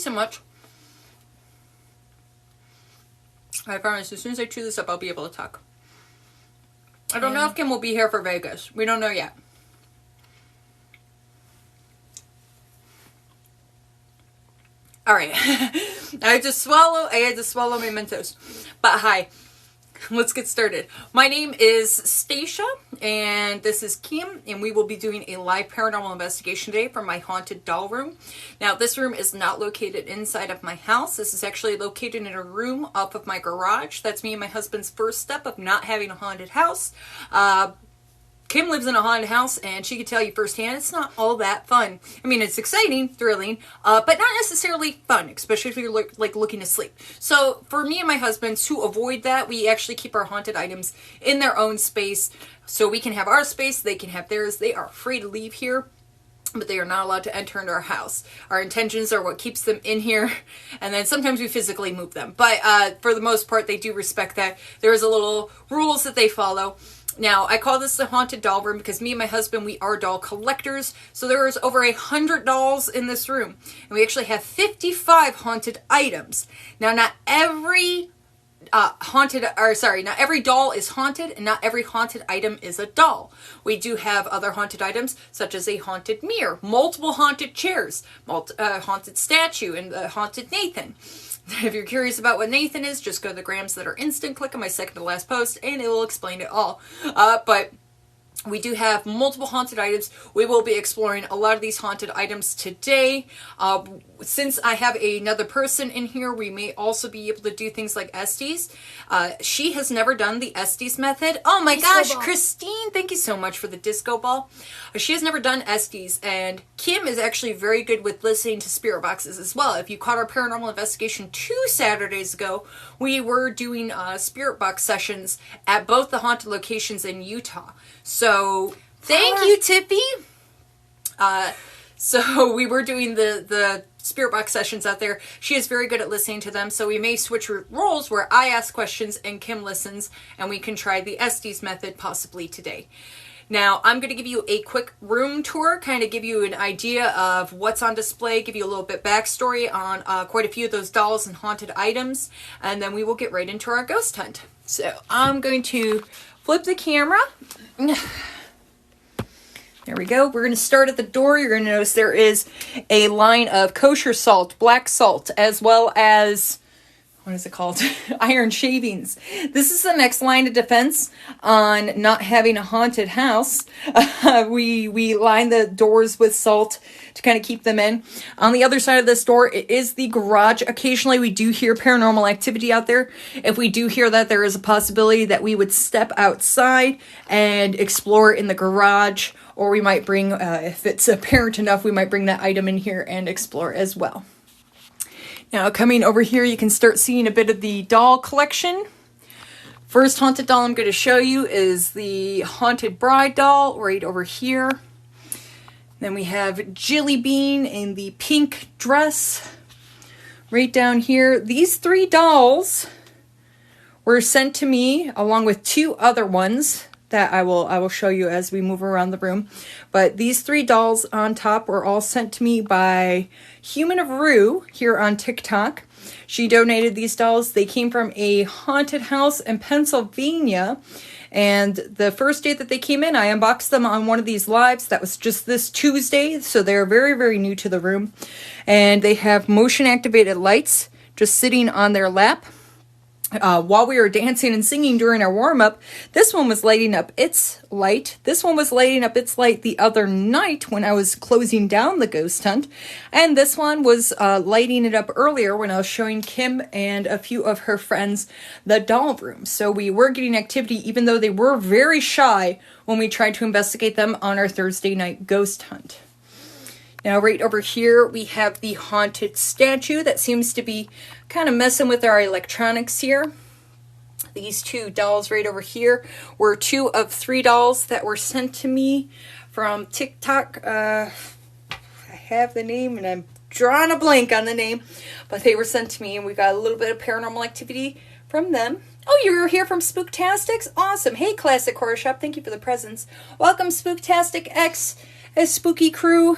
So much. I promise, as soon as I chew this up, I'll be able to talk. I don't know if Kim will be here for Vegas. We don't know yet. Alright. I had to swallow my Mentos. But hi. Let's get started. My name is Stacia, and this is Kim, and we will be doing a live paranormal investigation today from my haunted doll room. Now, this room is not located inside of my house. This is actually located in a room off of my garage. That's me and my husband's first step of not having a haunted house. Kim lives in a haunted house, and she can tell you firsthand it's not all that fun. I mean, it's exciting, thrilling, but not necessarily fun, especially if you're looking to sleep. So for me and my husband, to avoid that, we actually keep our haunted items in their own space. So we can have our space, they can have theirs. They are free to leave here, but they are not allowed to enter into our house. Our intentions are what keeps them in here, and then sometimes we physically move them. But for the most part, they do respect that. There's a little rules that they follow. Now, I call this the haunted doll room because me and my husband, we are doll collectors. So there is over 100 dolls in this room. And we actually have 55 haunted items. Now, not every not every doll is haunted, and not every haunted item is a doll. We do have other haunted items, such as a haunted mirror, multiple haunted chairs, haunted statue, and the haunted Nathan. If you're curious about what Nathan is, just go to the grams that are instant, click on my second to last post, and it will explain it all. But we do have multiple haunted items. We will be exploring a lot of these haunted items today. Since I have another person in here, we may also be able to do things like Estes. She has never done the Estes method. Oh my gosh, Christine, thank you so much for the disco ball. She has never done Estes, and Kim is actually very good with listening to spirit boxes as well. If you caught our paranormal investigation 2 Saturdays ago, we were doing spirit box sessions at both the haunted locations in Utah. So thank you, Tippy. So we were doing the spirit box sessions out there. She is very good at listening to them, so we may switch roles where I ask questions and Kim listens, and we can try the Estes method possibly today. Now, I'm going to give you a quick room tour, kind of give you an idea of what's on display, give you a little bit backstory on quite a few of those dolls and haunted items, and then we will get right into our ghost hunt. So I'm going to flip the camera. There we go. We're going to start at the door. You're going to notice there is a line of kosher salt, black salt, as well as, what is it called? Iron shavings. This is the next line of defense on not having a haunted house. We line the doors with salt to kind of keep them in. On the other side of this door, it is the garage. Occasionally, we do hear paranormal activity out there. If we do hear that, there is a possibility that we would step outside and explore in the garage, or we might bring, if it's apparent enough, we might bring that item in here and explore as well. Now, coming over here, you can start seeing a bit of the doll collection. First haunted doll I'm going to show you is the Haunted Bride doll right over here. Then we have Jilly Bean in the pink dress right down here. These 3 dolls were sent to me along with 2 other ones that I will show you as we move around the room. But these 3 dolls on top were all sent to me by Human of Rue here on TikTok. She donated these dolls. They came from a haunted house in Pennsylvania. And the first day that they came in, I unboxed them on one of these lives. That was just this Tuesday. So they're very, very new to the room. And they have motion activated lights just sitting on their lap. While we were dancing and singing during our warm-up, this one was lighting up its light. This one was lighting up its light the other night when I was closing down the ghost hunt. And this one was lighting it up earlier when I was showing Kim and a few of her friends the doll room. So we were getting activity, even though they were very shy when we tried to investigate them on our Thursday night ghost hunt. Now, right over here, we have the haunted statue that seems to be kind of messing with our electronics here. These 2 dolls right over here were 2 of 3 dolls that were sent to me from TikTok. I have the name, and I'm drawing a blank on the name, but they were sent to me, and we got a little bit of paranormal activity from them. Oh, you were here from Spooktastics? Awesome. Hey, Classic Horror Shop. Thank you for the presents. Welcome, Spooktastic X, a spooky crew.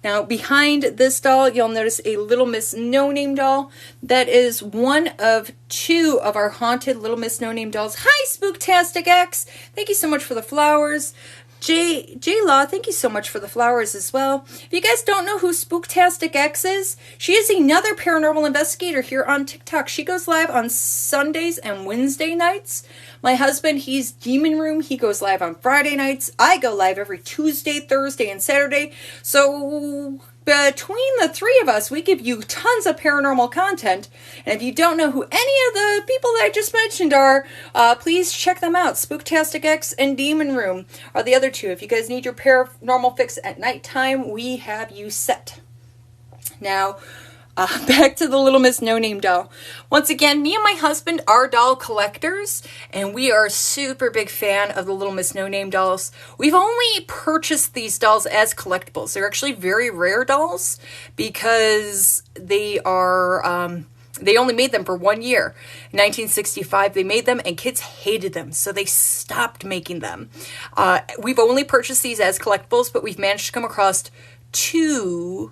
Now, behind this doll, you'll notice a Little Miss No Name doll. That is one of 2 of our haunted Little Miss No Name dolls. Hi, Spooktastic X! Thank you so much for the flowers. J-Law, thank you so much for the flowers as well. If you guys don't know who Spooktastic X is, she is another paranormal investigator here on TikTok. She goes live on Sundays and Wednesday nights. My husband, he's Demon Room. He goes live on Friday nights. I go live every Tuesday, Thursday, and Saturday. So between the 3 of us, we give you tons of paranormal content. And if you don't know who any of the people that I just mentioned are, please check them out. Spooktastic X and Demon Room are the other 2. If you guys need your paranormal fix at nighttime, we have you set. Now, back to the Little Miss No Name doll. Once again, me and my husband are doll collectors, and we are a super big fan of the Little Miss No Name dolls. We've only purchased these dolls as collectibles. They're actually very rare dolls because they are, they only made them for 1 year. In 1965, they made them, and kids hated them, so they stopped making them. We've only purchased these as collectibles, but we've managed to come across 2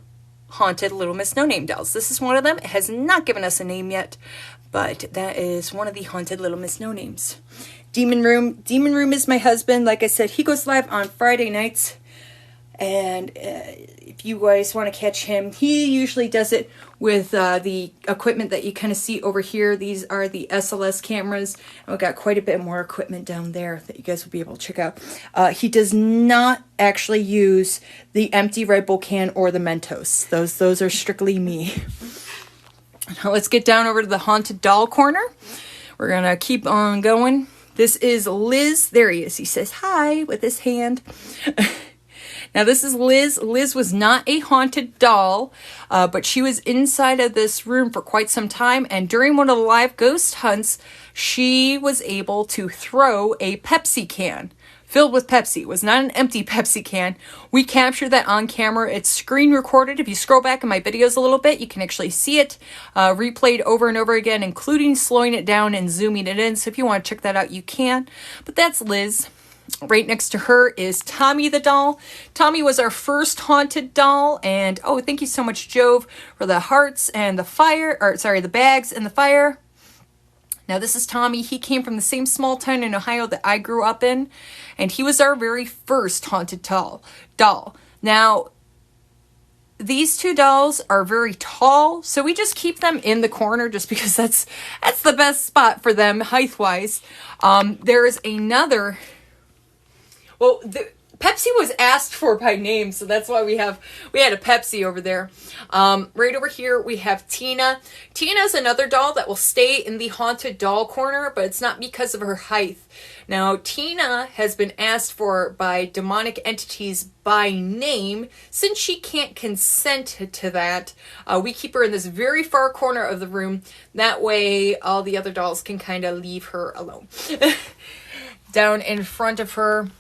haunted Little Miss No Name dolls. This is one of them. It has not given us a name yet, but that is one of the haunted Little Miss No Names. Demon Room. Demon Room is my husband. Like I said, he goes live on Friday nights, and if you guys want to catch him, he usually does it with the equipment that you kind of see over here. These are the SLS cameras, and we've got quite a bit more equipment down there that you guys will be able to check out. He does not actually use the empty Red Bull can or the Mentos. Those are strictly me. Now let's get down over to the haunted doll corner. We're gonna keep on going. This is Liz. There he is. He says hi with his hand. Now, this is Liz. Liz was not a haunted doll, but she was inside of this room for quite some time. And during one of the live ghost hunts, she was able to throw a Pepsi can filled with Pepsi. It was not an empty Pepsi can. We captured that on camera. It's screen recorded. If you scroll back in my videos a little bit, you can actually see it replayed over and over again, including slowing it down and zooming it in. So if you want to check that out, you can. But that's Liz. Right next to her is Tommy the doll. Tommy was our first haunted doll, and oh, thank you so much, Jove, for the hearts and the fire, or sorry, the bags and the fire. Now this is Tommy. He came from the same small town in Ohio that I grew up in, and he was our very first haunted doll. Now, these 2 dolls are very tall, so we just keep them in the corner just because that's the best spot for them height-wise. There is another. Well, Pepsi was asked for by name, so that's why we had a Pepsi over there. Right over here, we have Tina. Tina's another doll that will stay in the haunted doll corner, but it's not because of her height. Now, Tina has been asked for by demonic entities by name. Since she can't consent to that, we keep her in this very far corner of the room. That way, all the other dolls can kind of leave her alone. Down in front of her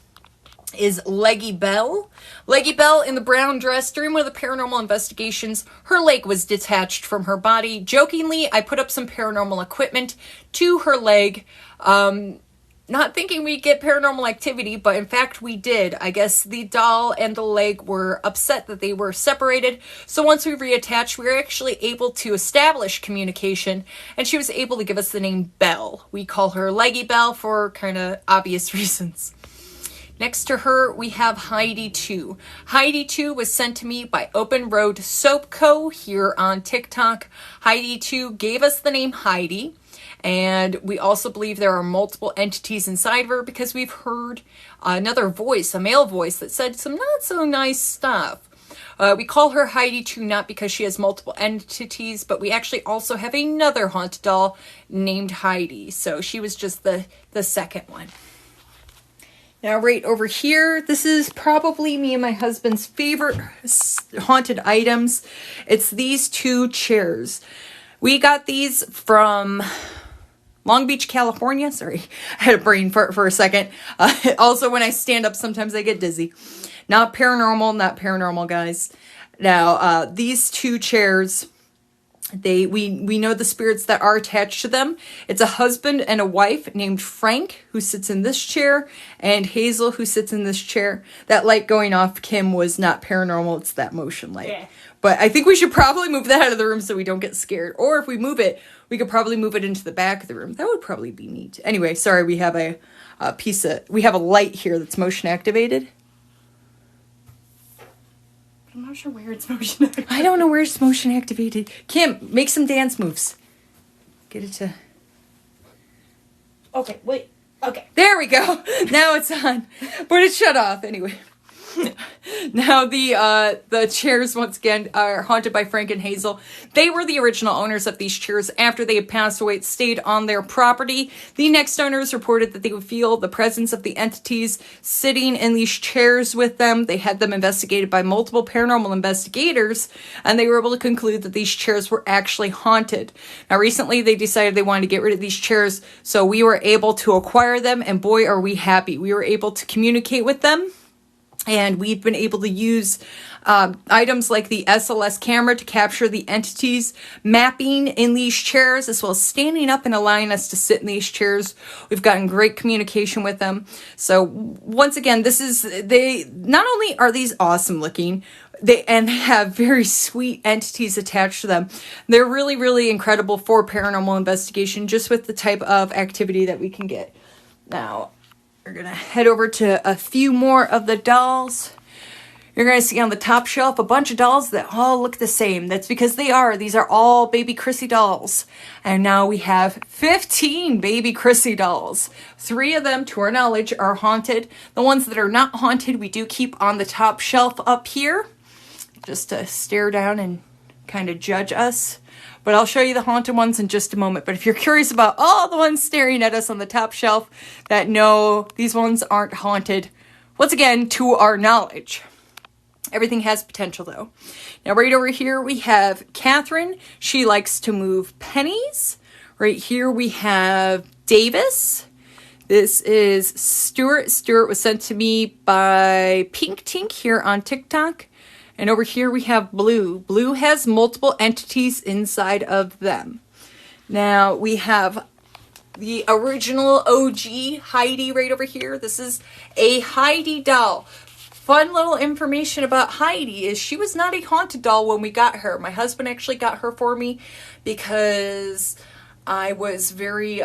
is Leggy Bell. Leggy Bell in the brown dress. During one of the paranormal investigations, her leg was detached from her body. Jokingly, I put up some paranormal equipment to her leg, not thinking we'd get paranormal activity, but in fact we did. I guess the doll and the leg were upset that they were separated, so once we reattached, we were actually able to establish communication, and she was able to give us the name Bell. We call her Leggy Bell for kind of obvious reasons. Next to her, we have Heidi 2. Heidi 2 was sent to me by Open Road Soap Co. here on TikTok. Heidi 2 gave us the name Heidi, and we also believe there are multiple entities inside of her because we've heard another voice, a male voice, that said some not so nice stuff. We call her Heidi 2 not because she has multiple entities, but we actually also have another haunted doll named Heidi, so she was just the second one. Now, right over here, this is probably me and my husband's favorite haunted items. It's these 2 chairs. We got these from Long Beach, California. Sorry, I had a brain fart for a second. Also, when I stand up, sometimes I get dizzy. Not paranormal, guys. Now, these 2 chairs We know the spirits that are attached to them. It's a husband and a wife named Frank, who sits in this chair, and Hazel, who sits in this chair. That light going off, Kim, was not paranormal. It's that motion light. Yeah. But I think we should probably move that out of the room so we don't get scared. Or if we move it, we could probably move it into the back of the room. That would probably be neat. Anyway, sorry, we have a we have a light here that's motion activated. I'm not sure where it's motion activated. I don't know where it's motion activated. Kim, make some dance moves. Get it to... Okay, wait. Okay. There we go. Now it's on. But it shut off anyway. Now the chairs once again are haunted by Frank and Hazel. They were the original owners of these chairs. After they had passed away, it stayed on their property. The next owners reported that they would feel the presence of the entities sitting in these chairs with them. They had them investigated by multiple paranormal investigators, and they were able to conclude that these chairs were actually haunted. Now recently they decided they wanted to get rid of these chairs, so we were able to acquire them, and boy are we happy. We were able to communicate with them. And we've been able to use items like the SLS camera to capture the entities mapping in these chairs, as well as standing up and allowing us to sit in these chairs. We've gotten great communication with them. So once again, they not only are these awesome looking, they have very sweet entities attached to them. They're really, really incredible for paranormal investigation, just with the type of activity that we can get. Now, we're going to head over to a few more of the dolls. You're going to see on the top shelf a bunch of dolls that all look the same. That's because these are all baby Chrissy dolls. And now we have 15 baby Chrissy dolls. 3 of them, to our knowledge, are haunted. The ones that are not haunted, we do keep on the top shelf up here, just to stare down and kind of judge us. But I'll show you the haunted ones in just a moment. But if you're curious about all the ones staring at us on the top shelf, that no, these ones aren't haunted. Once again, to our knowledge. Everything has potential though. Now right over here we have Catherine. She likes to move pennies. Right here we have Davis. This is Stuart. Stuart was sent to me by Pink Tink here on TikTok. And over here we have Blue. Blue has multiple entities inside of them. Now we have the original OG Heidi right over here. This is a Heidi doll. Fun little information about Heidi is she was not a haunted doll when we got her. My husband actually got her for me because I was very...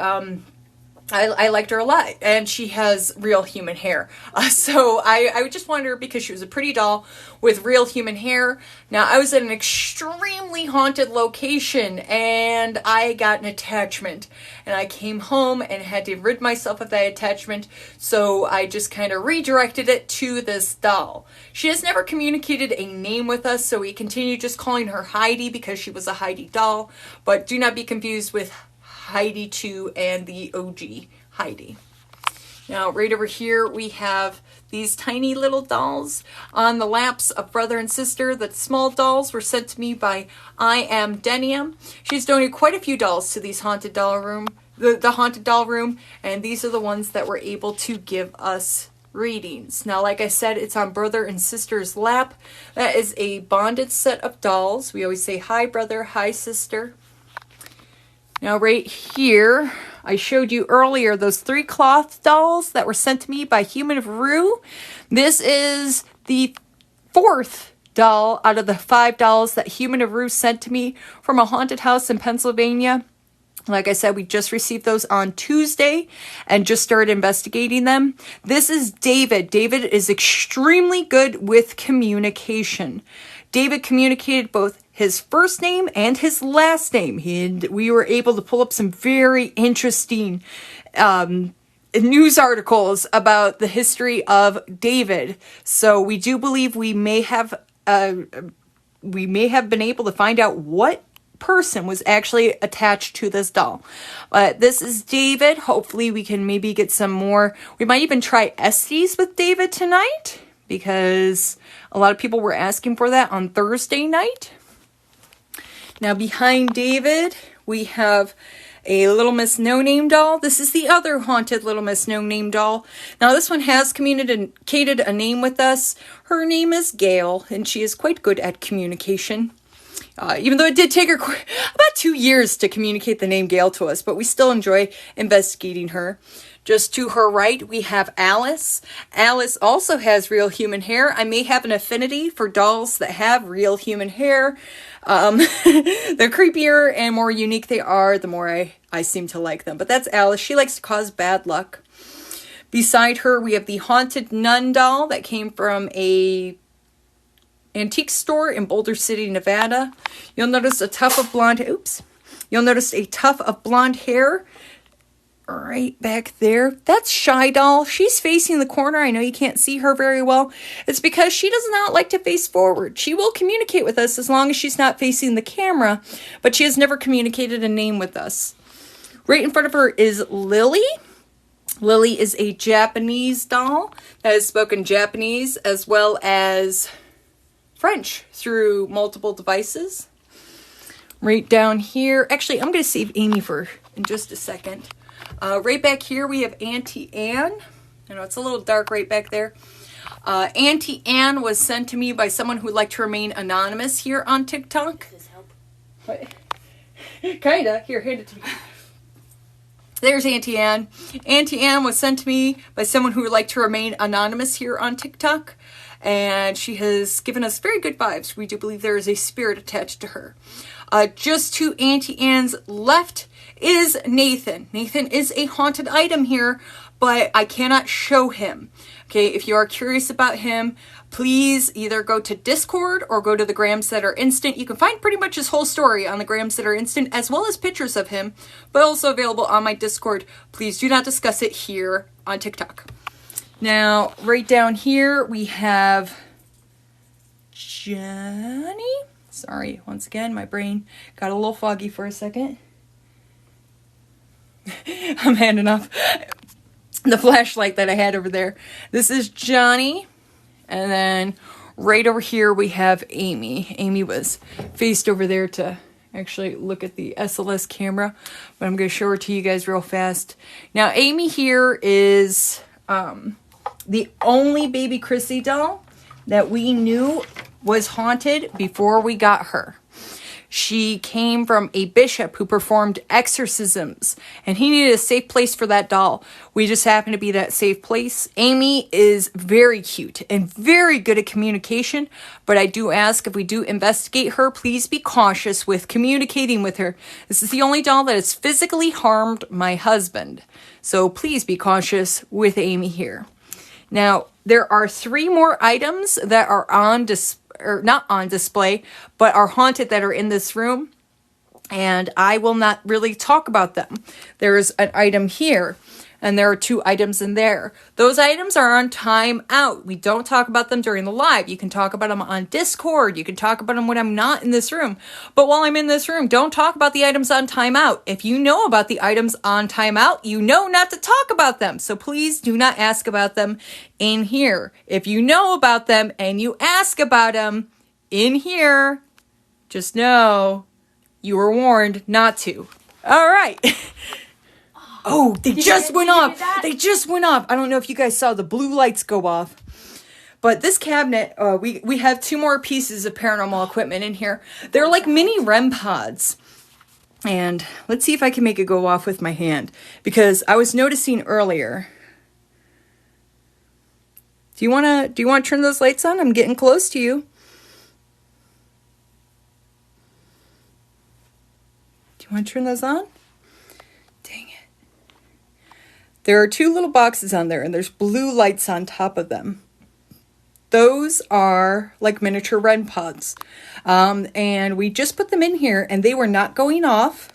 I liked her a lot, and she has real human hair. So I just wanted her because she was a pretty doll with real human hair. Now, I was at an extremely haunted location, and I got an attachment. And I came home and had to rid myself of that attachment, so I just kind of redirected it to this doll. She has never communicated a name with us, so we continue just calling her Heidi because she was a Heidi doll. But do not be confused with Heidi 2 and the OG Heidi. Now, right over here, we have these tiny little dolls on the laps of brother and sister. The small dolls were sent to me by I Am Denium. She's donated quite a few dolls to these haunted doll room, the haunted doll room, and these are the ones that were able to give us readings. Now, like I said, it's on brother and sister's lap. That is a bonded set of dolls. We always say, hi, brother, hi, sister. Now right here, I showed you earlier those 3 cloth dolls that were sent to me by Human of Rue. This is the 4th doll out of the 5 dolls that Human of Rue sent to me from a haunted house in Pennsylvania. Like I said, we just received those on Tuesday and just started investigating them. This is David. David is extremely good with communication. David communicated both his first name and his last name. We were able to pull up some very interesting news articles about the history of David. So we do believe we may have been able to find out what person was actually attached to this doll. This is David. Hopefully we can maybe get some more. We might even try Estes with David tonight, because a lot of people were asking for that on Thursday night. Now behind David, we have a Little Miss No Name doll. This is the other haunted Little Miss No Name doll. Now this one has communicated a name with us. Her name is Gail, and she is quite good at communication. Even though it did take her about 2 years to communicate the name Gail to us, but we still enjoy investigating her. Just to her right, we have Alice. Alice also has real human hair. I may have an affinity for dolls that have real human hair. The creepier and more unique they are, the more I seem to like them. But that's Alice. She likes to cause bad luck. Beside her, we have the Haunted Nun doll that came from a antique store in Boulder City, Nevada. You'll notice a tuft of blonde hair right back there. That's Shy Doll. She's facing the corner. I know you can't see her very well. It's because she does not like to face forward. She will communicate with us as long as she's not facing the camera, but she has never communicated a name with us. Right in front of her is Lily. Lily is a Japanese doll that has spoken Japanese as well as French through multiple devices. Right down here, actually, I'm going to save Amy for in just a second. Right back here, we have Auntie Anne. I know it's a little dark right back there. Auntie Anne was sent to me by someone who would like to remain anonymous here on TikTok. Does this help? What? Kinda. Here, hand it to me. There's Auntie Anne. Auntie Anne was sent to me by someone who would like to remain anonymous here on TikTok. And she has given us very good vibes. We do believe there is a spirit attached to her. Just to Auntie Anne's left is Nathan. Nathan is a haunted item here, but I cannot show him. Okay, if you are curious about him, please either go to Discord or go to the Grams That Are Instant. You can find pretty much his whole story on the Grams That Are Instant, as well as pictures of him, but also available on my Discord. Please do not discuss it here on TikTok. Now, right down here, we have Johnny. Sorry, once again, my brain got a little foggy for a second. I'm handing off the flashlight that I had over there. This is Johnny. And then right over here we have Amy. Amy was faced over there to actually look at the SLS camera. But I'm going to show her to you guys real fast. Now Amy here is the only baby Chrissy doll that we knew was haunted before we got her. She came from a bishop who performed exorcisms, and he needed a safe place for that doll. We just happened to be that safe place. Amy is very cute and very good at communication, but I do ask if we do investigate her, please be cautious with communicating with her. This is the only doll that has physically harmed my husband, so please be cautious with Amy here. Now, there are 3 more items that are not on display, but are haunted that are in this room. And I will not really talk about them. There's an item here, and there are 2 items in there. Those items are on timeout. We don't talk about them during the live. You can talk about them on Discord. You can talk about them when I'm not in this room. But while I'm in this room, don't talk about the items on timeout. If you know about the items on timeout, you know not to talk about them. So please do not ask about them in here. If you know about them and you ask about them in here, just know you were warned not to. All right. Oh, they just went off. They just went off. I don't know if you guys saw the blue lights go off. But this cabinet, we have 2 more pieces of paranormal equipment in here. They're like mini REM pods. And let's see if I can make it go off with my hand. Because I was noticing earlier. Do you want to turn those lights on? I'm getting close to you. Do you want to turn those on? Dang it. There are 2 little boxes on there, and there's blue lights on top of them. Those are like miniature REM pods. And we just put them in here, and they were not going off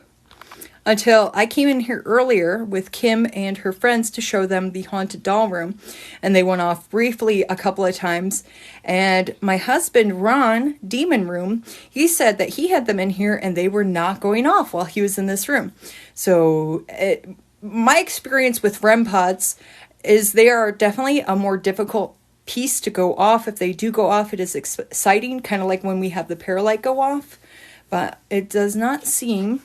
until I came in here earlier with Kim and her friends to show them the haunted doll room. And they went off briefly a couple of times. And my husband, Ron, Demon Room, he said that he had them in here, and they were not going off while he was in this room. So my experience with REM pods is they are definitely a more difficult piece to go off. If they do go off, it is exciting, kind of like when we have the Paralight go off. But it does not seem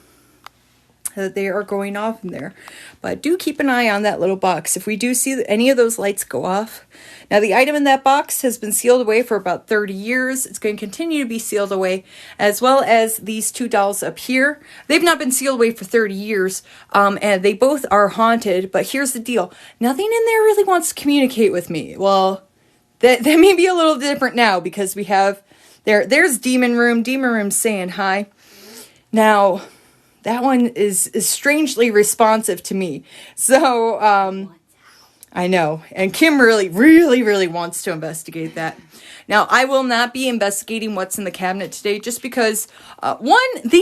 that they are going off in there. But do keep an eye on that little box if we do see any of those lights go off. Now, the item in that box has been sealed away for about 30 years. It's going to continue to be sealed away, as well as these 2 dolls up here. They've not been sealed away for 30 years, and they both are haunted. But here's the deal. Nothing in there really wants to communicate with me. Well, that may be a little different now, because we have... There's Demon Room. Demon Room's saying hi. Now, that one is strangely responsive to me. So, I know. And Kim really, really, really wants to investigate that. Now, I will not be investigating what's in the cabinet today, just because, maybe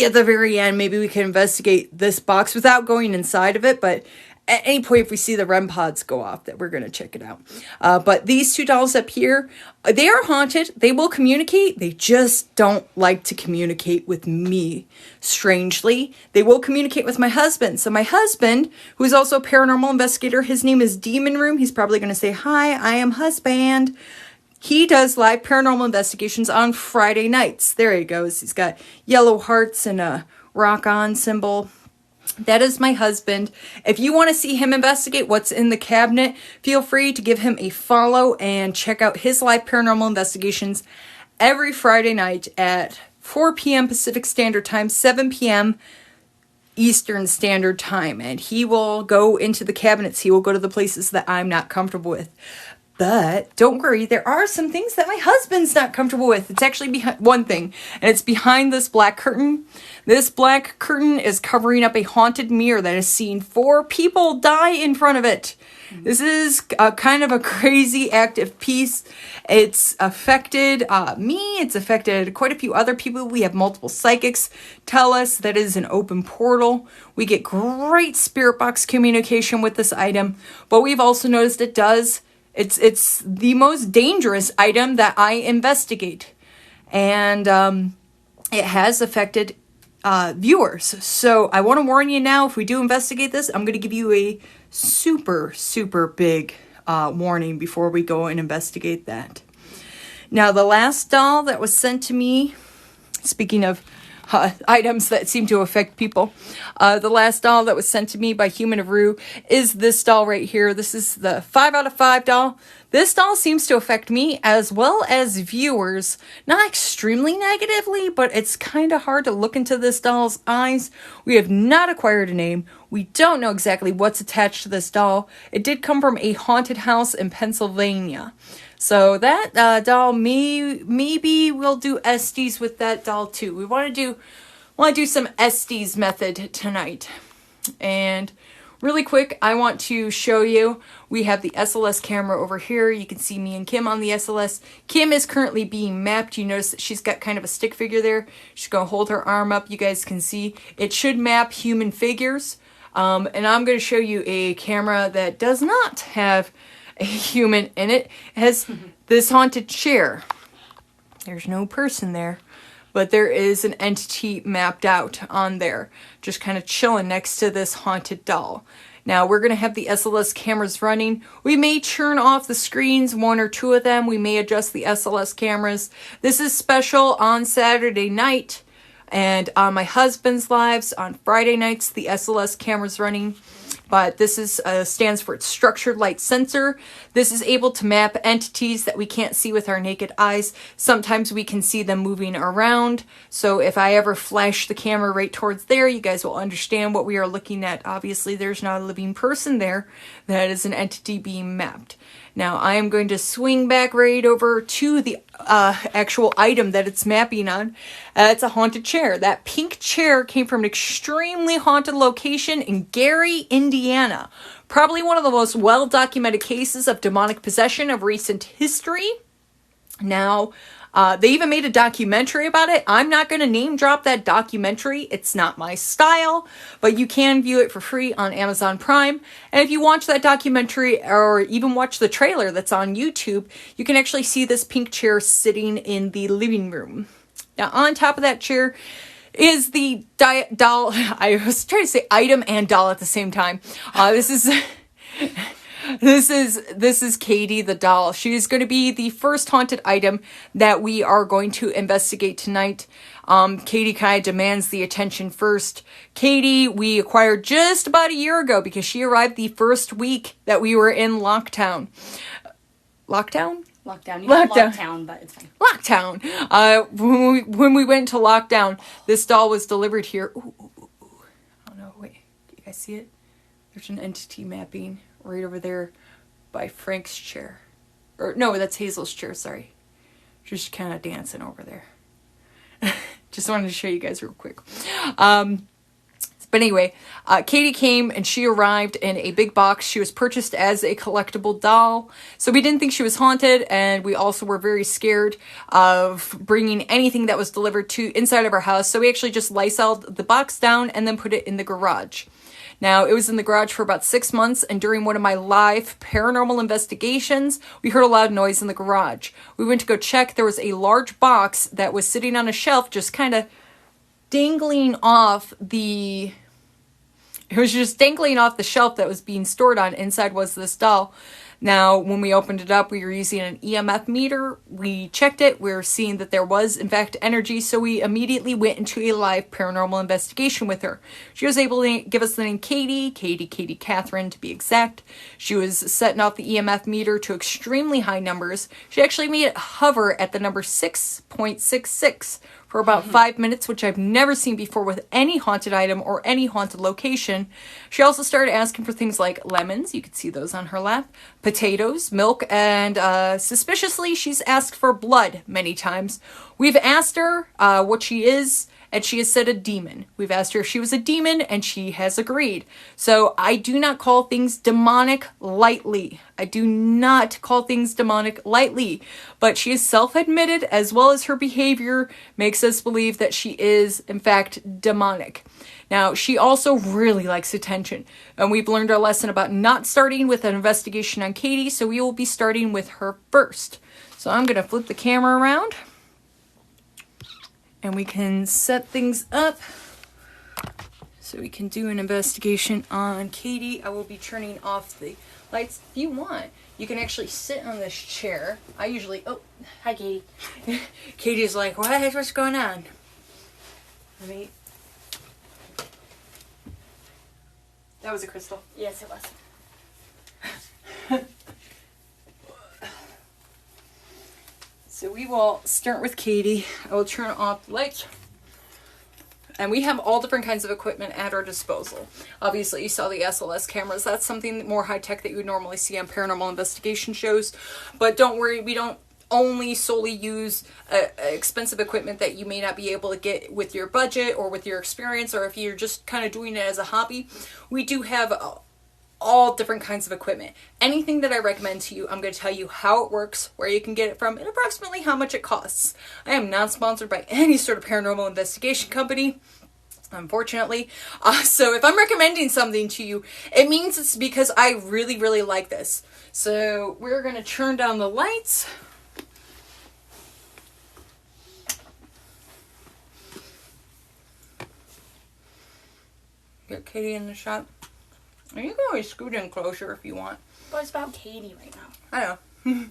at the very end, maybe we can investigate this box without going inside of it, but at any point, if we see the REM pods go off, that we're going to check it out. But these 2 dolls up here, they are haunted. They will communicate. They just don't like to communicate with me, strangely. They will communicate with my husband. So my husband, who is also a paranormal investigator, his name is Demon Room. He's probably going to say, hi, I am husband. He does live paranormal investigations on Friday nights. There he goes. He's got yellow hearts and a rock on symbol. That is my husband. If you want to see him investigate what's in the cabinet, feel free to give him a follow and check out his live paranormal investigations every Friday night at 4 p.m. Pacific Standard Time, 7 p.m. Eastern Standard Time. And he will go into the cabinets. He will go to the places that I'm not comfortable with. But don't worry, there are some things that my husband's not comfortable with. It's actually behind one thing, and it's behind this black curtain. This black curtain is covering up a haunted mirror that has seen 4 people die in front of it. This is kind of a crazy active piece. It's affected me. It's affected quite a few other people. We have multiple psychics tell us that it is an open portal. We get great spirit box communication with this item, but we've also noticed it's the most dangerous item that I investigate. And it has affected viewers. So I want to warn you now, if we do investigate this, I'm going to give you a super, super big warning before we go and investigate that. Now, the last doll that was sent to me, speaking of items that seem to affect people. The last doll that was sent to me by Human of Rue is this doll right here. This is the 5 out of 5 doll. This doll seems to affect me as well as viewers. Not extremely negatively, but it's kind of hard to look into this doll's eyes. We have not acquired a name. We don't know exactly what's attached to this doll. It did come from a haunted house in Pennsylvania. So that doll, maybe we'll do Estes with that doll too. We want to do some Estes method tonight. And really quick, I want to show you, we have the SLS camera over here. You can see me and Kim on the SLS. Kim is currently being mapped. You notice that she's got kind of a stick figure there. She's going to hold her arm up. You guys can see it should map human figures. And I'm going to show you a camera that does not have a human in it. It has this haunted chair. There's no person there, but there is an entity mapped out on there, just kind of chilling next to this haunted doll. Now, we're going to have the SLS cameras running. We may turn off the screens, 1 or 2 of them. We may adjust the SLS cameras. This is special on Saturday night, and on my husband's lives on Friday nights, the SLS cameras running. But this is stands for structured light sensor. This is able to map entities that we can't see with our naked eyes. Sometimes we can see them moving around. So if I ever flash the camera right towards there, you guys will understand what we are looking at. Obviously, there's not a living person there. That is an entity being mapped. Now, I am going to swing back right over to the actual item that it's mapping on. It's a haunted chair. That pink chair came from an extremely haunted location in Gary, Indiana. Probably one of the most well-documented cases of demonic possession of recent history. Now, they even made a documentary about it. I'm not going to name drop that documentary. It's not my style, but you can view it for free on Amazon Prime. And if you watch that documentary or even watch the trailer that's on YouTube, you can actually see this pink chair sitting in the living room. Now, on top of that chair is the doll. I was trying to say item and doll at the same time. This is Katie the doll. She is going to be the first haunted item that we are going to investigate tonight. Katie kind of demands the attention first. Katie, we acquired just about a year ago because she arrived the first week that we were in lockdown. Lockdown? Lockdown. You lockdown, but it's fine. Lockdown. When we went to lockdown, this doll was delivered here. Ooh. Oh no, wait. You guys see it? There's an entity mapping right over there by Frank's chair. Or no, that's Hazel's chair, sorry. Just kind of dancing over there. Just wanted to show you guys real quick. But anyway, Katie came and she arrived in a big box. She was purchased as a collectible doll. So we didn't think she was haunted, and we also were very scared of bringing anything that was delivered to inside of our house. So we actually just Lysoled the box down and then put it in the garage. Now, it was in the garage for about 6 months, and during one of my live paranormal investigations, we heard a loud noise in the garage. We went to go check. There was a large box that was sitting on a shelf, just kind of dangling off the... It was just dangling off the shelf that was being stored on. Inside was this doll. Now, when we opened it up, we were using an EMF meter. We checked it. We were seeing that there was, in fact, energy. So we immediately went into a live paranormal investigation with her. She was able to give us the name Katie Catherine to be exact. She was setting off the EMF meter to extremely high numbers. She actually made it hover at the number 6.66 for about 5 minutes, which I've never seen before with any haunted item or any haunted location. She also started asking for things like lemons. You could see those on her lap. Potatoes, milk, and suspiciously, she's asked for blood many times. We've asked her what she is, and she has said a demon. We've asked her if she was a demon, and she has agreed. So I do not call things demonic lightly. I do not call things demonic lightly. But she is self-admitted, as well as her behavior makes us believe that she is, in fact, demonic. Now, she also really likes attention. And we've learned our lesson about not starting with an investigation on Katie, so we will be starting with her first. So I'm going to flip the camera around. And we can set things up so we can do an investigation on Katie. I will be turning off the lights. If you want, you can actually sit on this chair. I usually... Oh, hi, Katie. Katie's like, what? What's going on? Let me... That was a crystal. Yes, it was. So we will start with Katie. I will turn off the lights. And we have all different kinds of equipment at our disposal. Obviously, you saw the SLS cameras. That's something more high-tech that you would normally see on paranormal investigation shows. But don't worry, we don't only solely use expensive equipment that you may not be able to get with your budget or with your experience, or if you're just kind of doing it as a hobby. We do have all different kinds of equipment. Anything that I recommend to you, I'm going to tell you how it works, where you can get it from, and approximately how much it costs. I am not sponsored by any sort of paranormal investigation company, unfortunately. So if I'm recommending something to you, it means it's because I really, really like this. So we're going to turn down the lights. Get Katie in the shot. And you can always scoot in closer if you want. But it's about Katie right now. I know.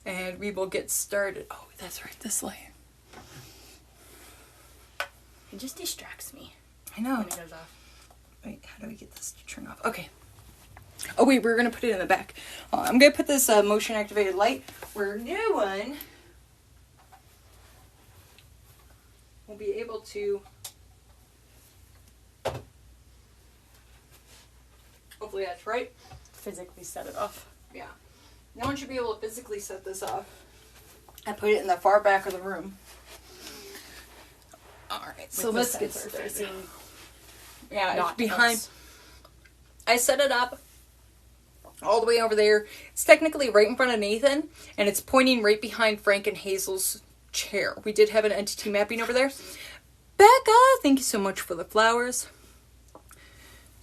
And we will get started. Oh, that's right, this light. It just distracts me. I know. When it goes off. Wait, how do we get this to turn off? Okay. Oh wait, we're going to put it in the back. I'm going to put this motion activated light. We're new one. We'll be able to... Hopefully that's right. Physically set it off. Yeah. No one should be able to physically set this off. I put it in the far back of the room. Alright, so let's get started. Yeah, it's behind. Us. I set it up all the way over there. It's technically right in front of Nathan, and it's pointing right behind Frank and Hazel's chair. We did have an entity mapping over there. Becca, thank you so much for the flowers.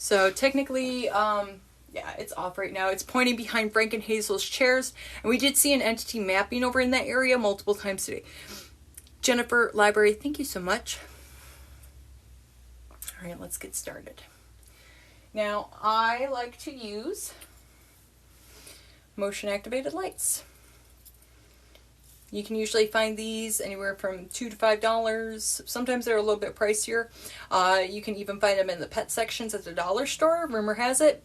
So technically, yeah, it's off right now. It's pointing behind Frank and Hazel's chairs. And we did see an entity mapping over in that area multiple times today. Jennifer, library, thank you so much. All right, let's get started. Now, I like to use motion activated lights. You can usually find these anywhere from $2 to $5. Sometimes they're a little bit pricier. You can even find them in the pet sections at the dollar store. Rumor has it.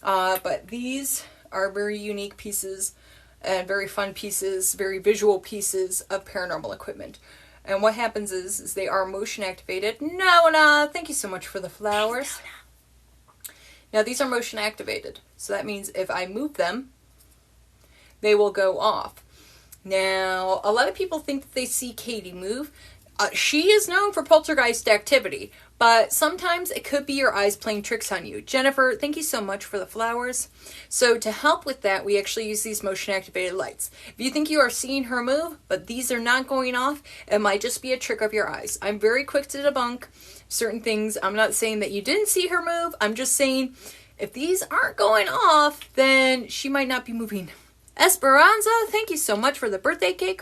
But these are very unique pieces and very fun pieces, very visual pieces of paranormal equipment. And what happens is they are motion activated. Nona, thank you so much for the flowers. Now these are motion activated. So that means if I move them, they will go off. Now, a lot of people think that they see Katie move. She is known for poltergeist activity, but sometimes it could be your eyes playing tricks on you. Jennifer, thank you so much for the flowers. So to help with that, we actually use these motion activated lights. If you think you are seeing her move, but these are not going off, it might just be a trick of your eyes. I'm very quick to debunk certain things. I'm not saying that you didn't see her move. I'm just saying if these aren't going off, then she might not be moving. Esperanza, thank you so much for the birthday cake.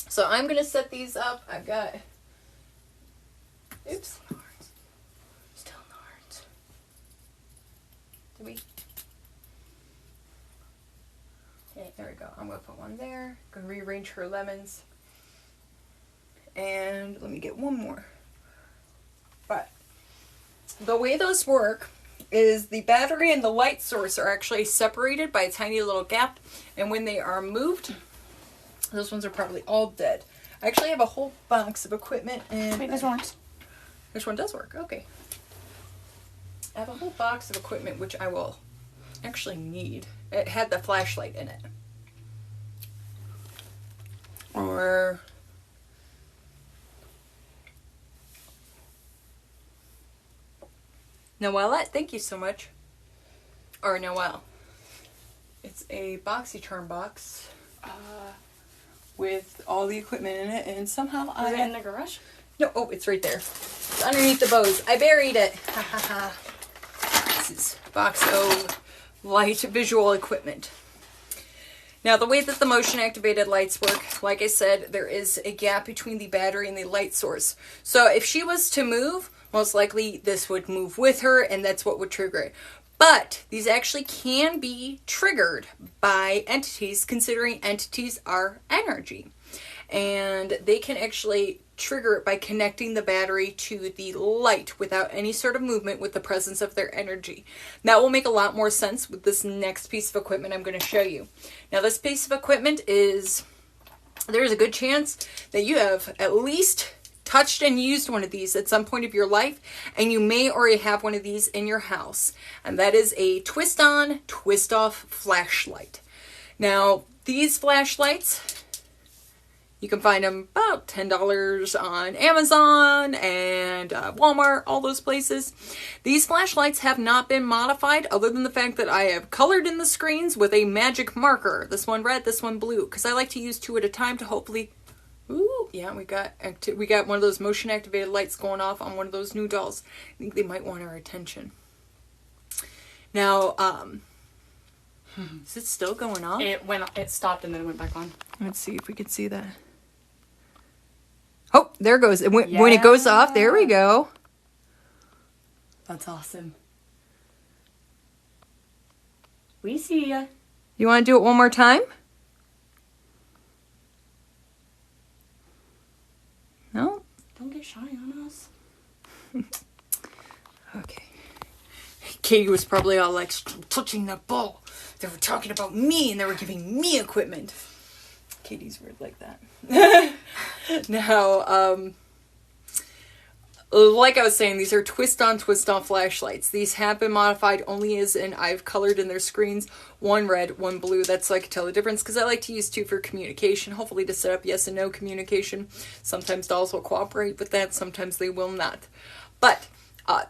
So I'm going to set these up. I've got... Oops. Still not. Did we? Okay, there we go. I'm going to put one there. Going to rearrange her lemons. And let me get one more. But the way those work is the battery and the light source are actually separated by a tiny little gap, and when they are moved, those ones are probably all dead. I actually have a whole box of equipment, and Wait, this works. this one does work. Okay, I have a whole box of equipment which I will actually need. It had the flashlight in it, or Noelette, thank you so much. Or Noelle. It's a BoxyCharm box with all the equipment in it, and somehow Is it in the garage? No, oh, it's right there. It's underneath the bows. I buried it. Ha ha ha. This is Boxo light visual equipment. Now, the way that the motion activated lights work, like I said, there is a gap between the battery and the light source. So if she was to move, most likely this would move with her, and that's what would trigger it. But these actually can be triggered by entities, considering entities are energy. And they can actually trigger it by connecting the battery to the light without any sort of movement with the presence of their energy. That will make a lot more sense with this next piece of equipment I'm going to show you. Now, this piece of equipment is, there's a good chance that you have at least touched and used one of these at some point of your life, and you may already have one of these in your house, and that is a twist-on, twist-off flashlight. Now, these flashlights, you can find them about $10 on Amazon and Walmart, all those places. These flashlights have not been modified other than the fact that I have colored in the screens with a magic marker. This one red, this one blue, because I like to use 2 at a time to hopefully... Ooh, yeah, we got one of those motion activated lights going off on one of those new dolls. I think they might want our attention. Now, is it still going on? It stopped and then it went back on. Let's see if we can see that. Oh, there it goes. When it goes off, there we go. That's awesome. We see ya. You want to do it one more time? No? Don't get shy on us. Okay. Katie was probably all like, "Stop touching that ball. They were talking about me and they were giving me equipment." Katie's weird like that. Now, like I was saying, these are twist-on, twist-off flashlights. These have been modified only as in I've colored in their screens, one red, one blue. That's so I can tell the difference, because I like to use 2 for communication, hopefully to set up yes and no communication. Sometimes dolls will cooperate with that, sometimes they will not. But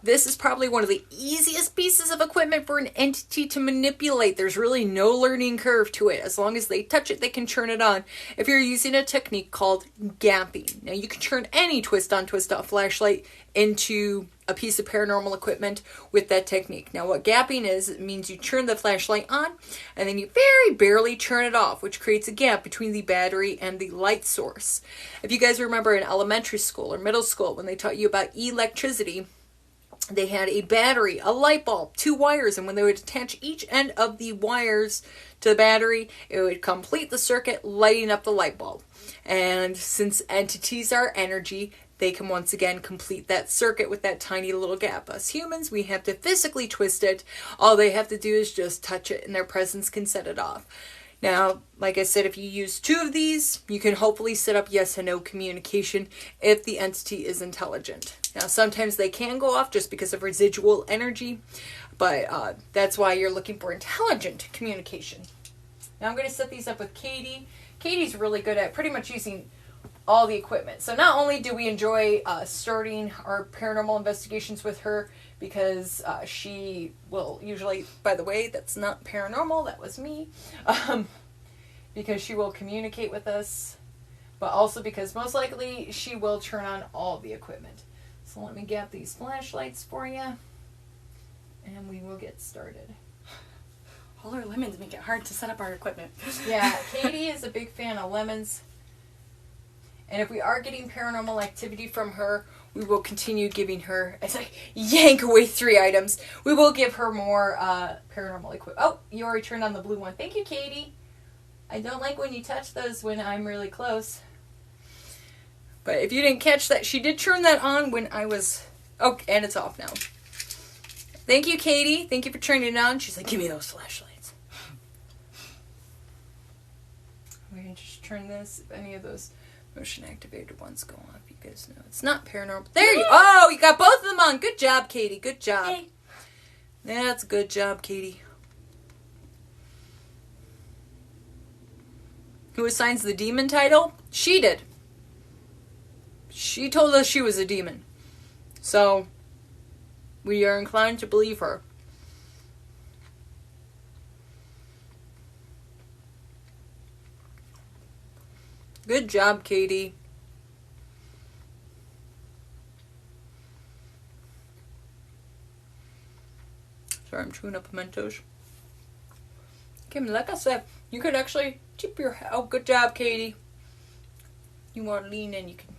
this is probably one of the easiest pieces of equipment for an entity to manipulate. There's really no learning curve to it. As long as they touch it, they can turn it on. If you're using a technique called gapping. Now, you can turn any twist-on, twist-off flashlight into a piece of paranormal equipment with that technique. Now, what gapping is, it means you turn the flashlight on, and then you very barely turn it off, which creates a gap between the battery and the light source. If you guys remember in elementary school or middle school, when they taught you about electricity, They had a battery, a light bulb, 2 wires, and when they would attach each end of the wires to the battery, it would complete the circuit, lighting up the light bulb. And since entities are energy, they can once again complete that circuit with that tiny little gap. Us humans, we have to physically twist it. All they have to do is just touch it, and their presence can set it off. Now, like I said, if you use 2 of these, you can hopefully set up yes and no communication if the entity is intelligent. Now, sometimes they can go off just because of residual energy, but that's why you're looking for intelligent communication. Now, I'm going to set these up with Katie. Katie's really good at pretty much using all the equipment. So not only do we enjoy starting our paranormal investigations with her, because she will usually, by the way, that's not paranormal, that was me, because she will communicate with us, but also because most likely she will turn on all the equipment. So let me get these flashlights for you, and we will get started. All our lemons make it hard to set up our equipment. Yeah, Katie is a big fan of lemons. And if we are getting paranormal activity from her, we will continue giving her, as I yank away 3 items, we will give her more paranormal equipment. Oh, you already turned on the blue one. Thank you, Katie. I don't like when you touch those when I'm really close. But if you didn't catch that, she did turn that on when I was... Oh, and it's off now. Thank you, Katie. Thank you for turning it on. She's like, give me those flashlights. We're going to just turn this, if any of those motion activated ones go off, you guys know it's not paranormal. There you Oh, you got both of them on. Good job, Katie. Good job. Hey. That's a good job, Katie. Who assigns the demon title? She did. She told us she was a demon. So, we are inclined to believe her. Good job, Katie. Sorry, I'm chewing up Mentos. Okay, like I said, you could actually tip your... Oh, good job, Katie. You want to lean in, you can...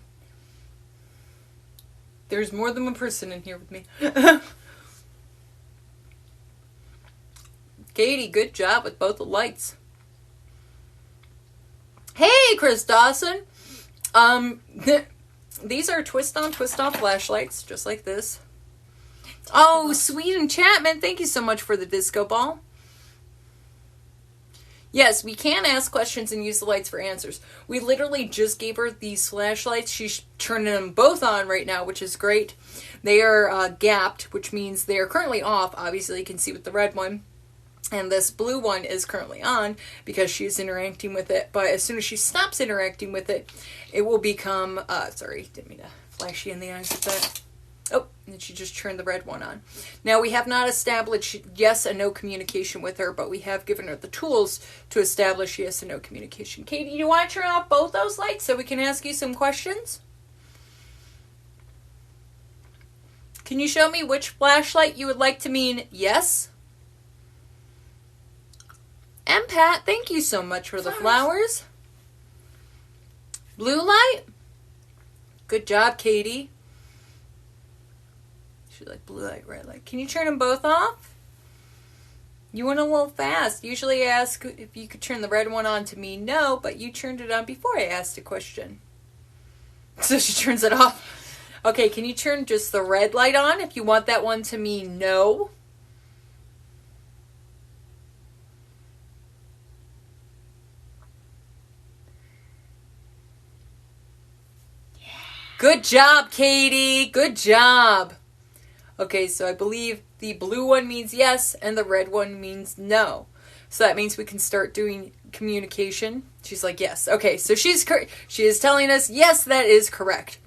There's more than one person in here with me. Katie, good job with both the lights. Hey, Chris Dawson. These are twist-on, twist-off flashlights, just like this. Oh, Sweden Chapman, thank you so much for the disco ball. Yes, we can ask questions and use the lights for answers. We literally just gave her these flashlights. She's turning them both on right now, which is great. They are gapped, which means they are currently off. Obviously, you can see with the red one. And this blue one is currently on because she's interacting with it. But as soon as she stops interacting with it, it will become... sorry, didn't mean to flash you in the eyes with that. Oh, and she just turned the red one on. Now, we have not established yes and no communication with her, but we have given her the tools to establish yes and no communication. Katie, you want to turn off both those lights so we can ask you some questions? Can you show me which flashlight you would like to mean yes? And Pat, thank you so much for the flowers. Blue light? Good job, Katie. She's like blue light, red light. Can you turn them both off? You went a little fast. Usually I ask if you could turn the red one on to me no, but you turned it on before I asked a question. So she turns it off. Okay, can you turn just the red light on if you want that one to mean no? Good job, Katie. Good job. Okay, so I believe the blue one means yes and the red one means no. So that means we can start doing communication. She's like, yes. Okay, so she is telling us, yes, that is correct.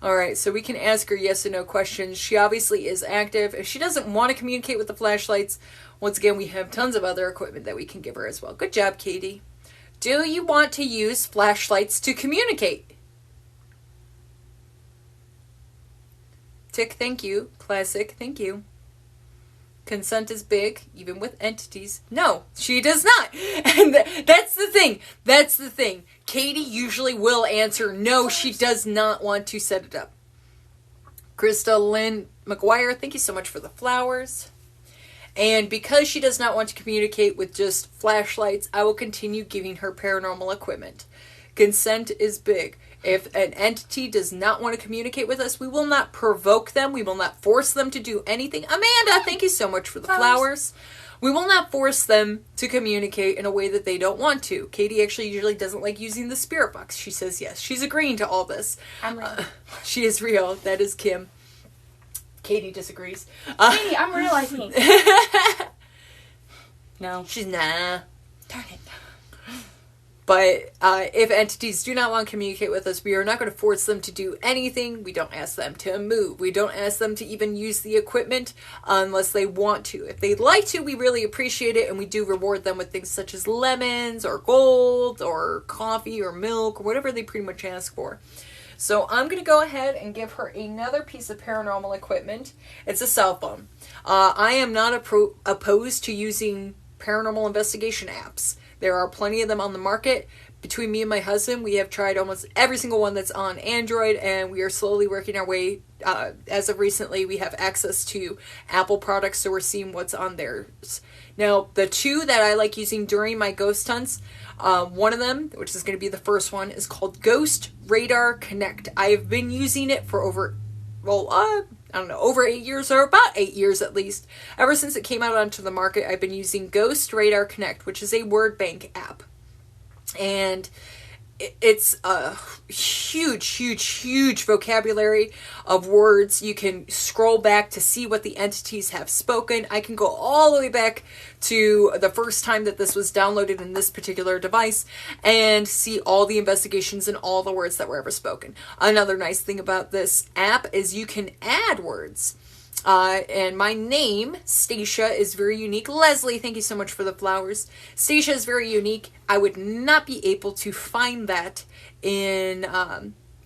All right, so we can ask her yes or no questions. She obviously is active. If she doesn't want to communicate with the flashlights, once again, we have tons of other equipment that we can give her as well. Good job, Katie. Do you want to use flashlights to communicate? Tick, thank you. Classic, thank you. Consent is big, even with entities. No, she does not. And that's the thing. That's the thing. Katie usually will answer no, she does not want to set it up. Krista Lynn McGuire, thank you so much for the flowers. And because she does not want to communicate with just flashlights, I will continue giving her paranormal equipment. Consent is big. If an entity does not want to communicate with us, we will not provoke them. We will not force them to do anything. Amanda, thank you so much for the flowers. We will not force them to communicate in a way that they don't want to. Katie actually usually doesn't like using the spirit box. She says yes. She's agreeing to all this. I'm real. She is real. That is Kim. Katie disagrees. Katie, I'm real, I think. No. She's nah. Darn it. But if entities do not want to communicate with us, we are not going to force them to do anything. We don't ask them to move. We don't ask them to even use the equipment unless they want to. If they'd like to, we really appreciate it, and we do reward them with things such as lemons or gold or coffee or milk or whatever they pretty much ask for. So I'm going to go ahead and give her another piece of paranormal equipment. It's a cell phone. I am not opposed to using paranormal investigation apps. There are plenty of them on the market. Between me and my husband, we have tried almost every single one that's on Android, and we are slowly working our way. As of recently, we have access to Apple products, so we're seeing what's on theirs. Now, the two that I like using during my ghost hunts, one of them, which is going to be the first one, is called Ghost Radar Connect. I've been using it for over 8 years, or about 8 years at least. Ever since it came out onto the market, I've been using Ghost Radar Connect, which is a word bank app. And it's a huge vocabulary of words. You can scroll back to see what the entities have spoken. I can go all the way back to the first time that this was downloaded in this particular device and see all the investigations and all the words that were ever spoken. Another nice thing about this app is you can add words. And my name, Stacia, is very unique. Leslie, thank you so much for the flowers. Stacia is very unique. I would not be able to find that in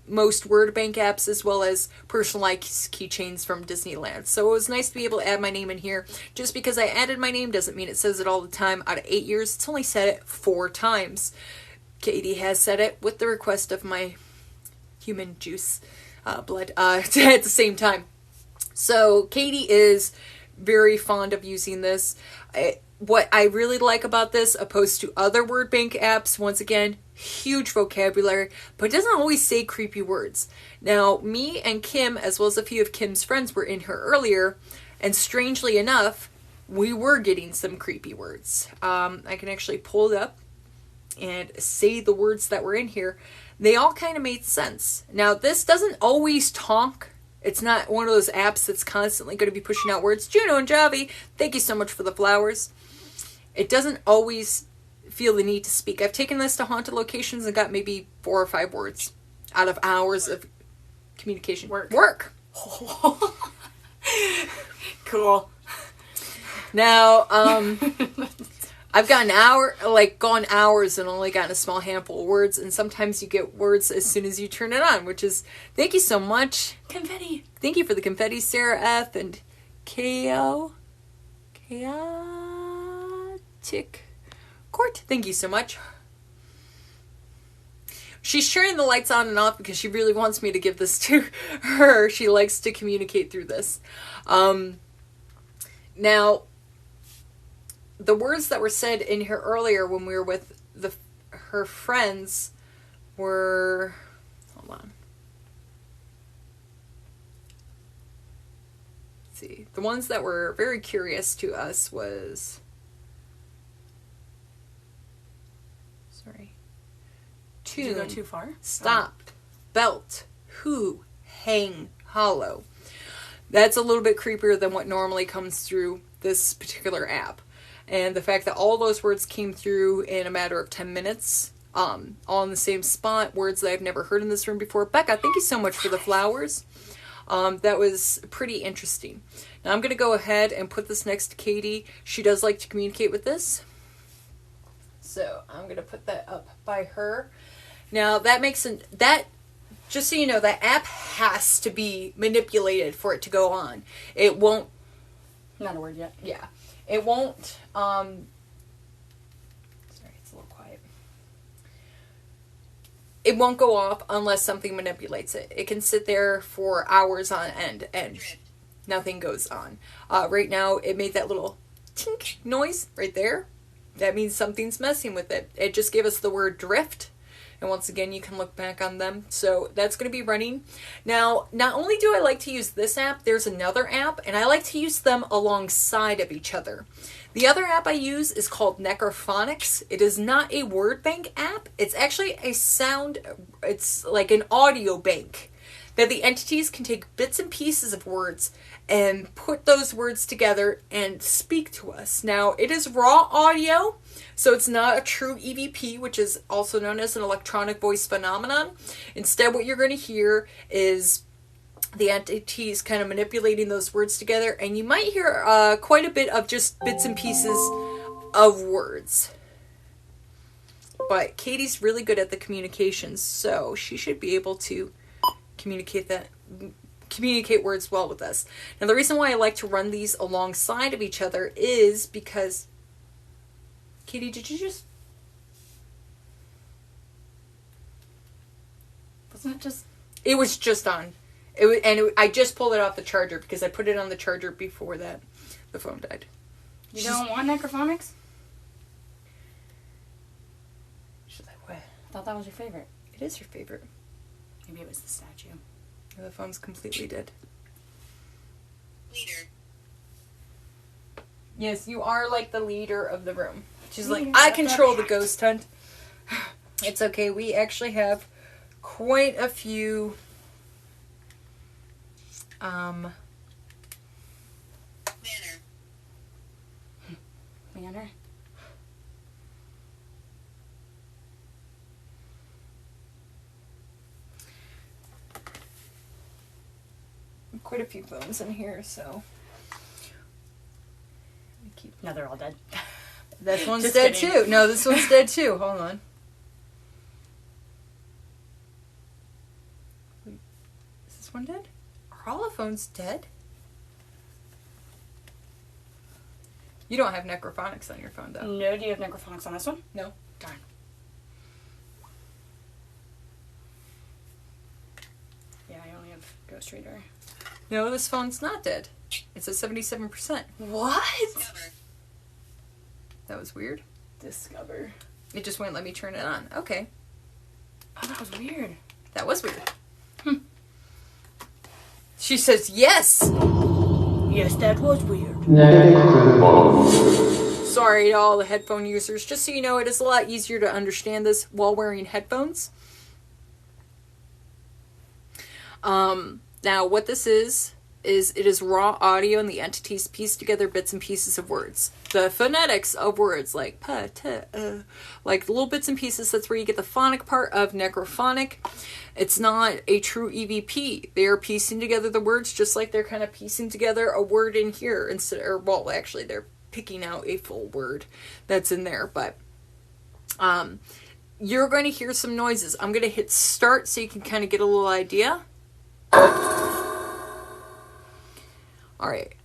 most word bank apps, as well as personalized keychains from Disneyland. So it was nice to be able to add my name in here. Just because I added my name doesn't mean it says it all the time. Out of 8 years, it's only said it 4 times. Katie has said it with the request of my human juice blood at the same time. So Katie is very fond of using this. What I really like about this, opposed to other word bank apps, once again, huge vocabulary, but it doesn't always say creepy words. Now, me and Kim, as well as a few of Kim's friends, were in here earlier, and strangely enough, we were getting some creepy words. I can actually pull it up and say the words that were in here. They all kind of made sense. Now, this doesn't always talk. It's not one of those apps that's constantly going to be pushing out words. Juno and Javi, thank you so much for the flowers. It doesn't always feel the need to speak. I've taken this to haunted locations and got maybe 4 or 5 words out of hours of communication. Work. Cool. Now, I've gone hours and only gotten a small handful of words, and sometimes you get words as soon as you turn it on, which is, thank you so much. Confetti. Thank you for the confetti, Sarah F. and Chaotic Court. Thank you so much. She's turning the lights on and off because she really wants me to give this to her. She likes to communicate through this. Now, the words that were said in here earlier when we were with her friends were... Hold on. Let's see. The ones that were very curious to us was... Sorry. Tune. Did you go too far? Stop. Oh. Belt. Who. Hang. Hollow. That's a little bit creepier than what normally comes through this particular app. And the fact that all those words came through in a matter of 10 minutes, all in the same spot, words that I've never heard in this room before. Becca, thank you so much for the flowers. That was pretty interesting. Now I'm going to go ahead and put this next to Katie. She does like to communicate with this. So I'm going to put that up by her. Now that makes just so you know, that app has to be manipulated for it to go on. It won't. Not a word yet. Yeah. It won't, sorry, it's a little quiet. it won't go off unless something manipulates it. It can sit there for hours on end and nothing goes on. Right now, it made that little tink noise right there. That means something's messing with it. It just gave us the word drift. And once again, you can look back on them. So that's going to be running. Now, not only do I like to use this app, there's another app, and I like to use them alongside of each other. The other app I use is called Necrophonics. It is not a word bank app. It's actually a sound, it's like an audio bank that the entities can take bits and pieces of words and put those words together and speak to us. Now, it is raw audio, so it's not a true EVP, which is also known as an electronic voice phenomenon. Instead, what you're going to hear is the entities kind of manipulating those words together, and you might hear quite a bit of just bits and pieces of words. But Katie's really good at the communications, so she should be able to communicate words well with us. Now, the reason why I like to run these alongside of each other is because... Katie, did you just... Wasn't it just... It was just on. I just pulled it off the charger because I put it on the charger before that the phone died. You don't want Necrophonics? She's like, what? I thought that was your favorite. It is your favorite. Maybe it was the statue. The phone's completely dead. Leader. Yes, you are like the leader of the room. She's like, Leader I of control the the ghost hunt. It's okay. We actually have quite a few Manner. Manner? quite a few phones in here, so No, they're all dead. this one's Just dead kidding. too. No, this one's dead too. Hold on. Wait, is this one dead? Are all the phones dead? You don't have Necrophonics on your phone, though. No, do you have Necrophonics on this one? No. Darn. Yeah, I only have Ghost Reader. No, this phone's not dead. It's at 77%. What? Discover. That was weird. Discover. It just wouldn't let me turn it on. Okay. Oh, that was weird. That was weird. She says yes! Yes, that was weird. Sorry to all the headphone users. Just so you know, it is a lot easier to understand this while wearing headphones. Now, what this is it is raw audio and the entities piece together bits and pieces of words. The phonetics of words like pa, ta, like little bits and pieces, that's where you get the phonic part of necrophonic. It's not a true EVP. They are piecing together the words just like they're kind of piecing together a word in here instead, or well, actually they're picking out a full word that's in there, but you're going to hear some noises. I'm going to hit start so you can kind of get a little idea. Alright,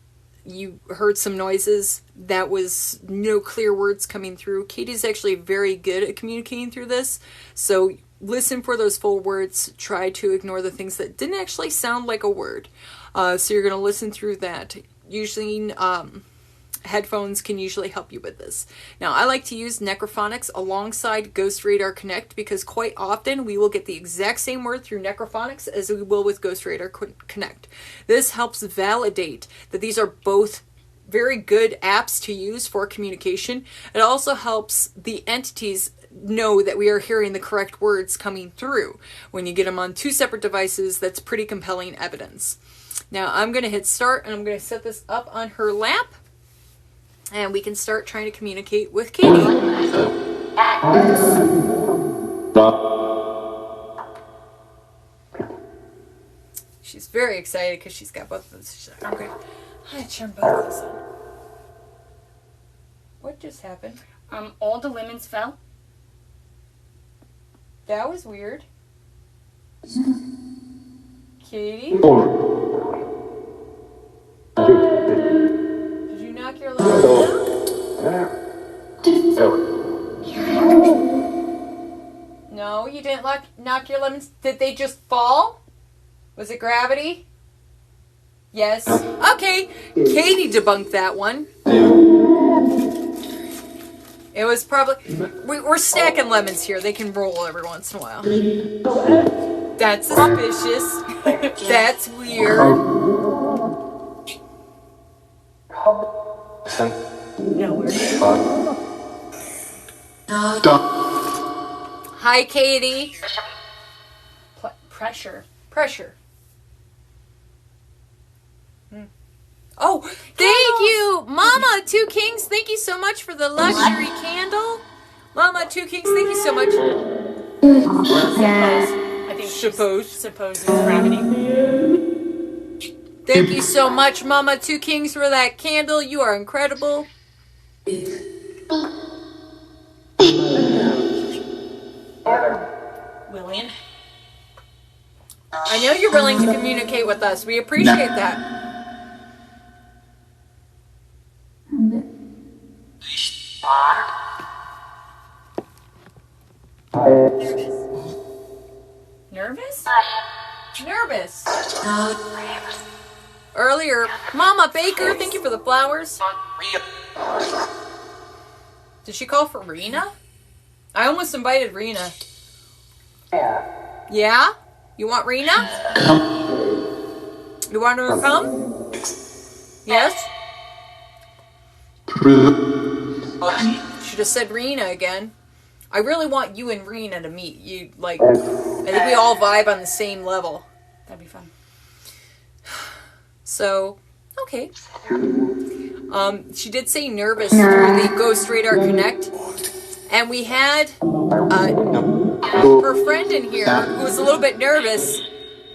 you heard some noises. That was no clear words coming through. Katie's actually very good at communicating through this, so listen for those full words. Try to ignore the things that didn't actually sound like a word. So you're going to listen through that. Usually, headphones can usually help you with this. Now, I like to use Necrophonics alongside Ghost Radar Connect because quite often we will get the exact same word through Necrophonics as we will with Ghost Radar Connect. This helps validate that these are both very good apps to use for communication. It also helps the entities know that we are hearing the correct words coming through. When you get them on two separate devices, that's pretty compelling evidence. Now, I'm going to hit start and I'm going to set this up on her lap. And we can start trying to communicate with Katie. She's very excited because she's got both of those. She's like, okay, I turn both of those on. What just happened? All the lemons fell. That was weird. Katie? Did you knock your lemons down? No, you didn't knock knock your lemons? Did they just fall? Was it gravity? Yes. Okay. Katie debunked that one. It was probably... We're stacking lemons here. They can roll every once in a while. That's suspicious. That's weird. Hi, Katie. Pressure. Oh, thank you, Mama Two Kings. Thank you so much for the luxury candle. Mama Two Kings, thank you so much. I think suppose it's gravity. Thank you so much, Mama Two Kings, for that candle. You are incredible. William. I know you're willing to communicate with us. We appreciate that. Nervous? Earlier, Mama Baker, thank you for the flowers. Did she call for Rena? I almost invited Rena. Yeah? You want Rena? You want her to come? Yes? Should have said Rena again. I really want you and Rena to meet. I think we all vibe on the same level. That'd be fun. So, okay. She did say nervous through the Ghost Radar Connect. And we had her friend in here who was a little bit nervous,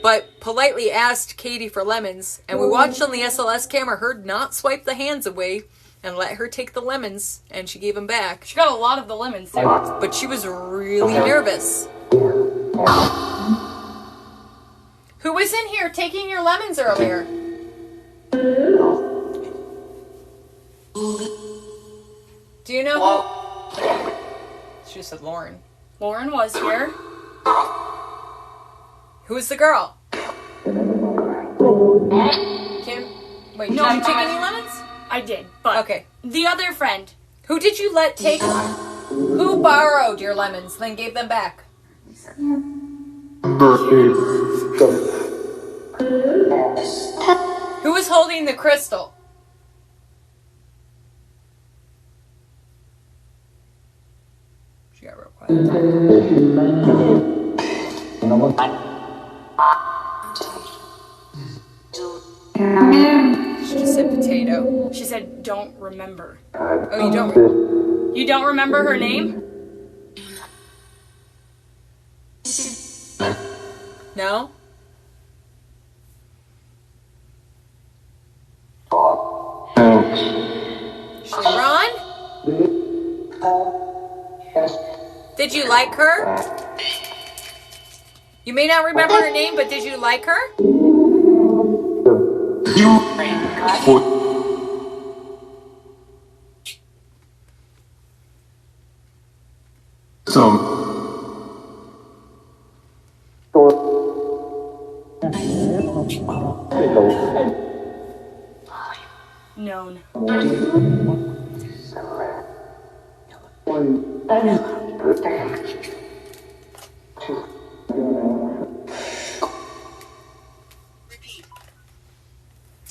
but politely asked Katie for lemons. And we watched on the SLS camera her not swipe the hands away and let her take the lemons, and she gave them back. She got a lot of the lemons too. But she was really nervous. Who was in here taking your lemons earlier? Do you know who? She just said Lauren. Lauren was here. Who was the girl? Kim? Wait, did you take any lemons? I did, but okay. The other friend. Who did you let take them? Who borrowed your lemons, then gave them back? Who was holding the crystal? She got real quiet. She just said potato. She said, don't remember. Oh, you don't? You don't remember her name? No? Sharon? Did you like her? You may not remember her name, but did you like her? Known.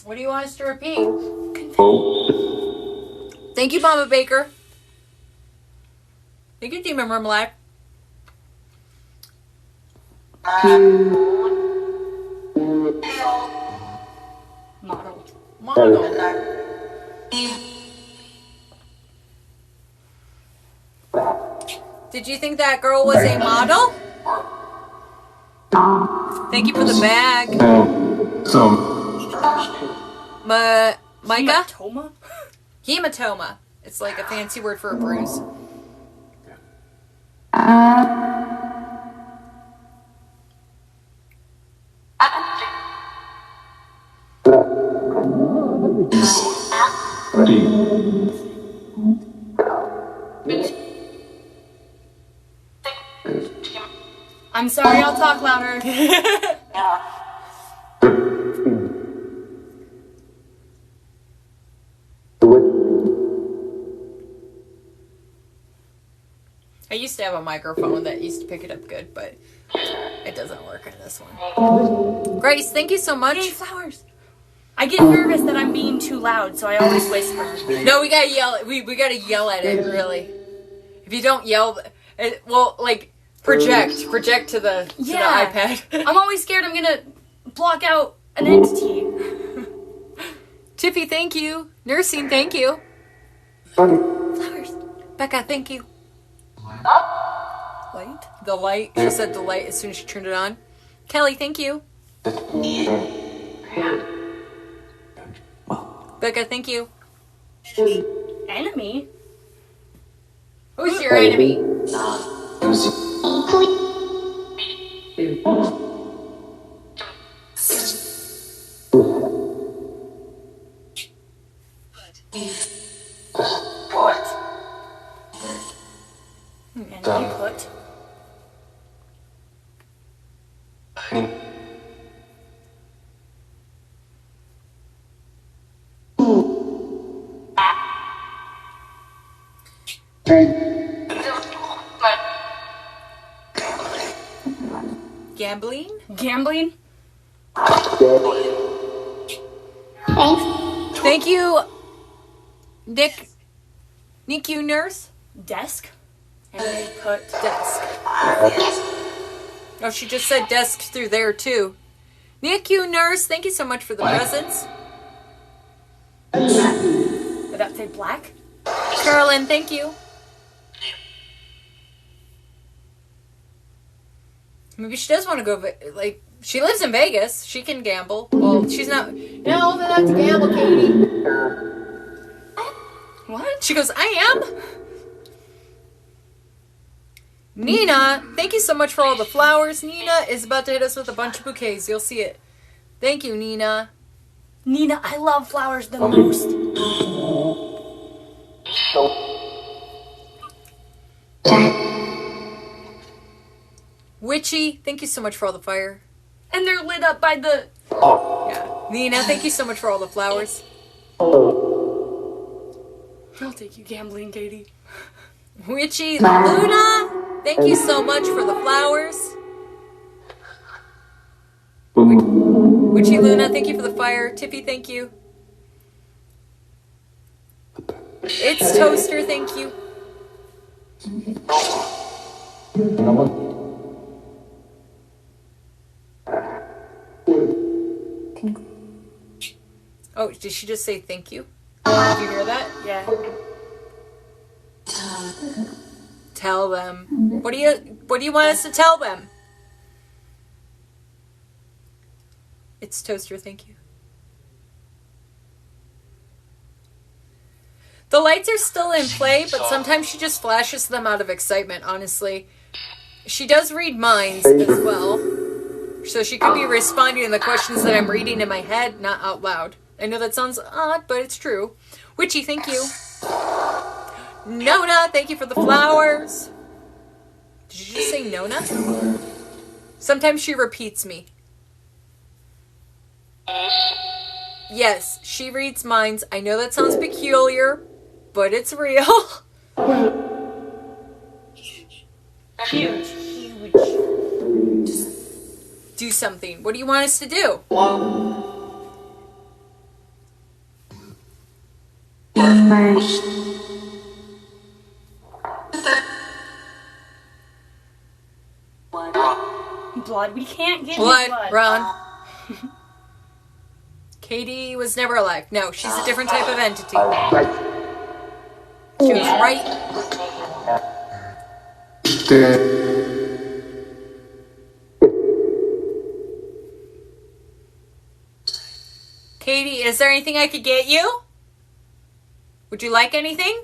What do you want us to repeat? Thank you, Mama Baker. Thank you, Demon Marmalade. Model. Did you think that girl was a model? Thank you for the bag. Micah? Hematoma? Hematoma. It's like a fancy word for a bruise. I'm sorry, I'll talk louder. I used to have a microphone that used to pick it up good, but it doesn't work in this one. Grace, thank you so much. Yay, flowers. I get nervous that I'm being too loud, so I always whisper. No, we gotta yell. We gotta yell at it, really. If you don't yell, well, like project to the iPad. I'm always scared I'm gonna block out an entity. Tiffy, thank you. Nursing, thank you. Flowers. Becca, thank you. Light. The light. She said the light as soon as she turned it on. Kelly, thank you. Becca, thank you. Enemy? Who's your enemy? Enemy put. Gambling? Gambling? Thank you, Nick. You nurse? Desk? Enemy put. Desk. Oh, she just said desk through there, too. Nick, you nurse, thank you so much for the presents. Did that say black? Carolyn, thank you. Maybe she does want to go, like, she lives in Vegas. She can gamble. Well, she's not, you're not old enough to gamble, Katie. What? She goes, I am. Nina, thank you so much for all the flowers. Nina is about to hit us with a bunch of bouquets. You'll see it. Thank you, Nina. Nina, I love flowers the most. Witchy, thank you so much for all the fire. And they're lit up by the... Yeah. Nina, thank you so much for all the flowers. I'll take you gambling, Katie. Witchy Luna, thank you so much for the flowers. Witchy Luna, thank you for the fire. Tiffy, thank you. It's Toaster, thank you. Oh, did she just say thank you? Did you hear that? Yeah. Tell them. What do you want us to tell them? It's Toaster, thank you. The lights are still in play, but sometimes she just flashes them out of excitement, honestly. She does read minds as well. So she could be responding to the questions that I'm reading in my head, not out loud. I know that sounds odd, but it's true. Witchy, thank you. Nona, thank you for the flowers. Did you just say Nona? Sometimes she repeats me. Yes, she reads minds. I know that sounds peculiar, but it's real. Huge. Do something. What do you want us to do? Blood. We can't get Blood, blood. run. Katie was never alive. No, she's a different type of entity. She was right. Katie, is there anything I could get you? Would you like anything?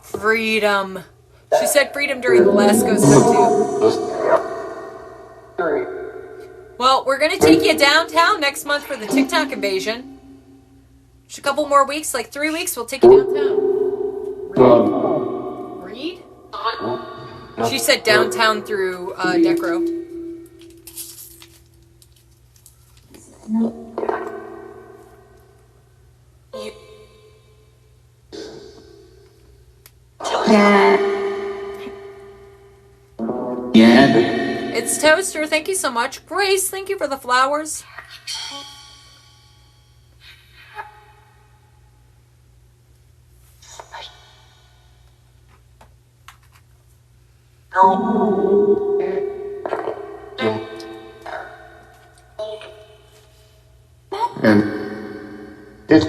Freedom. She said freedom during the last Ghost Hunt too. Well, we're going to take you downtown next month for the TikTok invasion. Just a couple more weeks, like 3 weeks, we'll take you downtown. Read? She said downtown through Decro. Yeah. It's Toaster. Thank you so much. Grace, thank you for the flowers. And it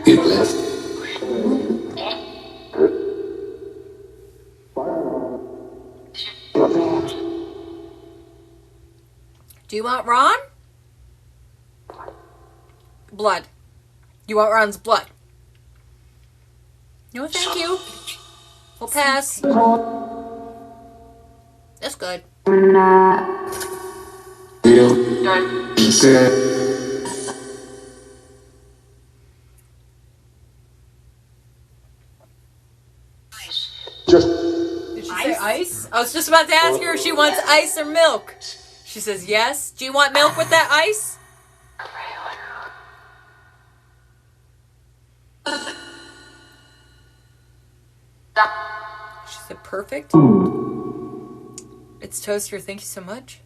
left. Do you want Ron? Blood. You want Ron's blood? No, thank you. We'll pass. That's good. Did she say ice? I was just about to ask her if she wants ice or milk. She says yes. Do you want milk with that ice? She said perfect. It's Toaster. Thank you so much.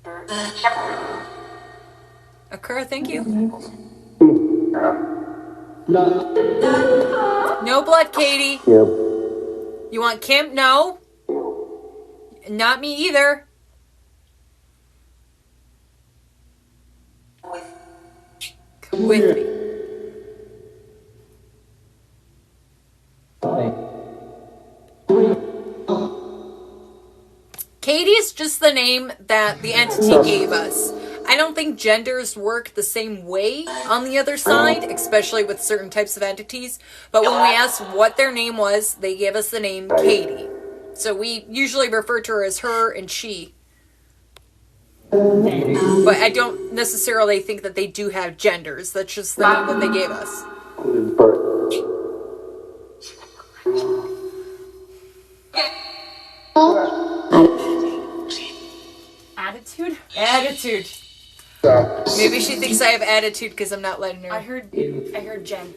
Akura, thank you. No blood, Katie. You want Kim? No. Not me either. Come with me. Katie is just the name that the entity gave us. I don't think genders work the same way on the other side, especially with certain types of entities. But when we asked what their name was, they gave us the name Katie. So we usually refer to her as her and she. But I don't necessarily think that they do have genders. That's just the name that they gave us. Attitude? Attitude. Maybe she thinks I have attitude because I'm not letting her. I heard Jen.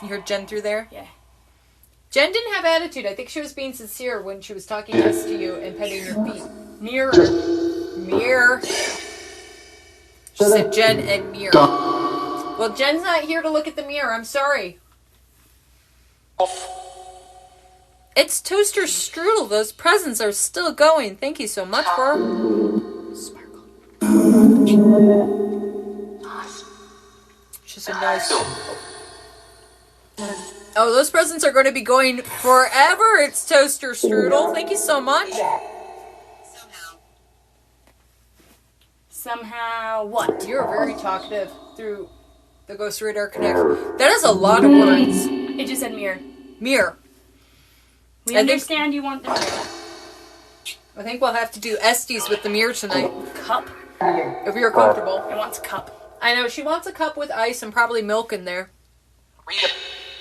You heard Jen through there? Yeah. Jen didn't have attitude. I think she was being sincere when she was talking next to you and petting your feet. Mirror. Mirror. She said Jen and mirror. Well, Jen's not here to look at the mirror. I'm sorry. It's Toaster Strudel. Those presents are still going. Thank you so much for Sparkle. She said nice. Oh, those presents are going to be going forever. It's Toaster Strudel. Thank you so much. Somehow what? You're very talkative through the Ghost Radar Connect. That is a lot of words. It just said mirror. Mirror. We understand you want the mirror. I think we'll have to do Estes with the mirror tonight. Cup. If you're comfortable. It wants a cup. I know, she wants a cup with ice and probably milk in there.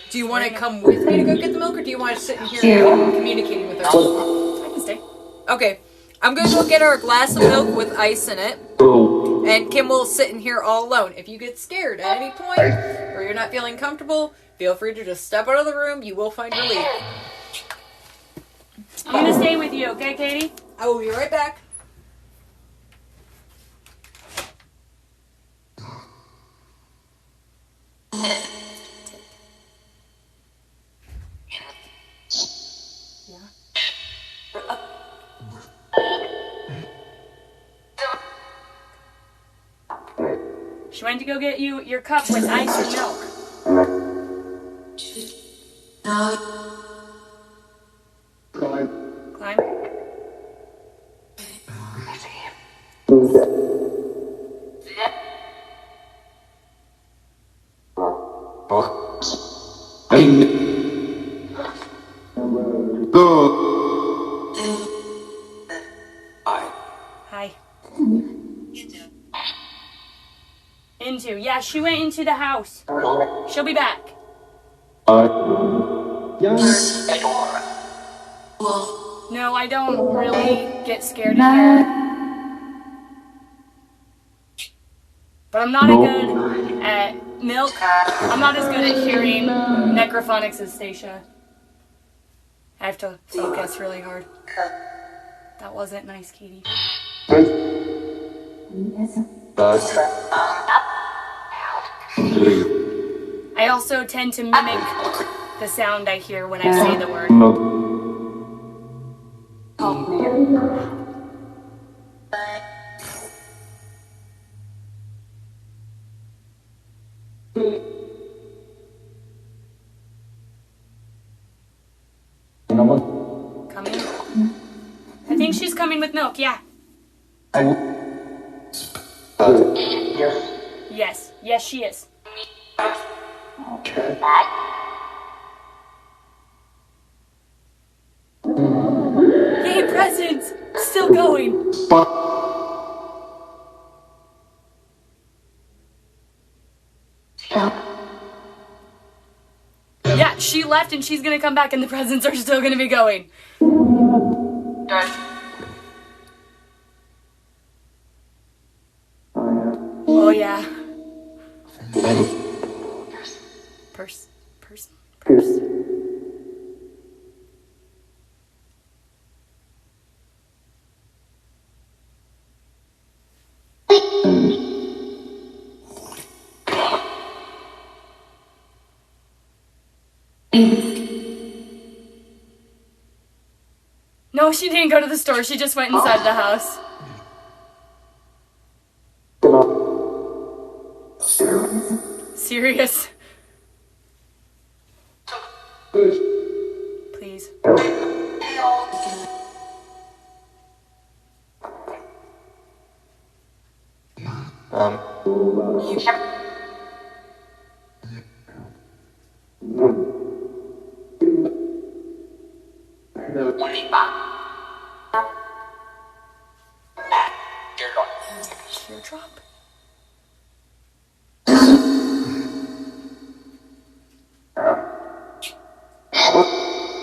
Do you want to come with me to go get the milk, or do you want to sit in here communicating with her? I can stay. Okay. I'm going to go get her a glass of milk with ice in it. And Kim will sit in here all alone. If you get scared at any point, or you're not feeling comfortable, feel free to just step out of the room. You will find relief. I'm going to stay with you, okay, Katie? I will be right back. She went to go get you your cup with ice and milk. Climb. Hi. Into. Yeah, she went into the house. She'll be back. No, I don't really get scared in here. But I'm not good at Milk. I'm not as good at hearing necrophonics as Stacia. I have to focus really hard. That wasn't nice, Katie. I also tend to mimic the sound I hear when I say the word. Coming? I think she's coming with Milk, yeah. Yes. Yes, she is. Yay, presents! Still going. Yeah, she left and she's gonna come back and the presents are still gonna be going. Oh yeah. Purse. No, she didn't go to the store. She just went inside the house. Serious? Please. Teardrop?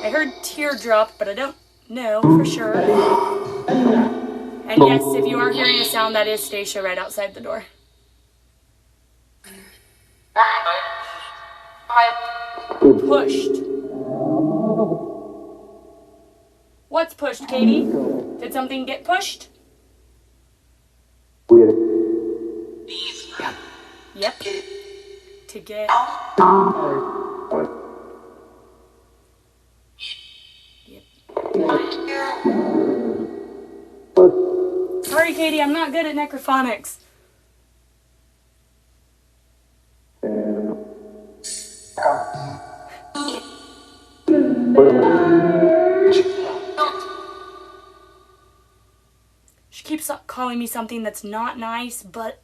I heard teardrop, but I don't know for sure. And yes, if you are hearing a sound, that is Stacia right outside the door. Pushed. What's pushed, Katie? Did something get pushed? Yep. To get... Yep. Sorry, Katie, I'm not good at necrophonics. She keeps calling me something that's not nice, but...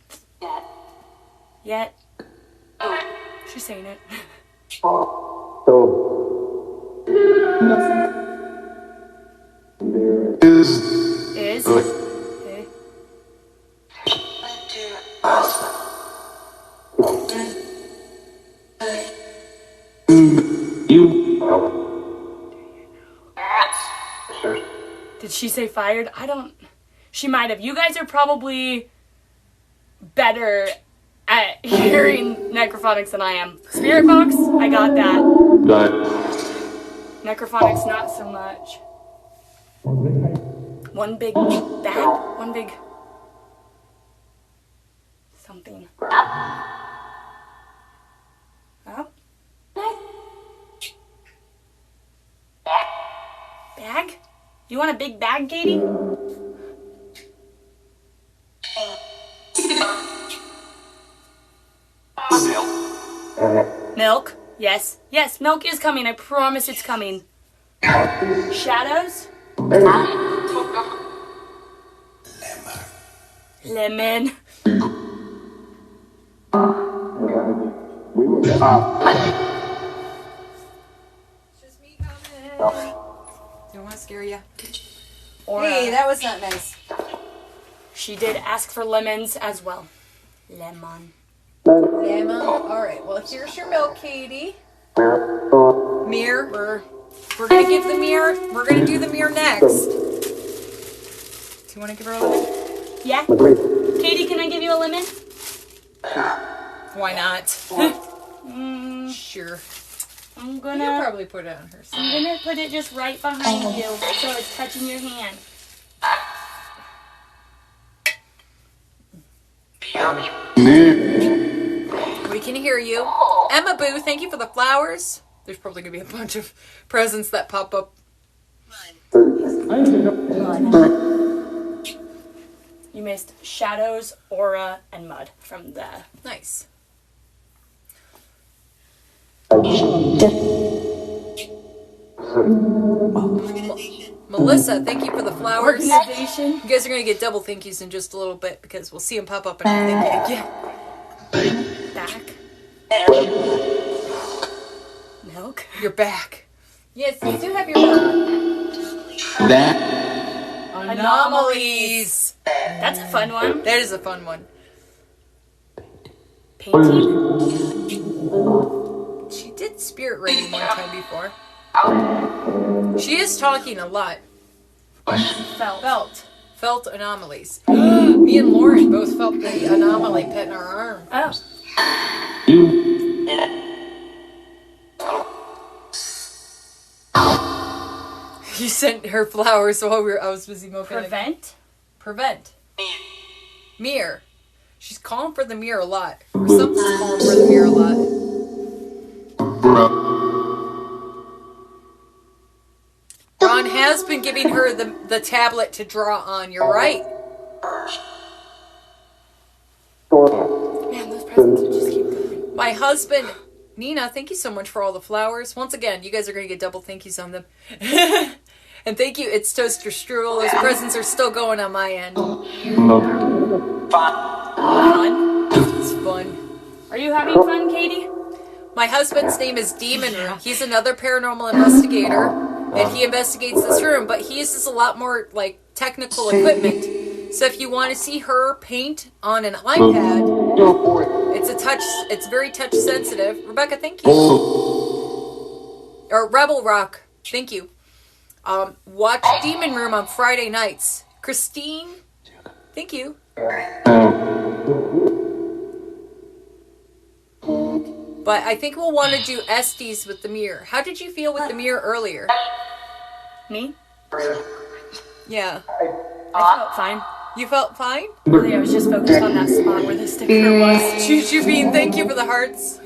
Yet. She's saying it. Is? Okay. Did she say fired? I don't... She might have. You guys are probably better at hearing necrophonics than I am. Spirit box, I got that. Necrophonics, not so much. One big bag? One big... something. Up. Bag? You want a big bag, Katie? Milk? Yes. Yes, milk is coming. I promise it's coming. Shadows? Lemon. Just me coming. Don't want to scare you. Hey, that was not nice. She did ask for lemons as well. Lemon. Lemon. All right. Well, here's your milk, Katie. Mirror. We're gonna give the mirror. We're gonna do the mirror next. Do you want to give her a lemon? Yeah. Katie, can I give you a lemon? Why not? Sure. I'm You'll gonna probably put it on her side. I'm gonna put it just right behind you, so it's touching your hand. We can hear you. Emma Boo, thank you for the flowers. There's probably going to be a bunch of presents that pop up. You missed shadows, aura, and mud from the... Nice. Melissa, thank you for the flowers. Organization. You guys are going to get double thank yous in just a little bit because we'll see them pop up in a thank you. Back. Milk. You're back. Yes, you do have your back. Anomalies. That's a fun one. That is a fun one. Painting. She did spirit rating one time before. She is talking a lot. Felt anomalies. Me and Lauren both felt the anomaly pet in our arm. Oh. You sent her flowers while I was busy moping. Prevent. Mirror. She's calling for the mirror a lot. Or something's calling for the mirror a lot. Ron has been giving her the tablet to draw on. You're right. Man, those presents would just keep going. My husband, Nina, thank you so much for all the flowers. Once again, you guys are going to get double thank yous on them. And thank you, It's Toaster Strudel. Those presents are still going on my end. Fun. It's fun. Are you having fun, Katie? My husband's name is Demon Room. He's another paranormal investigator, and he investigates this room, but he uses a lot more, like, technical equipment. So if you want to see her paint on an iPad, it's very touch sensitive. Rebecca, thank you. Or Rebel Rock, thank you. Watch Demon Room on Friday nights. Christine, thank you. But I think we'll want to do SDs with the mirror. How did you feel with the mirror earlier? Me? Yeah. I felt fine. You felt fine? Really, I was just focused on that spot where the sticker was. Choo Bean, thank you for the hearts.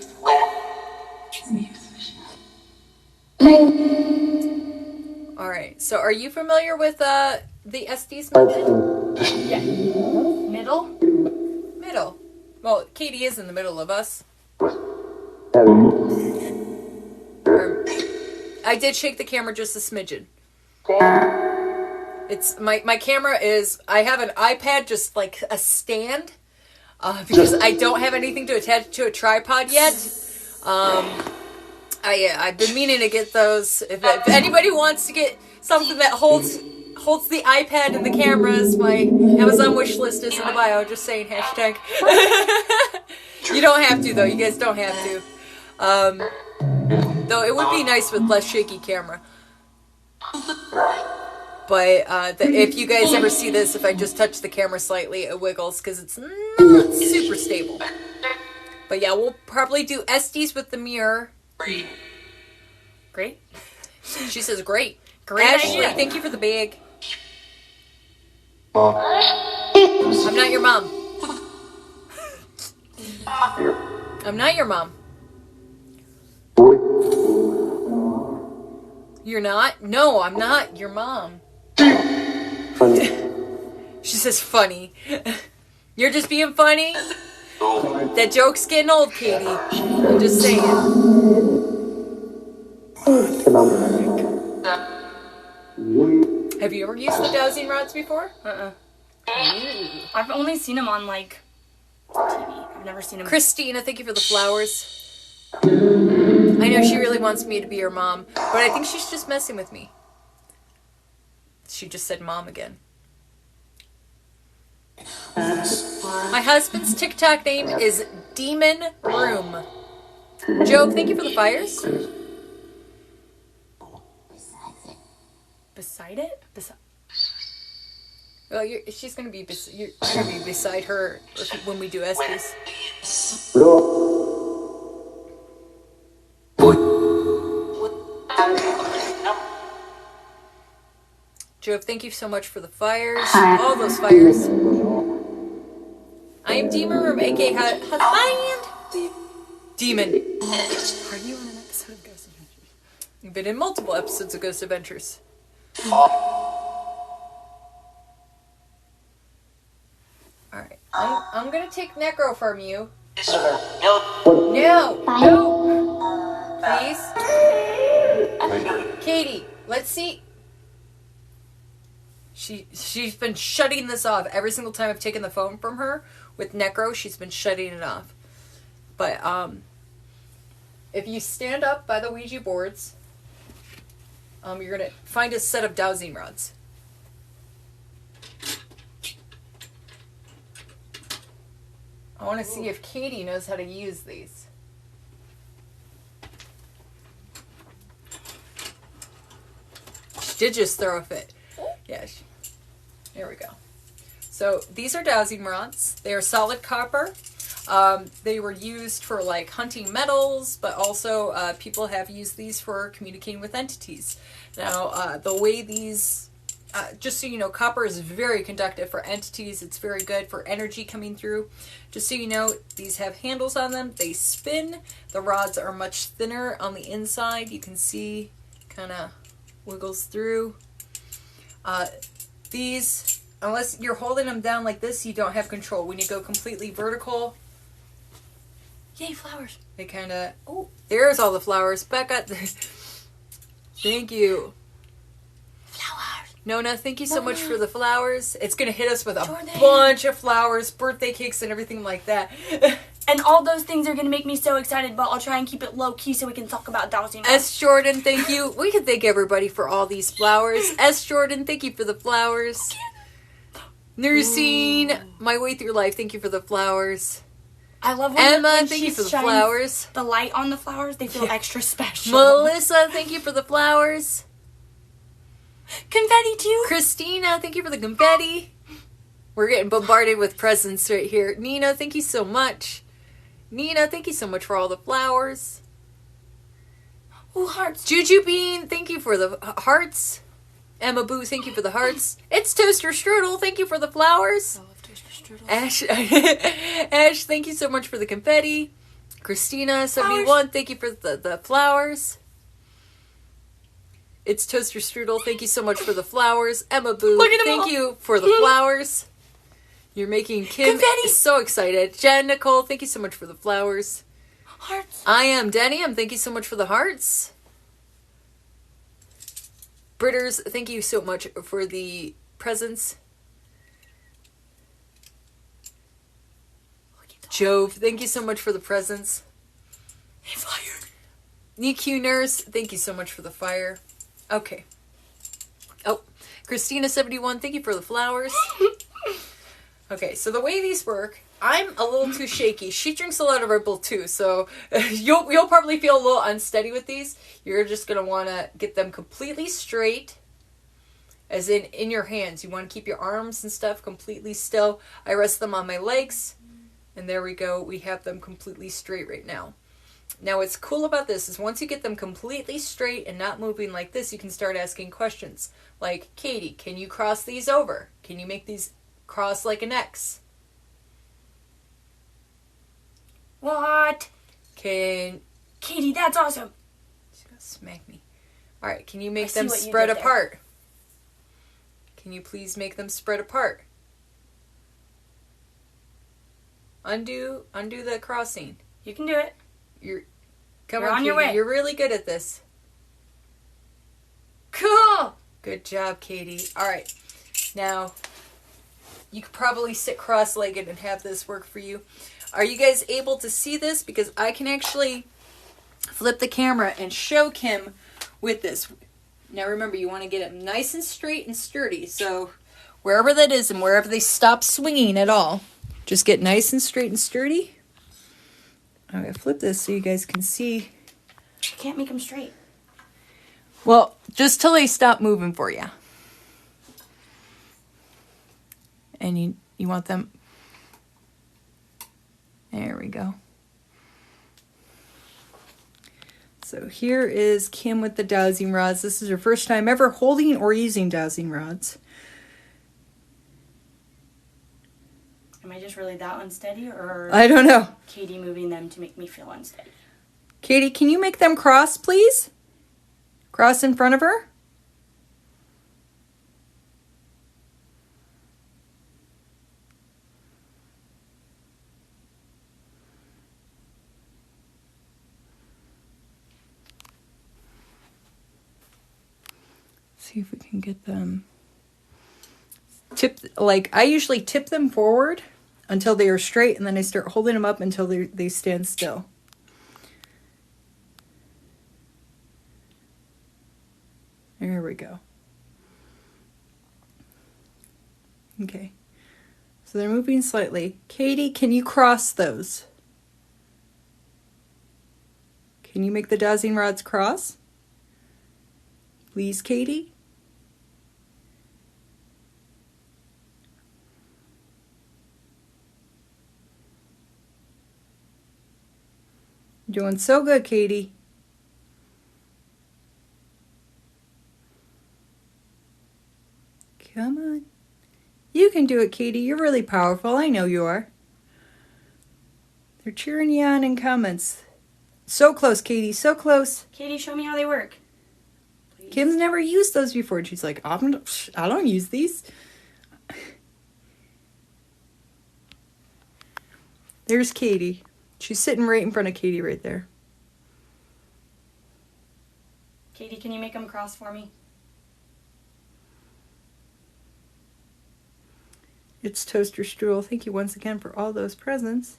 Alright, so are you familiar with the SDs method? Yeah. Middle? Middle. Well, Katie is in the middle of us. I did shake the camera just a smidgen. It's my camera is, I have an iPad, just like a stand, because I don't have anything to attach to a tripod yet. I've been meaning to get those. If anybody wants to get something that holds the iPad and the cameras, my Amazon wish list is in the bio. Just saying, hashtag. You don't have to though. You guys don't have to. Though it would be nice with less shaky camera. But if you guys ever see this, if I just touch the camera slightly, it wiggles because it's not super stable. But yeah, we'll probably do SDs with the mirror. Great. She says great. Great Ashley, idea. thank you for the bag. I'm not your mom. I'm not your mom. You're not? No, I'm not your mom. She says funny. You're just being funny? That joke's getting old, Katie. I'm just saying. Have you ever used the dowsing rods before? I've only seen them on, like, TV. I've never seen them. Christina, thank you for the flowers. I know she really wants me to be her mom, but I think she's just messing with me. She just said mom again. My husband's TikTok name is Demon Room. Joe, thank you for the fires. beside it? Well, she's gonna be you're gonna be beside her when we do SBs. Jove, thank you so much for the fires. All those fires. I am Demon Room, aka Husband. Demon. Are you on an episode of Ghost Adventures? You've been in multiple episodes of Ghost Adventures. Alright. I'm gonna take Necro from you. No! No! Please? Katie, let's see. She's been shutting this off. Every single time I've taken the phone from her with Necro, she's been shutting it off. But, if you stand up by the Ouija boards, you're going to find a set of dowsing rods. I want to see if Katie knows how to use these. She did just throw a fit. Yeah, there we go. So these are dowsing rods. They are solid copper. They were used for like hunting metals, but also people have used these for communicating with entities. Now, the way these, just so you know, copper is very conductive for entities. It's very good for energy coming through. Just so you know, these have handles on them. They spin. The rods are much thinner on the inside. You can see kind of wiggles through. These, unless you're holding them down like this, you don't have control. When you go completely vertical, yay, flowers. They kind of, oh, there's all the flowers. Back up. Thank you. Flowers. Nona, thank you so much for the flowers. It's going to hit us with a bunch of flowers, birthday cakes, and everything like that. And all those things are going to make me so excited, but I'll try and keep it low-key so we can talk about dowsing. S. Jordan, thank you. We can thank everybody for all these flowers. S. Jordan, thank you for the flowers. Nursing, My Way Through Life, thank you for the flowers. I love Emma, thank you for the flowers. The light on the flowers, they feel extra special. Melissa, thank you for the flowers. Confetti too. Christina, thank you for the confetti. We're getting bombarded with presents right here. Nina, thank you so much. Nina, thank you so much for all the flowers. Ooh, hearts. Juju Bean, thank you for the hearts. Emma Boo, thank you for the hearts. It's Toaster Strudel, thank you for the flowers. I love Toaster Strudel. Ash, thank you so much for the confetti. Christina, 71, thank you for the flowers. It's Toaster Strudel, thank you so much for the flowers. Emma Boo, thank you for the flowers. You're making Kim confetti. So excited. Jen Nicole, thank you so much for the flowers. Hearts. I am Denium, thank you so much for the hearts. Britters, thank you so much for the presents. Jove, thank you so much for the presents. Hey, fire. NQ Nurse, thank you so much for the fire. Okay. Oh, Christina 71, thank you for the flowers. Okay, so the way these work, I'm a little too shaky. She drinks a lot of Red Bull too, so you'll probably feel a little unsteady with these. You're just going to want to get them completely straight, as in your hands. You want to keep your arms and stuff completely still. I rest them on my legs, and there we go. We have them completely straight right now. Now, what's cool about this is once you get them completely straight and not moving like this, you can start asking questions. Like, Katie, can you cross these over? Can you make these cross like an X? What? Katie, that's awesome. She's gonna smack me. Alright, can you make them spread apart? Can you please make them spread apart? Undo the crossing. You can do it. You're on your way. You're really good at this. Cool. Good job, Katie. Alright, now you could probably sit cross-legged and have this work for you. Are you guys able to see this? Because I can actually flip the camera and show Kim with this. Now remember, you want to get it nice and straight and sturdy. So wherever that is and wherever they stop swinging at all, just get nice and straight and sturdy. I'm going to flip this so you guys can see. I can't make them straight. Well, just till they stop moving for you. And you want them... There we go. So here is Kim with the dowsing rods. This is her first time ever holding or using dowsing rods. Am I just really that unsteady, or I don't know. Katie moving them to make me feel unsteady? Katie, can you make them cross, please? Cross in front of her. See if we can get them tip. Like I usually tip them forward until they are straight, and then I start holding them up until they stand still. There we go. Okay. So they're moving slightly. Katie, can you cross those? Can you make the dowsing rods cross? Please, Katie? You're doing so good, Katie. Come on. You can do it, Katie. You're really powerful. I know you are. They're cheering you on in comments. So close, Katie. So close. Katie, show me how they work. Please. Kim's never used those before. And she's like, I don't use these. There's Katie. She's sitting right in front of Katie right there. Katie, can you make them cross for me? It's Toaster Strudel. Thank you once again for all those presents.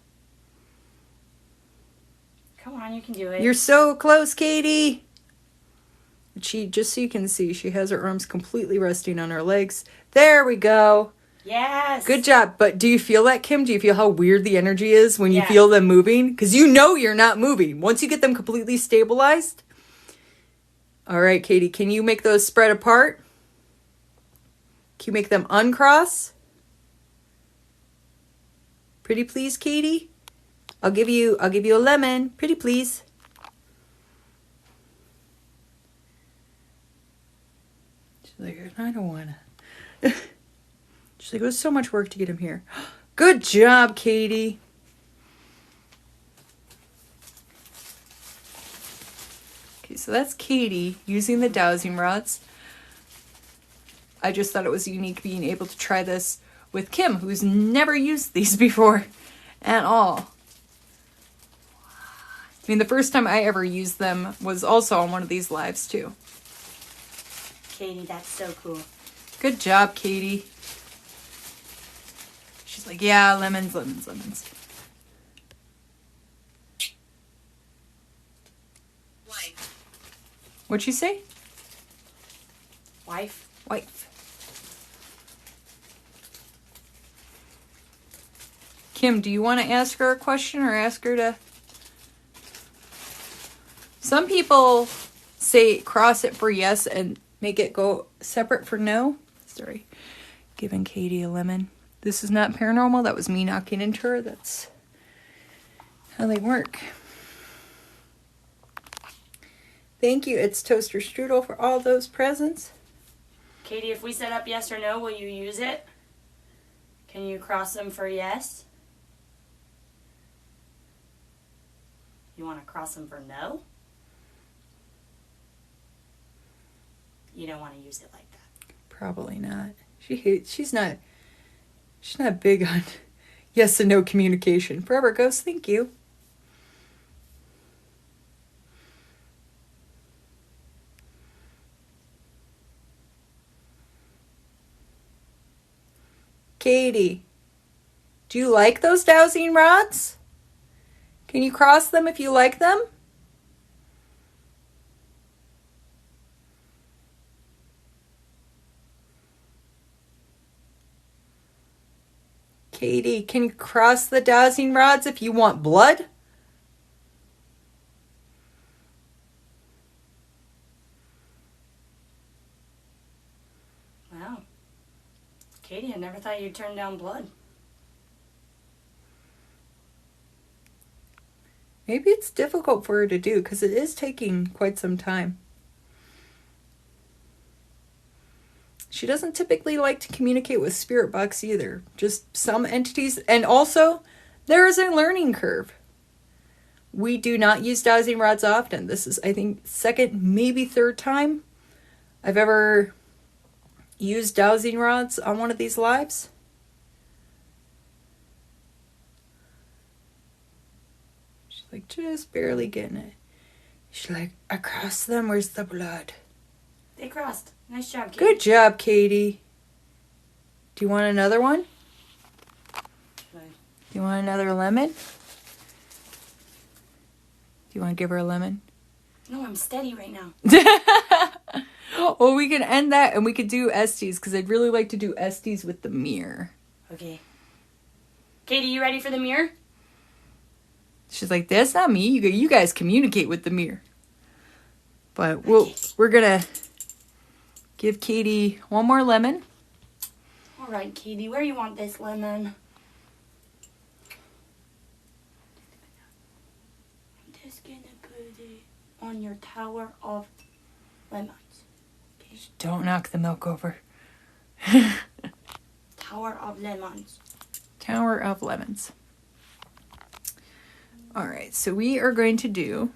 Come on, you can do it. You're so close, Katie. Just so you can see, she has her arms completely resting on her legs. There we go. Yes. Good job. But do you feel that, Kim? Do you feel how weird the energy is when you Yeah. feel them moving? Because you know you're not moving. Once you get them completely stabilized. All right, Katie, can you make those spread apart? Can you make them uncross? Pretty please, Katie? I'll give you a lemon. Pretty please. She's like, I don't wanna. She's like, it was so much work to get him here. Good job, Katie. Okay, so that's Katie using the dowsing rods. I just thought it was unique being able to try this with Kim, who's never used these before at all. I mean, the first time I ever used them was also on one of these lives, too. Katie, that's so cool. Good job, Katie. She's like, yeah, lemons, lemons, lemons. Wife. What'd she say? Wife. Wife. Kim, do you want to ask her a question or ask her to... Some people say cross it for yes and make it go separate for no. Sorry. Giving Katie a lemon. This is not paranormal. That was me knocking into her. That's how they work. Thank you. It's Toaster Strudel for all those presents. Katie, if we set up yes or no, will you use it? Can you cross them for yes? You want to cross them for no? You don't want to use it like that. Probably not. She's not big on yes and no communication. Forever Ghost, thank you. Katie, do you like those dowsing rods? Can you cross them if you like them? Katie, can you cross the dowsing rods if you want blood? thought you turned down blood. Maybe it's difficult for her to do because it is taking quite some time. She doesn't typically like to communicate with spirit box either. Just some entities. And also, there is a learning curve. We do not use dowsing rods often. This is, I think, second, maybe third time I've ever used dowsing rods on one of these lives. She's like, just barely getting it. She's like, I crossed them. Where's the blood? They crossed. Nice job, Katie. Good job, Katie. Do you want another one? Do you want another lemon? Do you want to give her a lemon? No, I'm steady right now. Well, we can end that and we could do Estes because I'd really like to do Estes with the mirror. Okay. Katie, you ready for the mirror? She's like, that's not me. You guys communicate with the mirror. But we're going to give Katie one more lemon. All right, Katie, where you want this lemon? I'm just going to put it on your tower of lemons. Okay. Don't knock the milk over. Tower of lemons. Tower of lemons. All right, so we are going to do...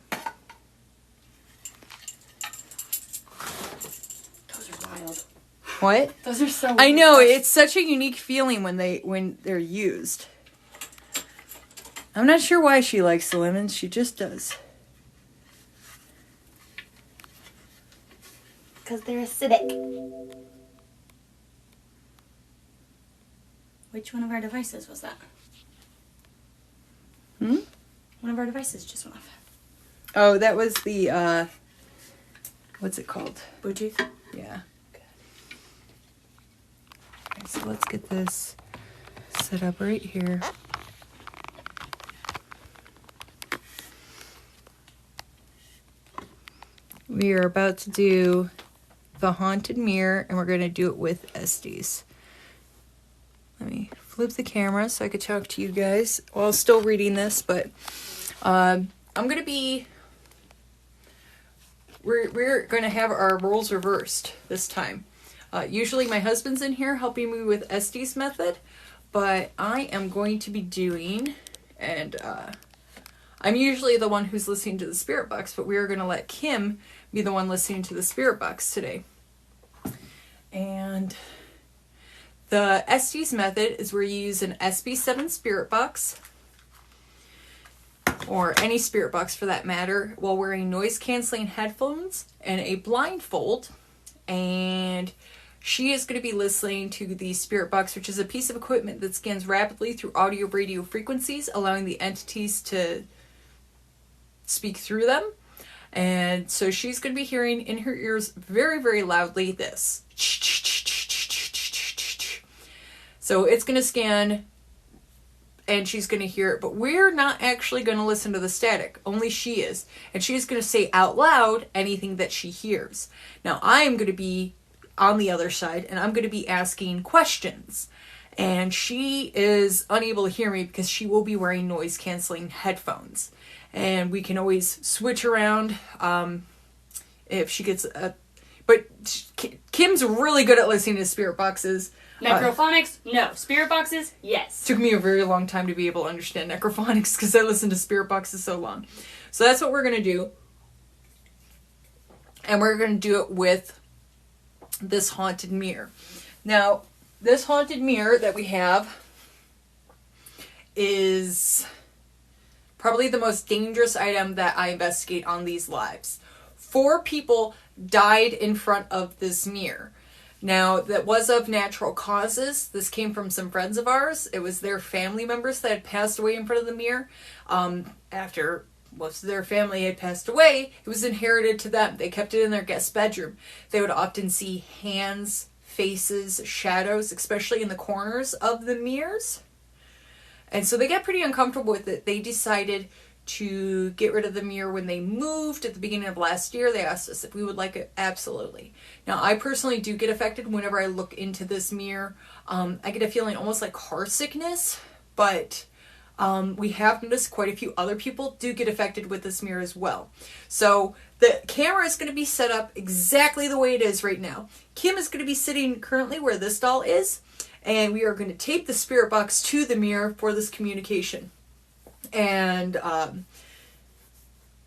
Those are wild. What? Those are so I weird. know, it's such a unique feeling when they're used. I'm not sure why she likes the lemons, she just does. Because they're acidic. Which one of our devices was that? One of our devices just went off. Oh, that was the, what's it called? Bluetooth? Yeah. Okay, so let's get this set up right here. We are about to do the haunted mirror, and we're going to do it with Estes. Let me flip the camera so I could talk to you guys while still reading this, but I'm going to be... We're going to have our roles reversed this time. Usually my husband's in here helping me with Estes method, but I am going to be doing, and I'm usually the one who's listening to the spirit box, but we are going to let Kim be the one listening to the spirit box today. And the Estes method is where you use an SB7 spirit box, or any spirit box for that matter, while wearing noise-canceling headphones and a blindfold. And she is going to be listening to the spirit box, which is a piece of equipment that scans rapidly through audio radio frequencies, allowing the entities to speak through them. And so she's going to be hearing in her ears very, very loudly this. So it's going to scan and she's going to hear it, but we're not actually going to listen to the static. Only she is. And she's going to say out loud anything that she hears. Now I am going to be on the other side and I'm going to be asking questions. And she is unable to hear me because she will be wearing noise canceling headphones. And we can always switch around if she gets a... But Kim's really good at listening to spirit boxes. Necrophonics? No. Spirit boxes? Yes. Took me a very long time to be able to understand necrophonics because I listened to spirit boxes so long. So that's what we're going to do. And we're going to do it with this haunted mirror. Now, this haunted mirror that we have is probably the most dangerous item that I investigate on these lives. 4 people died in front of this mirror. Now, that was of natural causes. This came from some friends of ours. It was their family members that had passed away in front of the mirror. After most of their family had passed away, it was inherited to them. They kept it in their guest bedroom. They would often see hands, faces, shadows, especially in the corners of the mirrors. And so they got pretty uncomfortable with it. They decided to get rid of the mirror when they moved at the beginning of last year. They asked us if we would like it. Absolutely. Now, I personally do get affected whenever I look into this mirror. I get a feeling almost like car sickness, but we have noticed quite a few other people do get affected with this mirror as well. So the camera is going to be set up exactly the way it is right now. Kim is going to be sitting currently where this doll is, and we are going to tape the spirit box to the mirror for this communication. And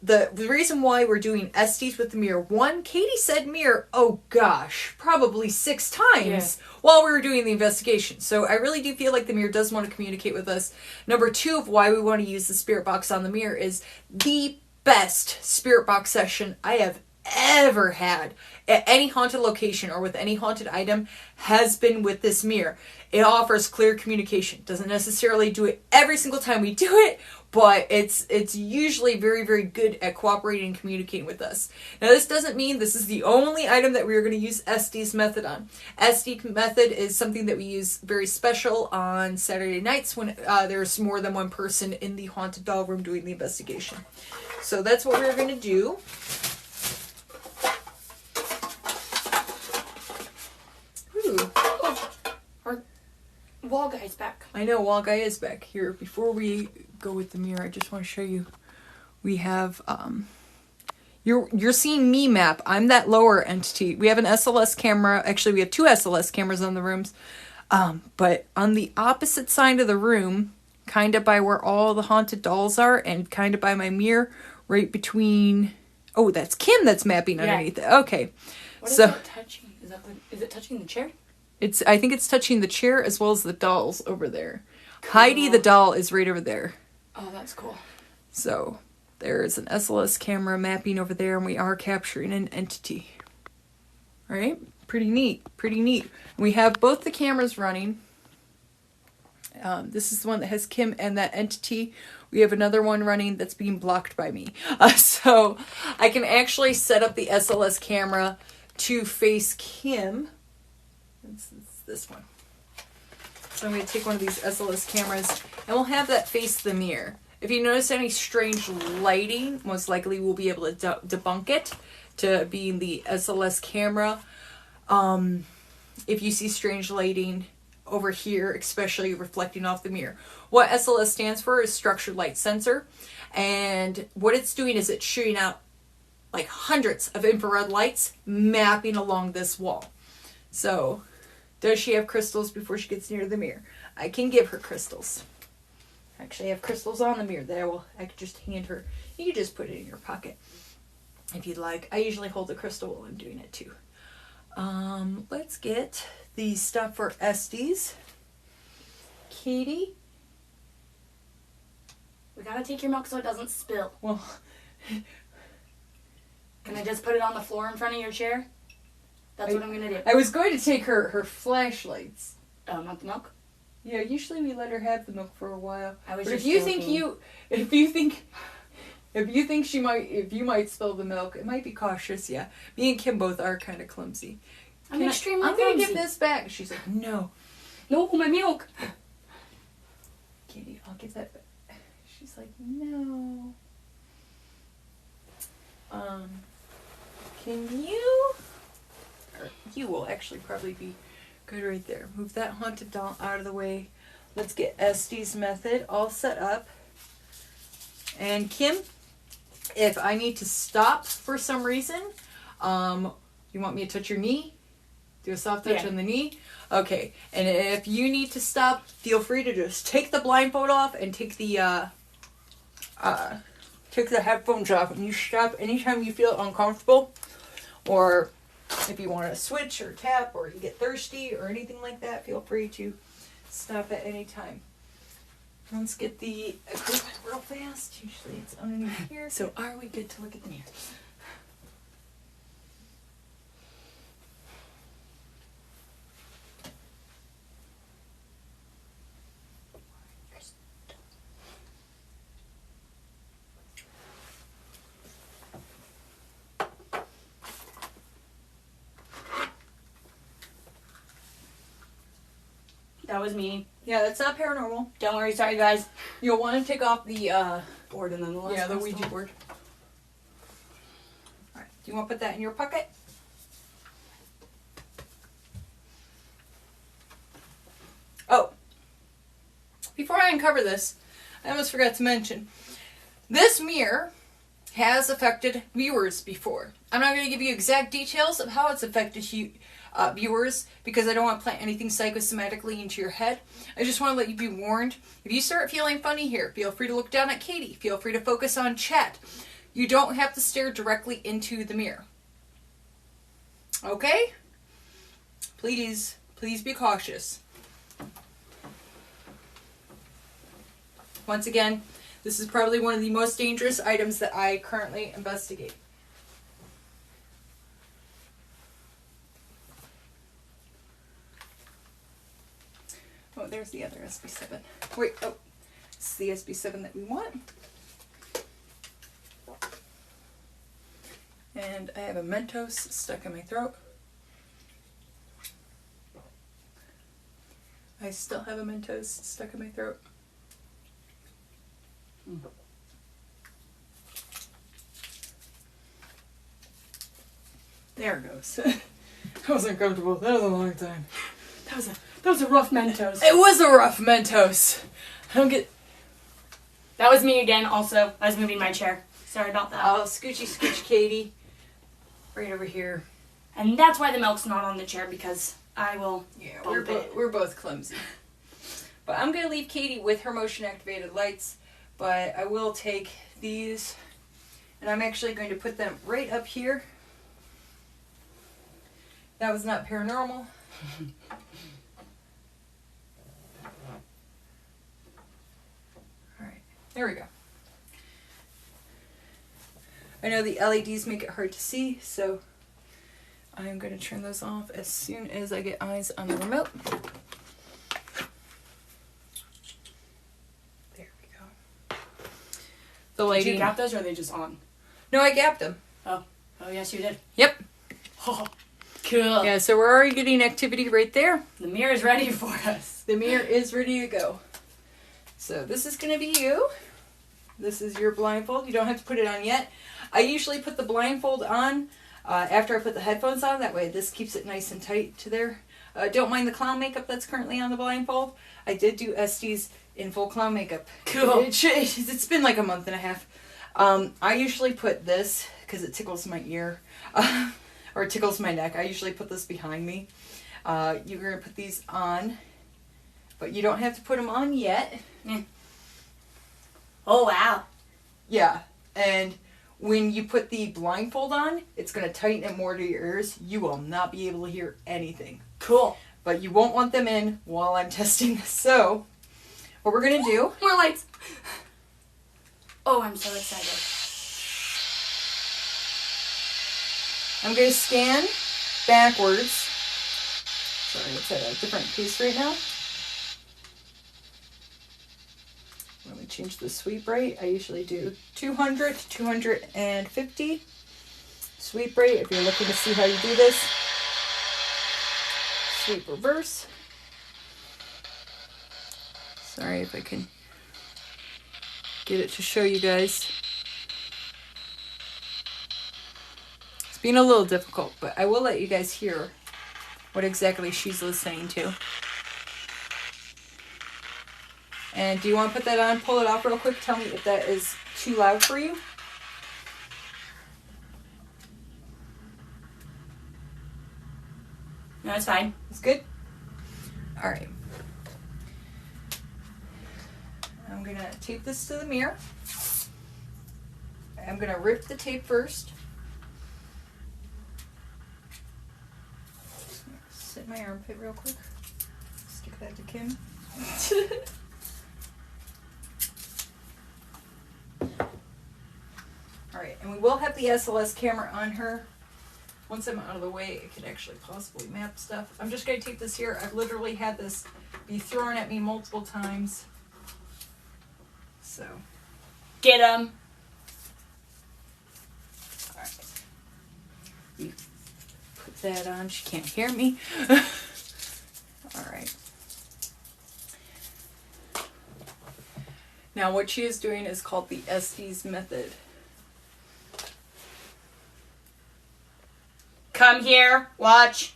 the reason why we're doing SDs with the mirror, one, Katie said mirror, oh gosh, probably 6 times while we were doing the investigation. So I really do feel like the mirror does want to communicate with us. Number 2 of why we want to use the spirit box on the mirror is the best spirit box session I have ever had at any haunted location or with any haunted item has been with this mirror. It offers clear communication. Doesn't necessarily do it every single time we do it, but it's usually very, very good at cooperating and communicating with us. Now, this doesn't mean this is the only item that we are going to use SD's method on. SD method is something that we use very special on Saturday nights when there's more than one person in the haunted doll room doing the investigation. So that's what we're going to do. Our wall guy's back. I know, wall guy is back here. Before we go with the mirror, I just want to show you. We have you're seeing me map. I'm that lower entity. We have an SLS camera. Actually, we have 2 SLS cameras on the rooms. But on the opposite side of the room, kind of by where all the haunted dolls are, and kind of by my mirror, right between. Oh, that's Kim. That's mapping underneath it. Okay. What is it touching? Is it touching the chair? I think it's touching the chair as well as the dolls over there. Cool. Heidi the doll is right over there. Oh, that's cool. So there is an SLS camera mapping over there, and we are capturing an entity. All right, pretty neat, pretty neat. We have both the cameras running. This is the one that has Kim and that entity. We have another one running that's being blocked by me. So I can actually set up the SLS camera to face Kim. It's this one. So I'm going to take one of these SLS cameras, and we'll have that face the mirror. If you notice any strange lighting, most likely we'll be able to debunk it to being the SLS camera. If you see strange lighting over here, especially reflecting off the mirror. What SLS stands for is structured light sensor. And what it's doing is it's shooting out like hundreds of infrared lights mapping along this wall. So, does she have crystals before she gets near the mirror? I can give her crystals. Actually, I have crystals on the mirror that I could just hand her. You can just put it in your pocket if you'd like. I usually hold the crystal while I'm doing it too. Let's get the stuff for SDs. Katie? We gotta take your milk so it doesn't spill. Well, can I just put it on the floor in front of your chair? That's what I'm gonna do. I was going to take her flashlights. Oh, not the milk? Yeah, usually we let her have the milk for a while. But if you might spill the milk, it might be cautious. Yeah, me and Kim both are kind of clumsy. I'm extremely clumsy. I'm gonna give this back. She's like, no, my milk. Katie, I'll give that back. She's like, no. Can you? Or you will actually probably be good right there. Move that haunted doll out of the way. Let's get SD's method all set up. And Kim, if I need to stop for some reason, you want me to touch your knee? Do a soft touch on the knee? Okay. And if you need to stop, feel free to just take the blindfold off and take the headphones off, and you stop anytime you feel uncomfortable, or if you want to switch or tap or you get thirsty or anything like that, feel free to stop at any time. Let's get the equipment real fast. Usually it's underneath here. So are we good to look at the mirror? That was me. Yeah, that's not paranormal. Don't worry, sorry guys. You'll want to take off the board and then the last Yeah, the crystal. Ouija board. Alright, do you want to put that in your pocket? Oh, before I uncover this, I almost forgot to mention, this mirror has affected viewers before. I'm not going to give you exact details of how it's affected viewers because I don't want to plant anything psychosomatically into your head. I just want to let you be warned. If you start feeling funny here, feel free to look down at Katie. Feel free to focus on chat. You don't have to stare directly into the mirror. Okay? Please be cautious. Once again, this is probably one of the most dangerous items that I currently investigate. Oh, there's the other SB7. Wait, oh, this is the SB7 that we want. And I have a Mentos stuck in my throat. I still have a Mentos stuck in my throat. There it goes. That was uncomfortable. That was a long time. That was a rough Mentos. It was a rough Mentos. That was me again. Also, I was moving my chair. Sorry about that. Oh, scooch, Katie. Right over here. And that's why the milk's not on the chair, because I will. Yeah, bump it. we're both clumsy. But I'm gonna leave Katie with her motion activated lights. But I will take these, and I'm actually going to put them right up here. That was not paranormal. Alright, there we go. I know the LEDs make it hard to see, so I'm going to turn those off as soon as I get eyes on the remote. There we go. The lighting. Did you gap those, or are they just on? No, I gapped them. Oh, yes, you did. Yep. Oh, cool. Yeah, so we're already getting activity right there. The mirror is ready for us. The mirror is ready to go. So this is going to be you. This is your blindfold. You don't have to put it on yet. I usually put the blindfold on after I put the headphones on. That way this keeps it nice and tight to there. Don't mind the clown makeup that's currently on the blindfold. I did do Estes in full clown makeup. Cool. It's been like a month and a half. I usually put this because it tickles my ear. Or tickles my neck. I usually put this behind me. You're going to put these on. But you don't have to put them on yet. Oh, wow. Yeah. And when you put the blindfold on, it's going to tighten it more to your ears. You will not be able to hear anything. Cool. But you won't want them in while I'm testing this. So, what we're going to do... More lights. Oh, I'm so excited. I'm going to scan backwards. Sorry, it's at a different pace right now. Let me change the sweep rate. I usually do 200 to 250. Sweep rate, if you're looking to see how you do this. Sweep reverse. Sorry if I can get it to show you guys. It's being a little difficult, but I will let you guys hear what exactly she's listening to. And do you want to put that on? Pull it off real quick. Tell me if that is too loud for you. No, it's fine. It's good? Alright. I'm going to tape this to the mirror. I'm going to rip the tape first. Sit in my armpit real quick. Stick that to Kim. Alright, and we will have the SLS camera on her. Once I'm out of the way, it could actually possibly map stuff. I'm just going to take this here. I've literally had this be thrown at me multiple times. So. Get 'em. Alright. You put that on. She can't hear me. Alright. Now, what she is doing is called the Estes method. Come here. Watch.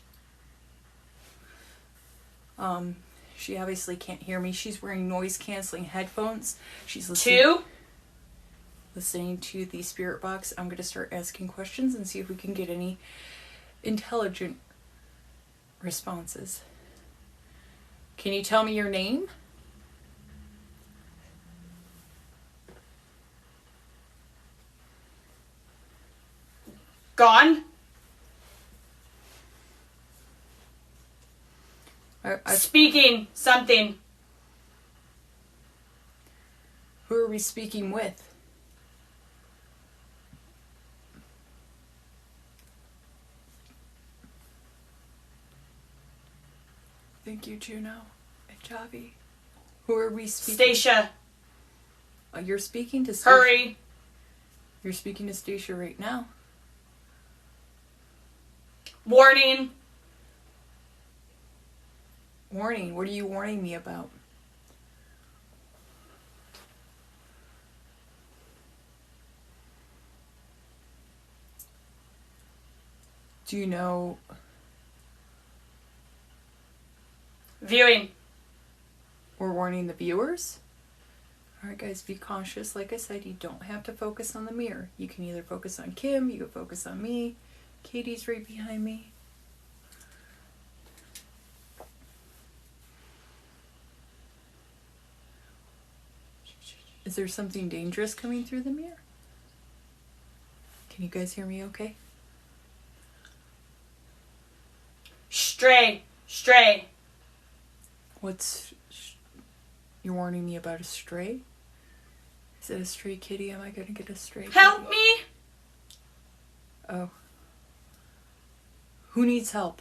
She obviously can't hear me. She's wearing noise-canceling headphones. She's listening to the spirit box. I'm going to start asking questions and see if we can get any intelligent responses. Can you tell me your name? Gone. Speaking something. Who are we speaking with? Thank you, Juno and Javi. Who are we speaking? Stacia. You're speaking to Stacia. Hurry. You're speaking to Stacia right now. Warning. Warning. What are you warning me about? Do you know? Viewing. We're warning the viewers? Alright guys, be cautious. Like I said, you don't have to focus on the mirror. You can either focus on Kim, you can focus on me. Katie's right behind me. Is there something dangerous coming through the mirror? Can you guys hear me okay? Stray. Stray. You're warning me about a stray? Is it a stray kitty? Am I gonna get a stray kitty? Help me! Oh. Who needs help?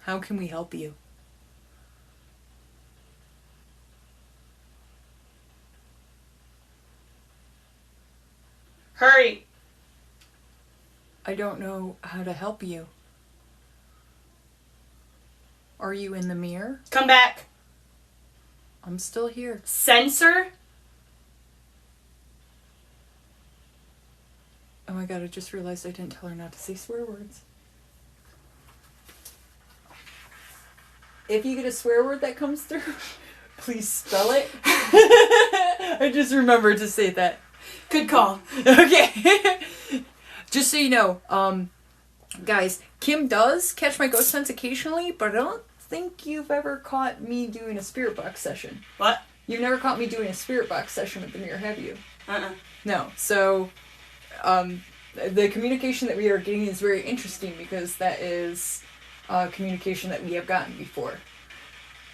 How can we help you? Hurry. I don't know how to help you. Are you in the mirror? Come back. I'm still here. Censor? Oh my god, I just realized I didn't tell her not to say swear words. If you get a swear word that comes through, please spell it. I just remembered to say that. Good call. Okay. Just so you know, guys, Kim does catch my ghost sense occasionally, but I don't think you've ever caught me doing a spirit box session. What? You've never caught me doing a spirit box session with the mirror, have you? No. So, the communication that we are getting is very interesting because that is communication that we have gotten before.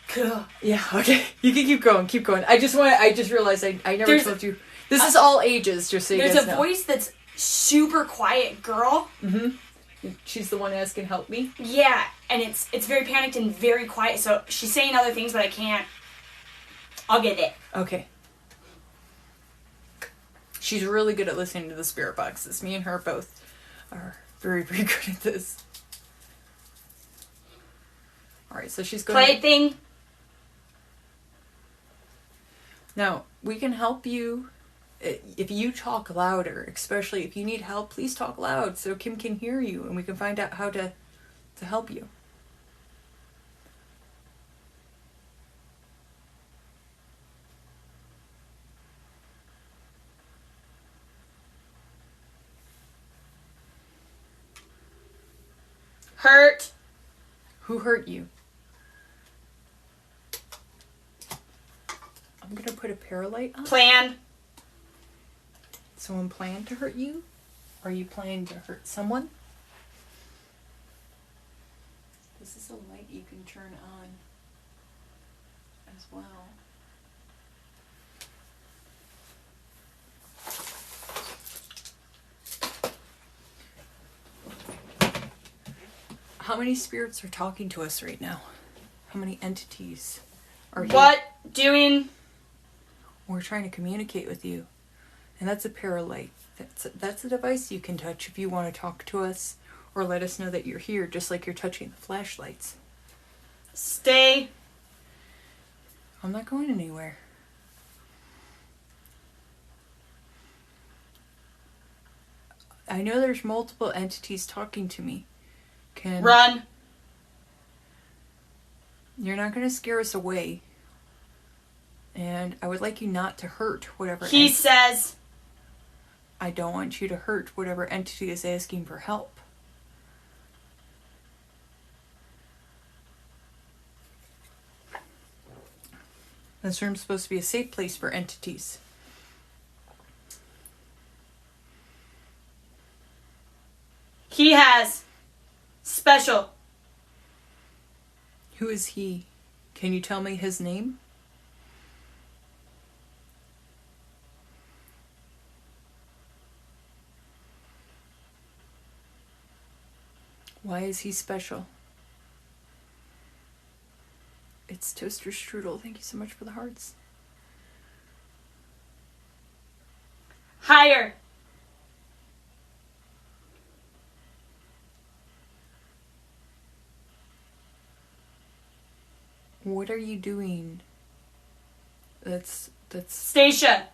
Cool. Yeah, okay. You can keep going. I just realized I never told you. This is all ages, just so you guys know. There's a voice that's super quiet, girl. Mm-hmm. She's the one asking help me? Yeah, and it's very panicked and very quiet, so she's saying other things, but I can't. I'll get it. Okay. She's really good at listening to the spirit boxes. Me and her both are very, very good at this. Alright, so she's going Plaything. Now, we can help you if you talk louder, especially if you need help, please talk loud so Kim can hear you and we can find out how to help you. Hurt. Who hurt you? I'm gonna put a paralight on. Plan. Someone planned to hurt you? Are you planning to hurt someone? This is a light you can turn on as well. How many spirits are talking to us right now? How many entities are here? What? Doing? We're trying to communicate with you. And that's a paralight. That's a device you can touch if you want to talk to us or let us know that you're here, just like you're touching the flashlights. Stay I'm not going anywhere. I know there's multiple entities talking to me. Run. You're not going to scare us away. And I would like you not to hurt whatever... He says... I don't want you to hurt whatever entity is asking for help. This room's supposed to be a safe place for entities. He has special. Who is he? Can you tell me his name? Why is he special? It's Toaster Strudel. Thank you so much for the hearts. Higher. What are you doing? That's... Stacia.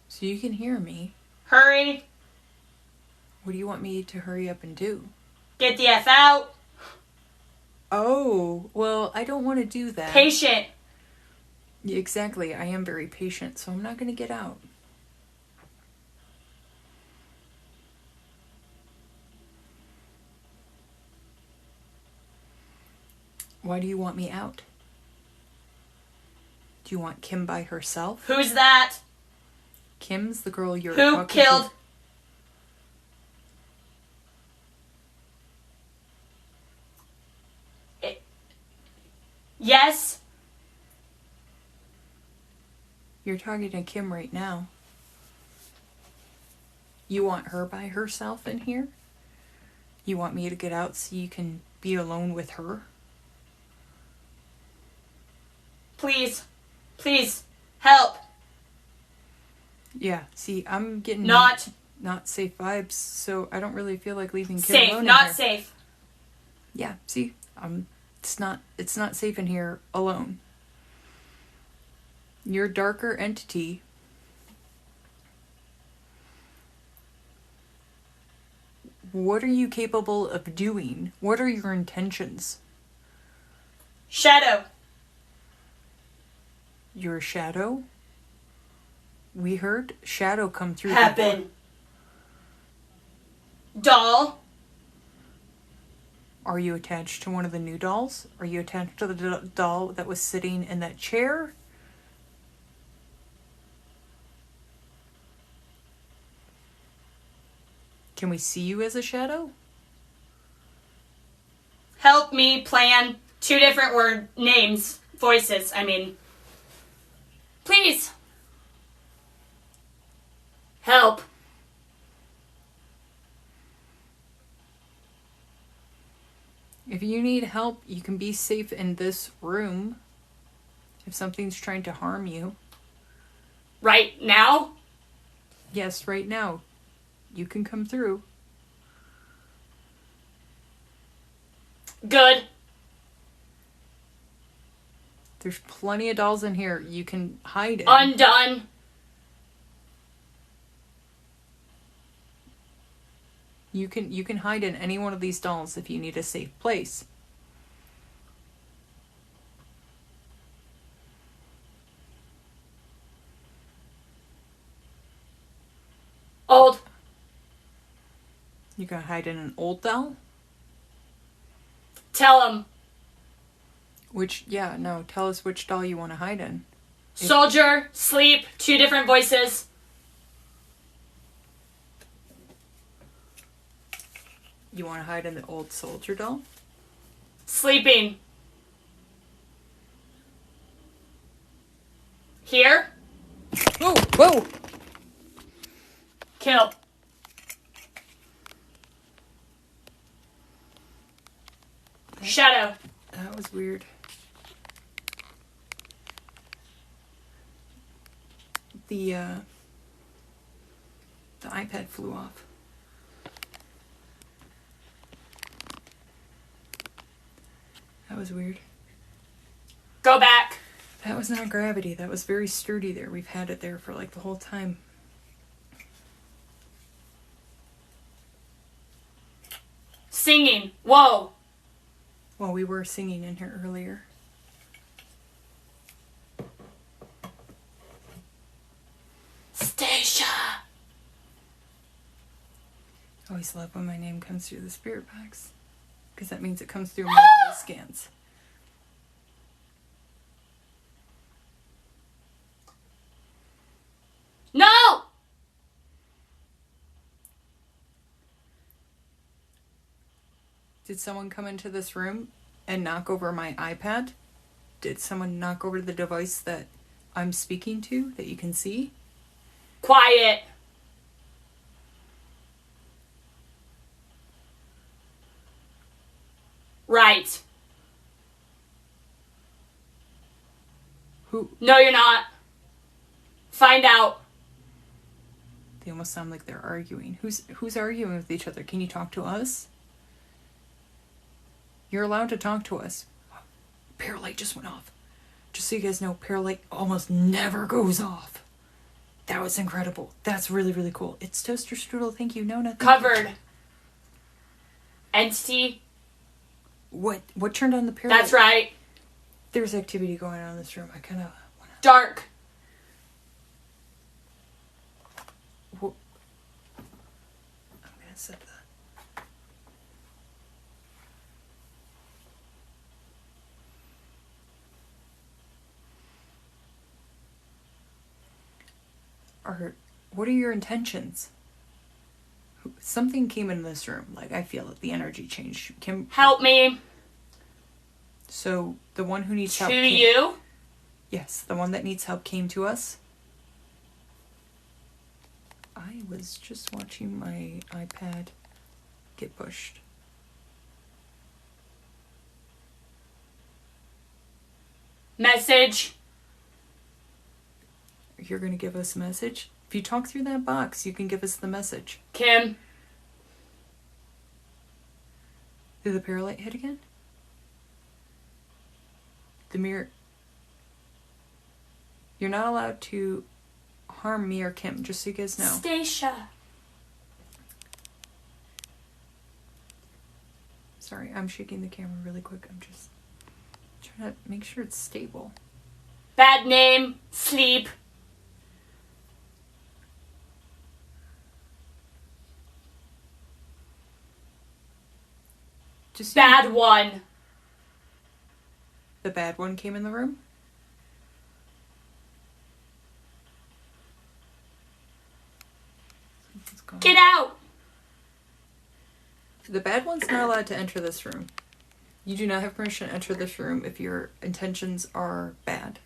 So you can hear me. Hurry. What do you want me to hurry up and do? Get the F out. Oh, well, I don't want to do that. Patient. Exactly. I am very patient, so I'm not going to get out. Why do you want me out? Do you want Kim by herself? Who's that? Kim's the girl you're Who talking killed? to. Yes. You're talking to Kim right now. You want her by herself in here? You want me to get out so you can be alone with her? Please. Please. Help. Yeah, see, I'm getting Not safe vibes, so I don't really feel like leaving Kim safe. alone in Not here. safe. Yeah, see, it's not safe in here alone. Your darker entity what are you capable of doing? What are your intentions? Shadow. Your shadow? We heard shadow come through. Happen. Doll. Are you attached to one of the new dolls? Are you attached to the doll that was sitting in that chair? Can we see you as a shadow? Help me plan 2 different names. Voices, I mean. Please. Help. If you need help, you can be safe in this room. If something's trying to harm you. Right now? Yes, right now. You can come through. Good. There's plenty of dolls in here you can hide in. Undone. You can hide in any one of these dolls if you need a safe place. Old. You can hide in an old doll? Tell him. Tell us which doll you want to hide in. Soldier, sleep, 2 different voices. You want to hide in the old soldier doll? Sleeping. Here. Oh, whoa! Kill. Shadow. That was weird. The iPad flew off. That was weird. Go back. That was not gravity. That was very sturdy there. We've had it there for like the whole time. Singing. Whoa. Well, we were singing in here earlier. Stacia. I always love when my name comes through the spirit box. Because that means it comes through multiple scans. No! Did someone come into this room and knock over my iPad? Did someone knock over the device that I'm speaking to that you can see? Quiet. Right. Who? No, you're not. Find out. They almost sound like they're arguing. Who's arguing with each other? Can you talk to us? You're allowed to talk to us. Paralight just went off. Just so you guys know, Paralight almost never goes off. That was incredible. That's really, really cool. It's Toaster Strudel. Thank you. Nona. Covered. Entity. What turned on the Paralight? That's right. There's activity going on in this room. I kind of want to... Dark. I'm going to set the... What are your intentions? Something came in this room. Like, I feel it. The energy changed. Help me. So, the one who needs help... To you? Yes, the one that needs help came to us. I was just watching my iPad get pushed. Message. You're going to give us a message? If you talk through that box, you can give us the message. Kim. Did the Paralight hit again? The mirror... You're not allowed to harm me or Kim, just so you guys know. Stacia. Sorry, I'm shaking the camera really quick. I'm just trying to make sure it's stable. Bad name. Sleep. Just Bad one. The bad one came in the room? Get out. The bad one's not allowed to enter this room. You do not have permission to enter this room if your intentions are bad.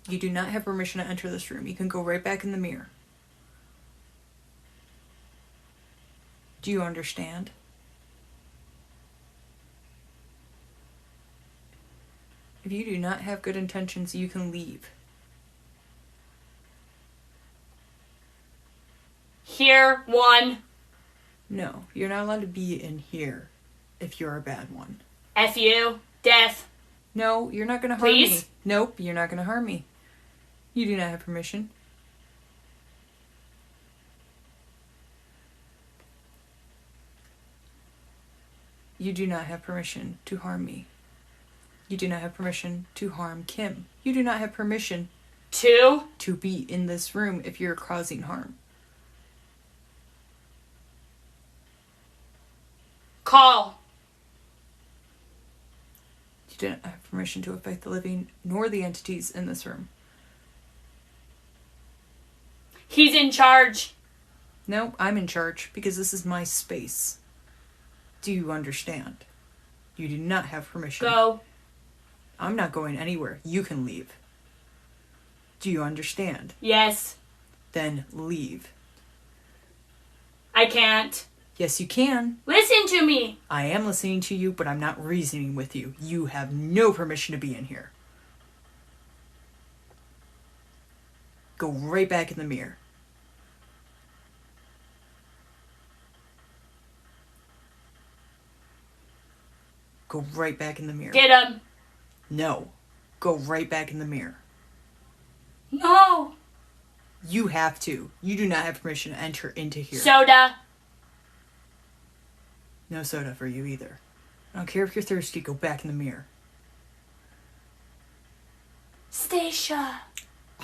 You do not have permission to enter this room. You can go right back in the mirror. Do you understand? If you do not have good intentions, you can leave. Here, one. No, you're not allowed to be in here if you're a bad one. F you. Death. No, you're not going to harm me. Please? Nope, you're not going to harm me. You do not have permission. You do not have permission to harm me. You do not have permission to harm Kim. You do not have permission to be in this room if you're causing harm. Call. You do not have permission to affect the living nor the entities in this room. He's in charge. No, I'm in charge because this is my space. Do you understand? You do not have permission. Go. I'm not going anywhere. You can leave. Do you understand? Yes. Then leave. I can't. Yes, you can. Listen to me. I am listening to you, but I'm not reasoning with you. You have no permission to be in here. Go right back in the mirror. Go right back in the mirror. Get him. No. Go right back in the mirror. No. You have to. You do not have permission to enter into here. Soda. No soda for you either. I don't care if you're thirsty, go back in the mirror. Stacia.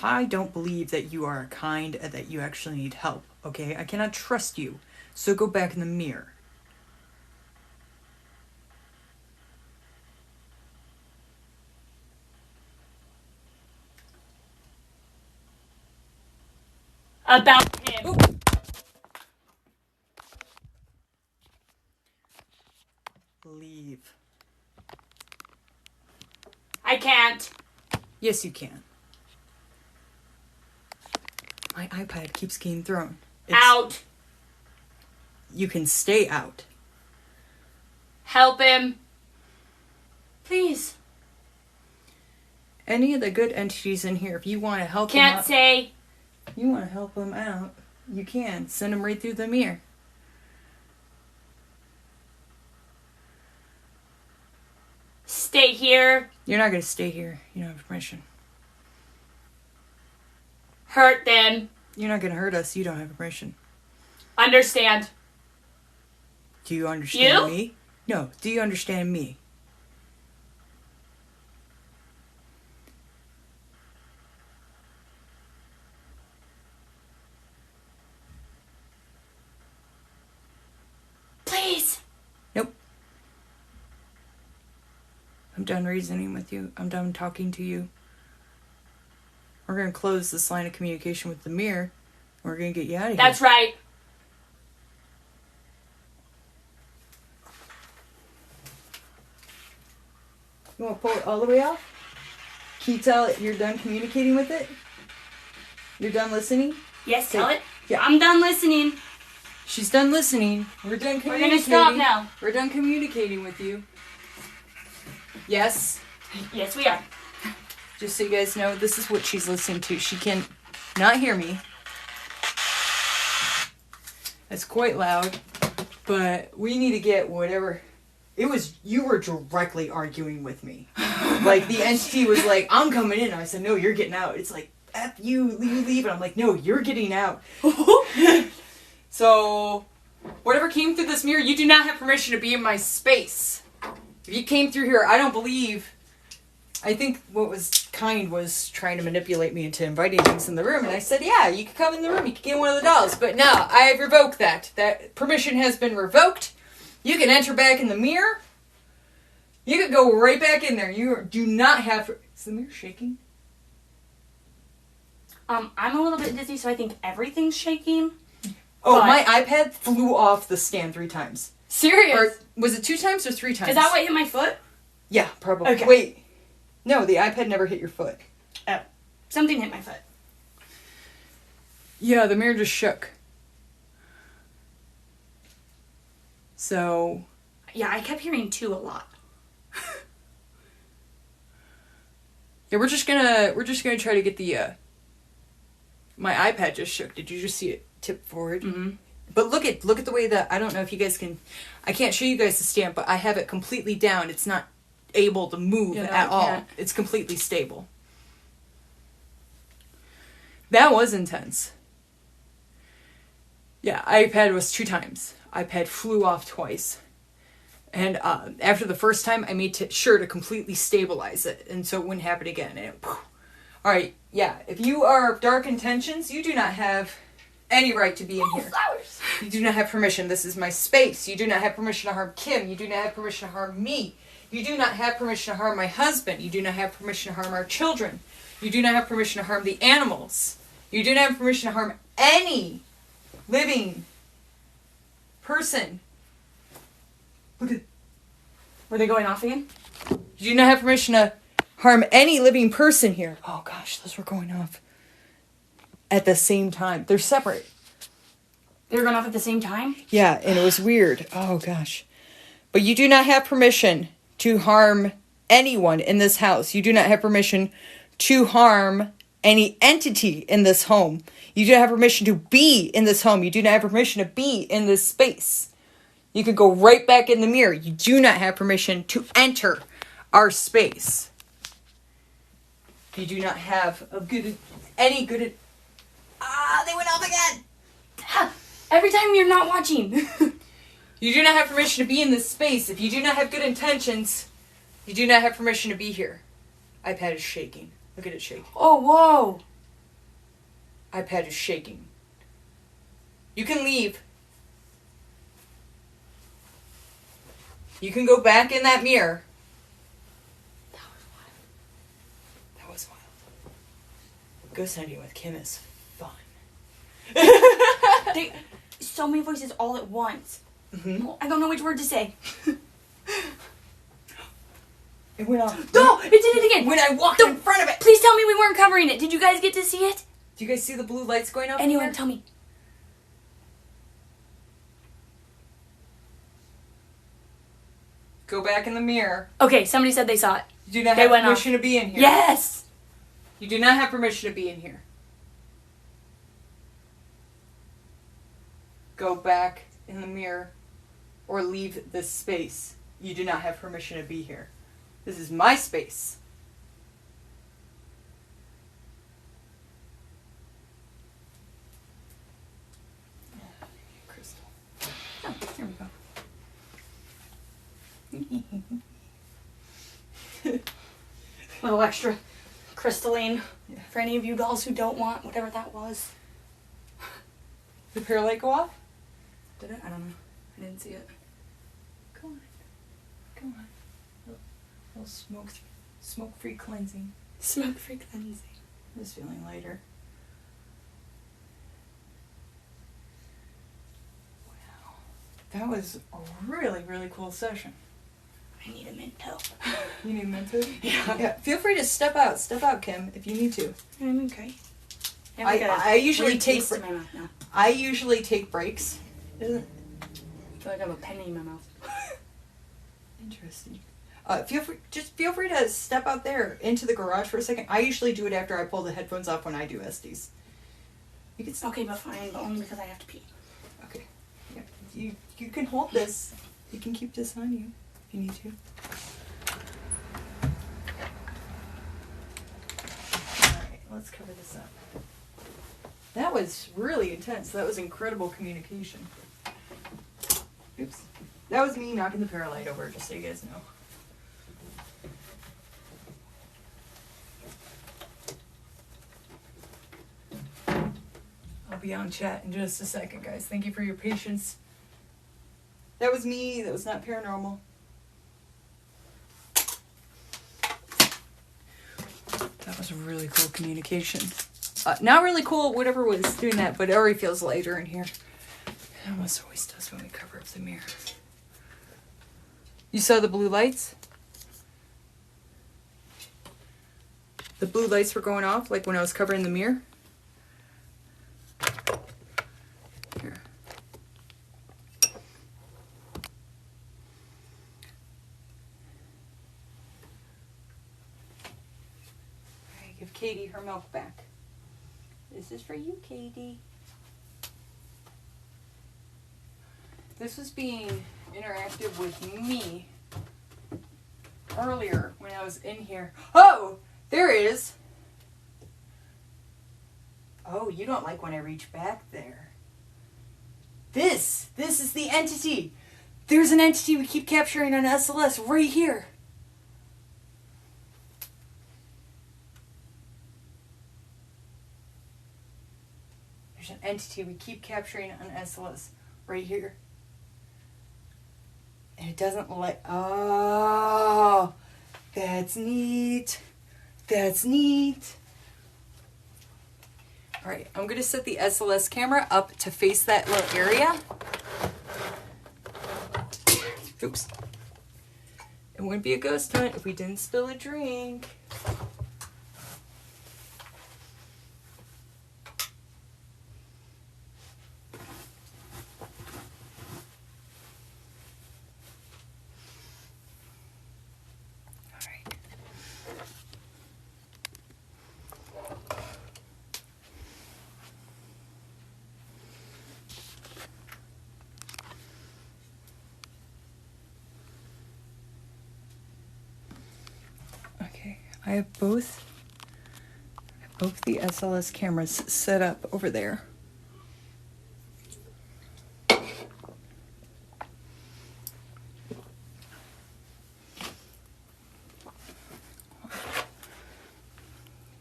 I don't believe that you are kind and that you actually need help, okay? I cannot trust you. So go back in the mirror. About him. Ooh. Leave. I can't. Yes, you can. My iPad keeps getting thrown. Out. You can stay out. Help him. Please. Any of the good entities in here, if you want to help them Can't out, say. you want to help them out, you can. Send them right through the mirror. Stay here. You're not going to stay here. You don't have permission. Hurt them. You're not going to hurt us. You don't have permission. Understand. Do you understand You? me? No. Do you understand me? Please. Nope. I'm done reasoning with you. I'm done talking to you. We're going to close this line of communication with the mirror. We're going to get you out of here. That's right. You want to pull it all the way off? Can you tell it you're done communicating with it? You're done listening? Yes, tell it. Yeah. I'm done listening. She's done listening. We're done communicating. We're gonna stop now. We're done communicating with you. Yes. Yes, we are. Just so you guys know, this is what she's listening to. She can not hear me. It's quite loud. But we need to get whatever. You were directly arguing with me. Like, the entity was like, I'm coming in. I said, no, you're getting out. It's like, F you leave. And I'm like, no, you're getting out. So, whatever came through this mirror, you do not have permission to be in my space. If you came through here, I don't believe... I think what was kind was trying to manipulate me into inviting things in the room. And I said, yeah, you can come in the room. You can get one of the dolls. But no, I have revoked that. That permission has been revoked. You can enter back in the mirror. You can go right back in there. You do not have... Is the mirror shaking? I'm a little bit dizzy, so I think everything's shaking. Oh, But- my iPad flew off the stand 3 times. Serious? Or was it 2 times or 3 times? Is that what hit my foot? Yeah, probably. Okay. Wait. No, the iPad never hit your foot. Oh. Something hit my foot. Yeah, the mirror just shook. So... Yeah, I kept hearing 2 a lot. Yeah, we're just gonna try to get the, my iPad just shook. Did you just see it tip forward? Mm-hmm. But look at the way that, I don't know if you guys can, I can't show you guys the stamp, but I have it completely down. It's not able to move at all. Can't. It's completely stable. That was intense. Yeah, iPad was 2 times. iPad flew off twice. And after the first time, I made sure to completely stabilize it, and so it wouldn't happen again. And alright, yeah, if you are of dark intentions, you do not have any right to be in here. Flowers! You do not have permission. This is my space. You do not have permission to harm Kim. You do not have permission to harm me. You do not have permission to harm my husband. You do not have permission to harm our children. You do not have permission to harm the animals. You do not have permission to harm any living person. Look at... Were they going off again? You do not have permission to harm any living person here. Oh gosh, those were going off at the same time. They're separate. They were going off at the same time? Yeah, and it was weird. Oh gosh. But you do not have permission to harm anyone in this house. You do not have permission to harm any entity in this home. You do not have permission to be in this home. You do not have permission to be in this space. You could go right back in the mirror. You do not have permission to enter our space. You do not have any good... they went off again! Every time you're not watching. You do not have permission to be in this space. If you do not have good intentions, you do not have permission to be here. iPad is shaking. Look at it shake. Oh, whoa. iPad is shaking. You can leave. You can go back in that mirror. That was wild. That was wild. Ghost hunting with Kim is fun. So many voices all at once. Mm-hmm. I don't know which word to say. It went off. No, it did it again. When I walked in front of it. Please tell me we weren't covering it. Did you guys get to see it? Do you guys see the blue lights going off? Anyone, tell me. Go back in the mirror. Okay, somebody said they saw it. You do not They have went permission off. to be in here. Yes! You do not have permission to be in here. Go back in the mirror or leave this space. You do not have permission to be here. This is my space. Crystal. Oh, here we go. Little extra crystalline for any of you dolls who don't want whatever that was. Did the pair light go off? Did it? I don't know. I didn't see it. Come on. Come on. A little smoke-free cleansing. Smoke-free cleansing. I'm just feeling lighter. Wow. That was a really, really cool session. I need a Minto. You need a Minto? Yeah. Feel free to step out. Step out, Kim, if you need to. I'm okay. I usually take... in my mouth now. I usually take breaks. I feel like I have a penny in my mouth. Interesting. Feel free to step out there into the garage for a second. I usually do it after I pull the headphones off when I do SDs. You can Okay, but fine, but only because I have to pee. Okay. Yeah. You can hold this. You can keep this on you if you need to. Alright, let's cover this up. That was really intense. That was incredible communication. Oops. That was me knocking the paralight over, just so you guys know. I'll be on chat in just a second, guys. Thank you for your patience. That was me. That was not paranormal. That was really cool communication. Not really cool, whatever was doing that, but it already feels lighter in here. It almost always does when we cover up the mirror. You saw the blue lights? The blue lights were going off, like when I was covering the mirror. Here. Alright, give Katie her milk back. This is for you, Katie. This was being interactive with me earlier when I was in here. Oh, there it is. Oh, you don't like when I reach back there. This is the entity. There's an entity we keep capturing on SLS right here. There's an entity we keep capturing on SLS right here. And it doesn't let... Oh, that's neat. That's neat. Alright, I'm going to set the SLS camera up to face that little area. Oops. It wouldn't be a ghost hunt if we didn't spill a drink. I have both the SLS cameras set up over there.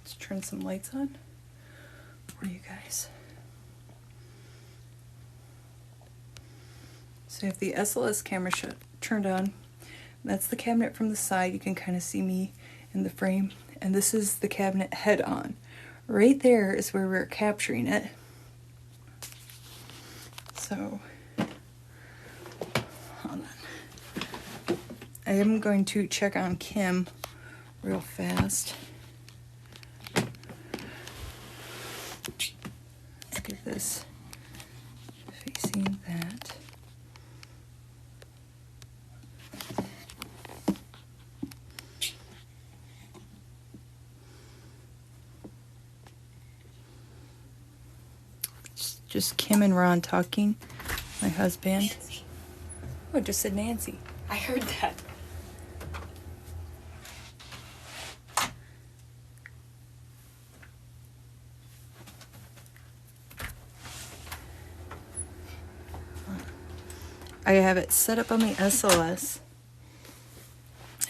Let's turn some lights on for you guys. So I have the SLS camera turned on. That's the cabinet from the side. You can kind of see me in the frame. And this is the cabinet head on. Right there is where we're capturing it. So, hold on. I am going to check on Kim real fast. Look at this. Facing that. Just Kim and Ron talking, my husband. Nancy. Oh, it just said Nancy. I heard that. I have it set up on the SLS.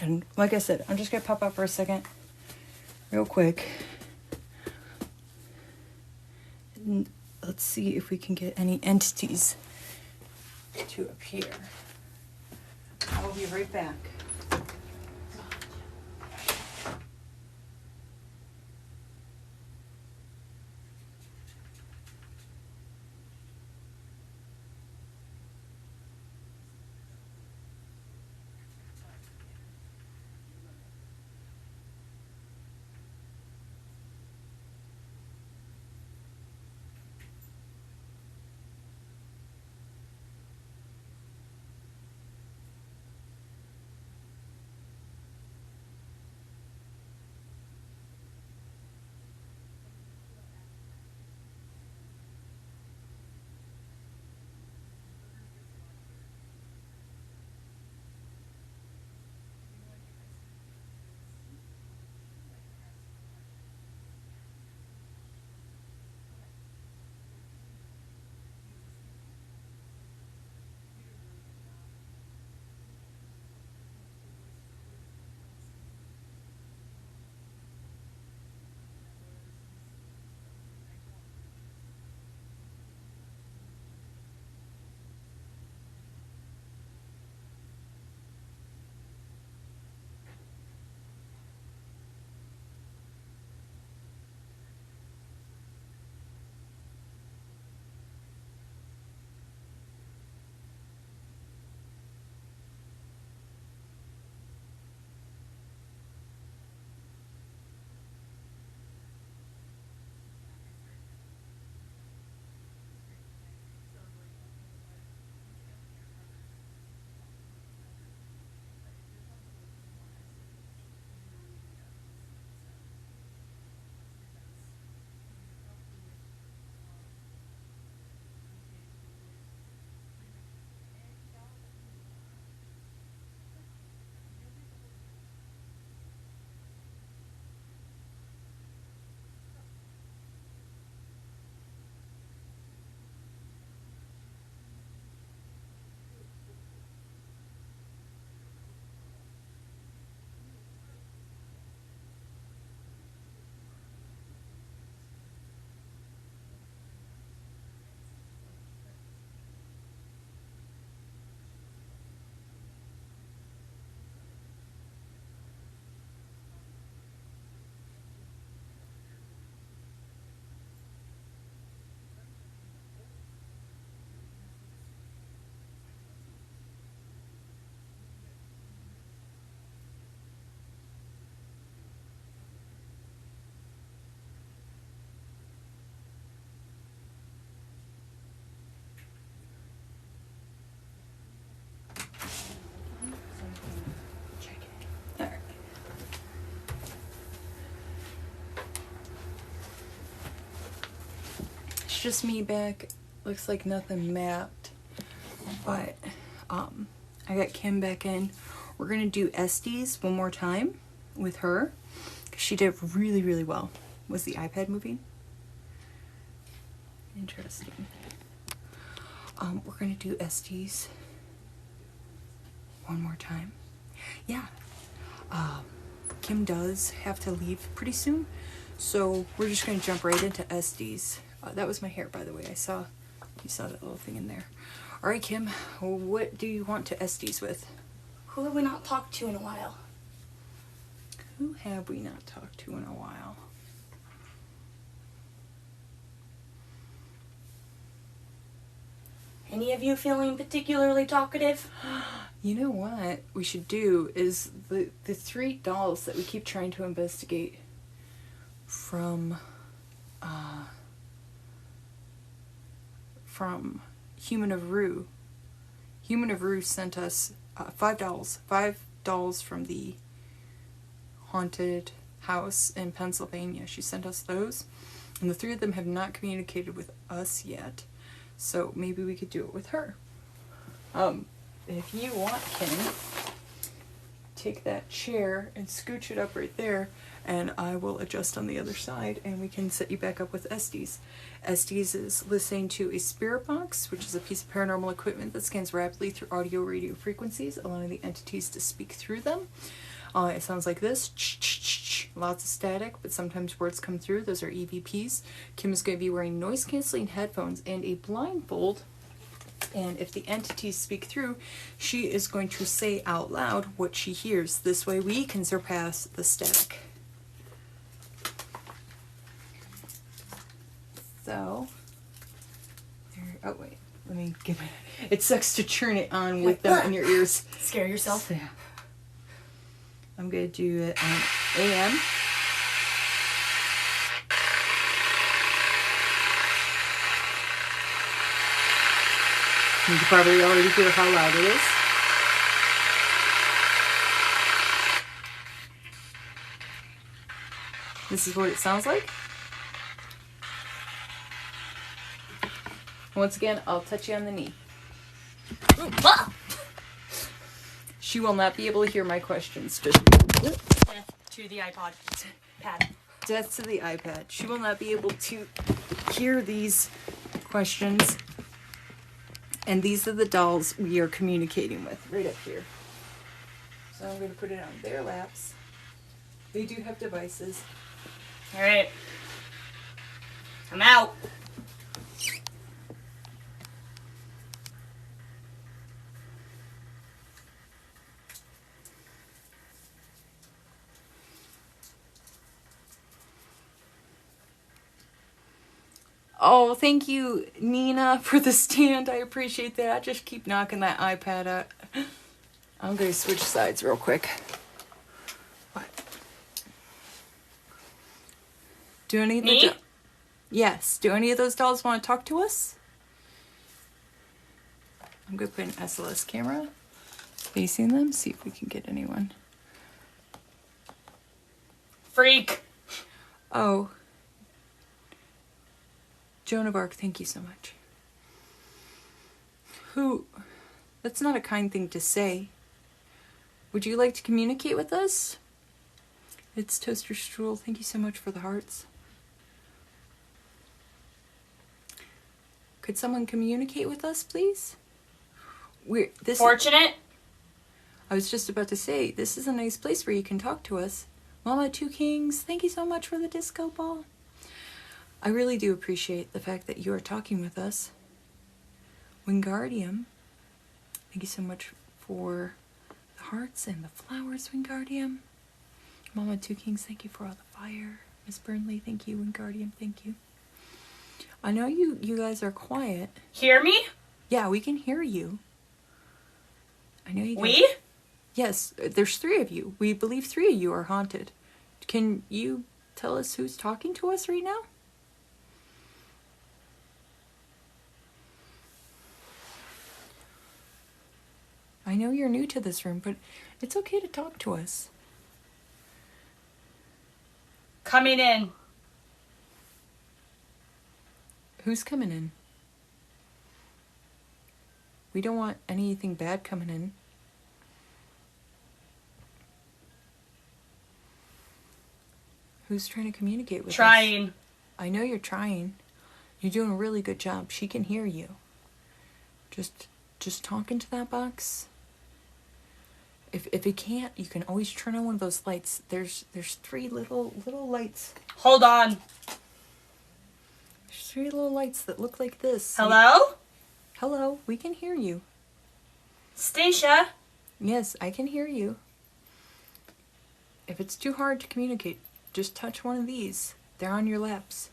And like I said, I'm just going to pop out for a second, real quick. And let's see if we can get any entities to appear. I will be right back. It's just me back. Looks like nothing mapped. But I got Kim back in. We're gonna do Estes one more time with her. she did really, really well. Was the iPad moving? Interesting. We're gonna do SDs one more time. Yeah. Kim does have to leave pretty soon, so we're just gonna jump right into SDs. That was my hair, by the way. You saw that little thing in there. All right, Kim, what do you want to SDs with? Who have we not talked to in a while? Who have we not talked to in a while? Any of you feeling particularly talkative? You know what we should do is the 3 dolls that we keep trying to investigate from Human of Rue. Human of Rue sent us 5 dolls from the haunted house in Pennsylvania. She sent us those, and the 3 of them have not communicated with us yet, so maybe we could do it with her. If you want, Kim, take that chair and scooch it up right there, and I will adjust on the other side, and we can set you back up with SDs. SDs is listening to a spirit box, which is a piece of paranormal equipment that scans rapidly through audio radio frequencies, allowing the entities to speak through them. It sounds like this. Lots of static, but sometimes words come through. Those are EVPs. Kim is going to be wearing noise-canceling headphones and a blindfold. And if the entities speak through, she is going to say out loud what she hears. This way we can surpass the static. So, oh wait, let me give it. It sucks to turn it on with them in your ears. Scare yourself? Yeah. I'm going to do it on AM. You can probably already hear how loud it is. This is what it sounds like. Once again, I'll touch you on the knee. She will not be able to hear my questions. Just Death to the iPod. Pad. Death to the iPad. She will not be able to hear these questions. And these are the dolls we are communicating with right up here. So I'm going to put it on their laps. They do have devices. All right. I'm out. Oh, thank you, Nina, for the stand. I appreciate that. I just keep knocking that iPad out. I'm going to switch sides real quick. What? Do any of the Me? Yes. Do any of those dolls want to talk to us? I'm going to put an SLS camera facing them. See if we can get anyone. Freak. Oh. Joan of Arc, thank you so much. Who? That's not a kind thing to say. Would you like to communicate with us? It's Toaster Strool, thank you so much for the hearts. Could someone communicate with us, please? Fortunate. I was just about to say, this is a nice place where you can talk to us. Mama Two Kings, thank you so much for the disco ball. I really do appreciate the fact that you are talking with us. Wingardium, thank you so much for the hearts and the flowers, Wingardium. Mama Two Kings, thank you for all the fire. Miss Burnley, thank you. Wingardium, thank you. I know you guys are quiet. Hear me? Yeah, we can hear you. I know you guys... We? Yes, there's 3 of you. We believe 3 of you are haunted. Can you tell us who's talking to us right now? I know you're new to this room, but it's okay to talk to us. Coming in. Who's coming in? We don't want anything bad coming in. Who's trying to communicate with us? Trying. I know you're trying. You're doing a really good job. She can hear you. Just talk into that box. If it can't, you can always turn on one of those lights. There's 3 little lights. Hold on. There's 3 little lights that look like this. Hello? Hello, we can hear you. Stacia? Yes, I can hear you. If it's too hard to communicate, just touch one of these. They're on your laps.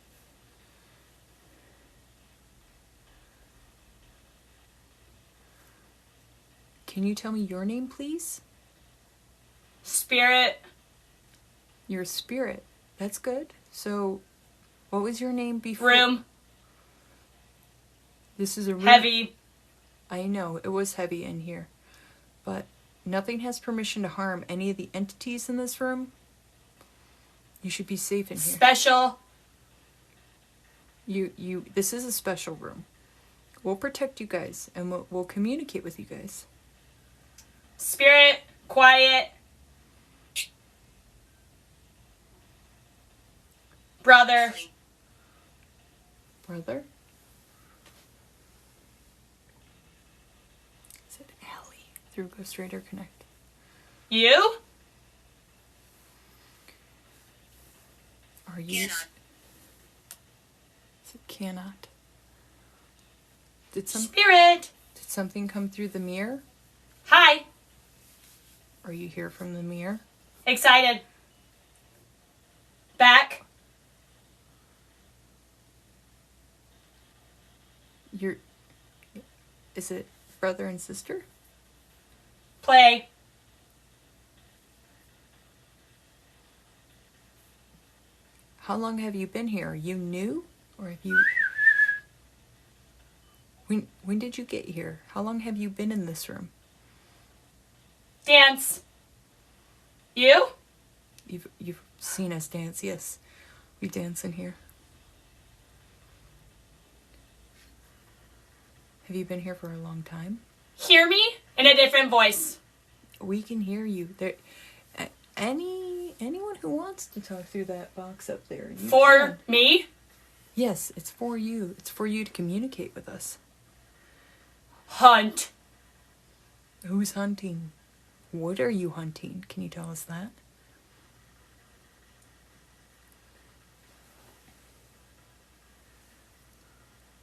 Can you tell me your name, please? Spirit. You're a spirit. That's good. So, what was your name before? Room. This is a room. Heavy. I know, it was heavy in here. But nothing has permission to harm any of the entities in this room. You should be safe in here. Special. This is a special room. We'll protect you guys, and we'll communicate with you guys. Spirit. Quiet. Brother. Brother? Is it Allie through Ghost Raider Connect? You? Are you? Is it cannot? Did Spirit. something come through the mirror? Hi. Are you here from the mirror? Excited. Back. Is it brother and sister? Play. How long have you been here? Are you new? Or have you... When did you get here? How long have you been in this room? Dance. You? You've seen us dance, yes. We dance in here. Have you been here for a long time? Hear me in a different voice. We can hear you. Anyone who wants to talk through that box up there. For me? Yes, it's for you. It's for you to communicate with us. Hunt. Who's hunting? What are you hunting? Can you tell us that?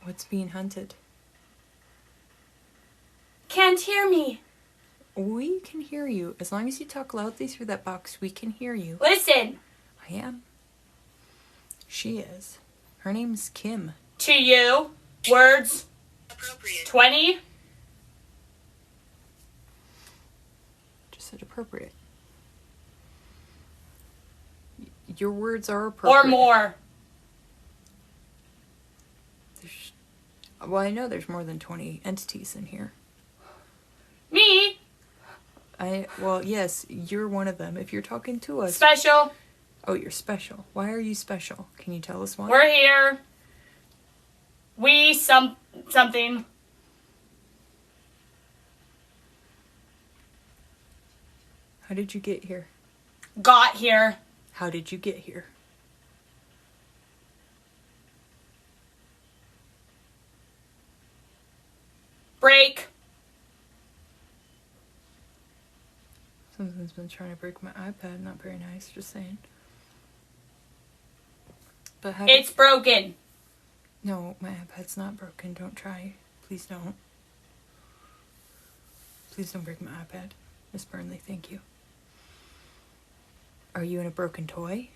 What's being hunted? Can't hear me. We can hear you. As long as you talk loudly through that box, we can hear you. Listen. I am. She is. Her name's Kim. To you. Words. Appropriate. 20. Just said appropriate. Your words are appropriate. Or more. Well, I know there's more than 20 entities in here. Me. Well, yes, you're one of them. If you're talking to us... Special. Oh, you're special. Why are you special? Can you tell us why? We're here. We something. How did you get here? Got here. How did you get here? Break. Something's been trying to break my iPad. Not very nice, just saying. But how It's broken. No, my iPad's not broken. Don't try. Please don't. Please don't break my iPad. Miss Burnley, thank you. Are you in a broken toy?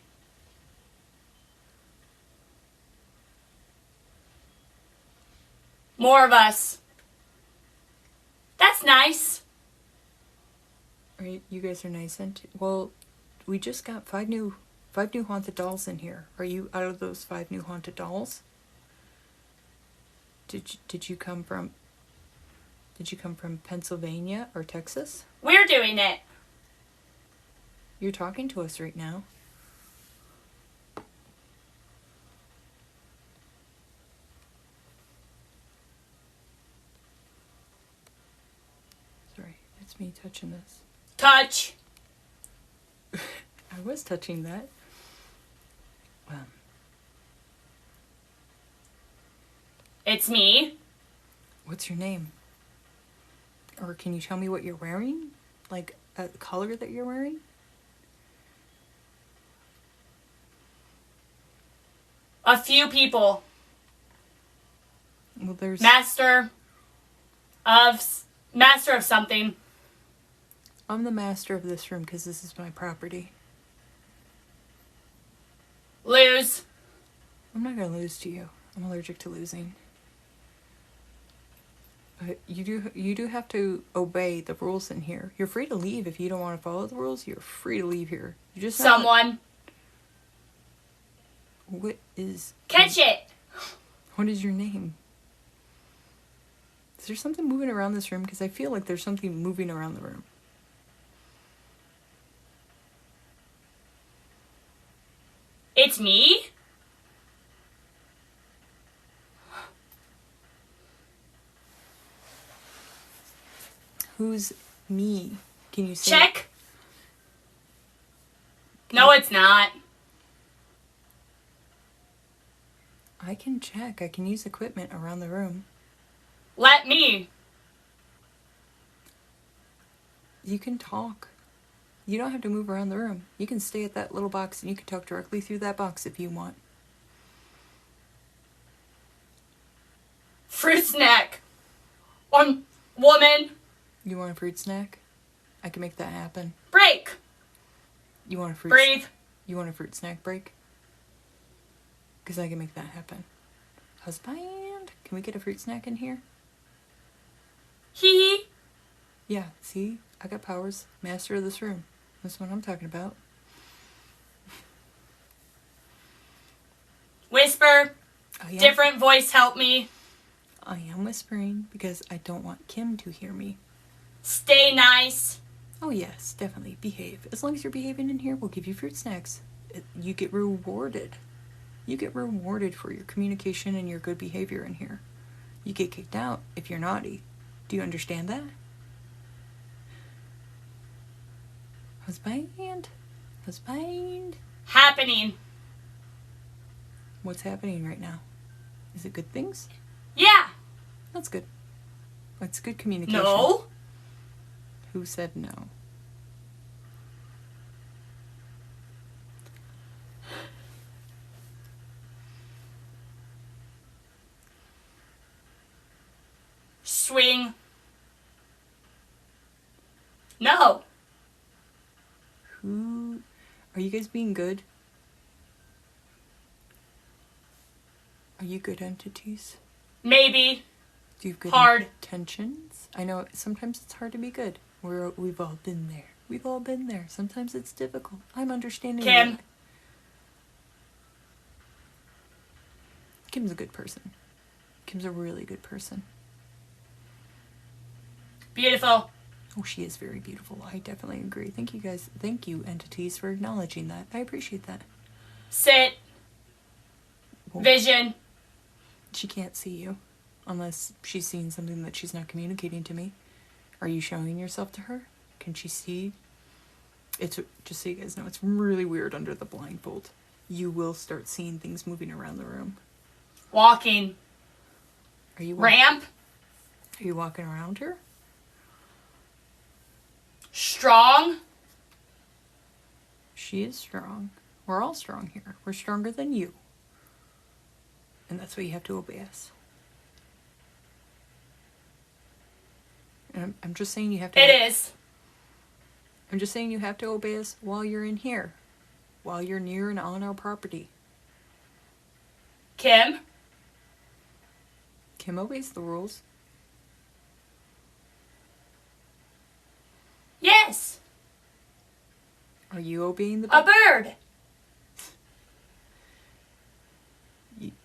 More of us. That's nice. You guys are nice. Well, we just got five new haunted dolls in here. Are you out of those 5 new haunted dolls? Did you come from Pennsylvania or Texas? We're doing it. You're talking to us right now. Sorry, it's me touching this. Touch. I was touching that. It's me. What's your name? Or can you tell me what you're wearing? Like a color that you're wearing? A few people. Well, there's... Master of something. I'm the master of this room because this is my property. Lose. I'm not going to lose to you. I'm allergic to losing. But you do have to obey the rules in here. You're free to leave if you don't want to follow the rules. You're free to leave here. You're just someone. What is... Catch it! What is your name? Is there something moving around this room? Because I feel like there's something moving around the room. It's me? Who's me? Can you say... Check. No, it's not. I can check. I can use equipment around the room. Let me. You can talk. You don't have to move around the room. You can stay at that little box and you can talk directly through that box if you want. Fruit snack. On woman. You want a fruit snack? I can make that happen. Break. You want a fruit... Breathe. You want a fruit snack break? Because I can make that happen. Husband, can we get a fruit snack in here? Hee. Yeah, see? I got powers. Master of this room. That's what I'm talking about. Whisper. Oh, yeah? Different voice help me. I am whispering because I don't want Kim to hear me. Stay nice. Oh yes, definitely. Behave. As long as you're behaving in here, we'll give you fruit snacks. You get rewarded. You get rewarded for your communication and your good behavior in here. You get kicked out if you're naughty. Do you understand that? Husband? Husband? Happening. What's happening right now? Is it good things? Yeah. That's good. That's good communication. No. Who said no? Swing. No. Who... Are you guys being good? Are you good entities? Maybe. Do you have good Hard. intentions? I know sometimes it's hard to be good. We've all been there. We've all been there. Sometimes it's difficult. I'm understanding. Kim. That. Kim's a good person. Kim's a really good person. Beautiful. Oh, she is very beautiful. I definitely agree. Thank you guys. Thank you, entities, for acknowledging that. I appreciate that. Sit. Well, Vision. she can't see you unless she's seeing something that she's not communicating to me. Are you showing yourself to her? Can she see? It's just so you guys know, it's really weird under the blindfold. You will start seeing things moving around the room. Walking. Are you Ramp. Are you walking around her? Strong. She is strong. We're all strong here. We're stronger than you. And that's why you have to obey us. And I'm just saying you have to... It is. I'm just saying you have to obey us while you're in here. While you're near and on our property. Kim. Kim obeys the rules. Yes. Are you obeying the... A bird.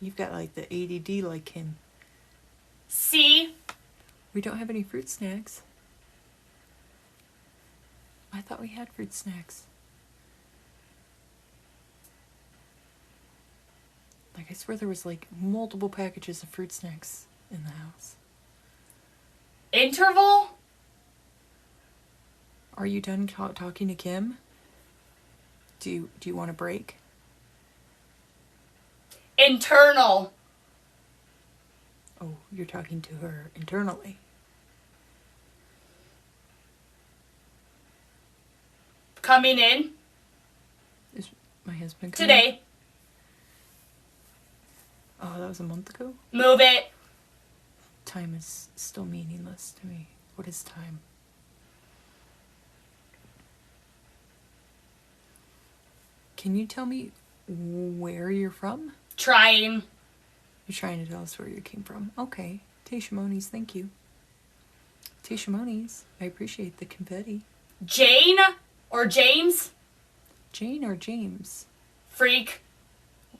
You've got like the ADD like Kim. C. We don't have any fruit snacks. I thought we had fruit snacks. Like, I swear there was like multiple packages of fruit snacks in the house. Interval. Are you done talking to Kim? Do you want a break? Internal. Oh, you're talking to her internally. Coming in. Is my husband coming? Today. Oh, that was a month ago? Move it. Time is still meaningless to me. What is time? Can you tell me where you're from? Trying. You're trying to tell us where you came from. Okay. Tashamonies, thank you. Tashamonies, I appreciate the confetti. Jane or James? Jane or James? Freak.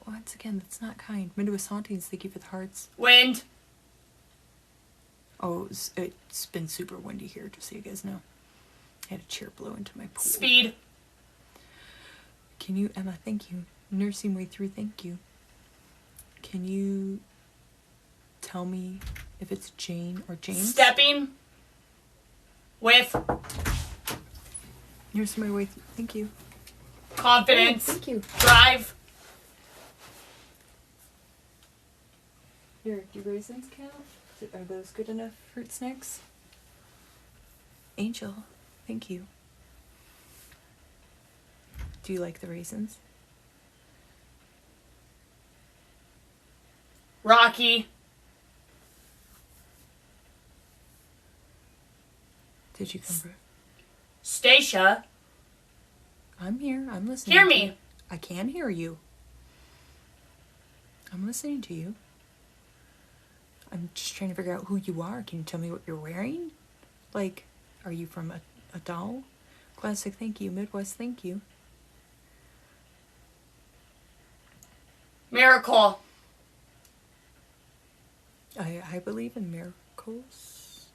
Once again, that's not kind. Midwest Hauntings, thank you for the hearts. Wind. Oh, it's been super windy here, just so you guys know. I had a chair blow into my pool. Speed. Can you, Emma, thank you. Nursing way through, thank you. Can you tell me if it's Jane or James? Stepping. With. Nursing my way through, thank you. Confidence. Oh, thank you. Drive. Here, do raisins count? Are those good enough fruit snacks? Angel, thank you. Do you like the raisins? Rocky. Did you come for? Stacia. I'm here. I'm listening. Hear to me. you. I can hear you. I'm listening to you. I'm just trying to figure out who you are. Can you tell me what you're wearing? Like, are you from a doll? Classic, thank you. Midwest, thank you. Miracle. I believe in miracles.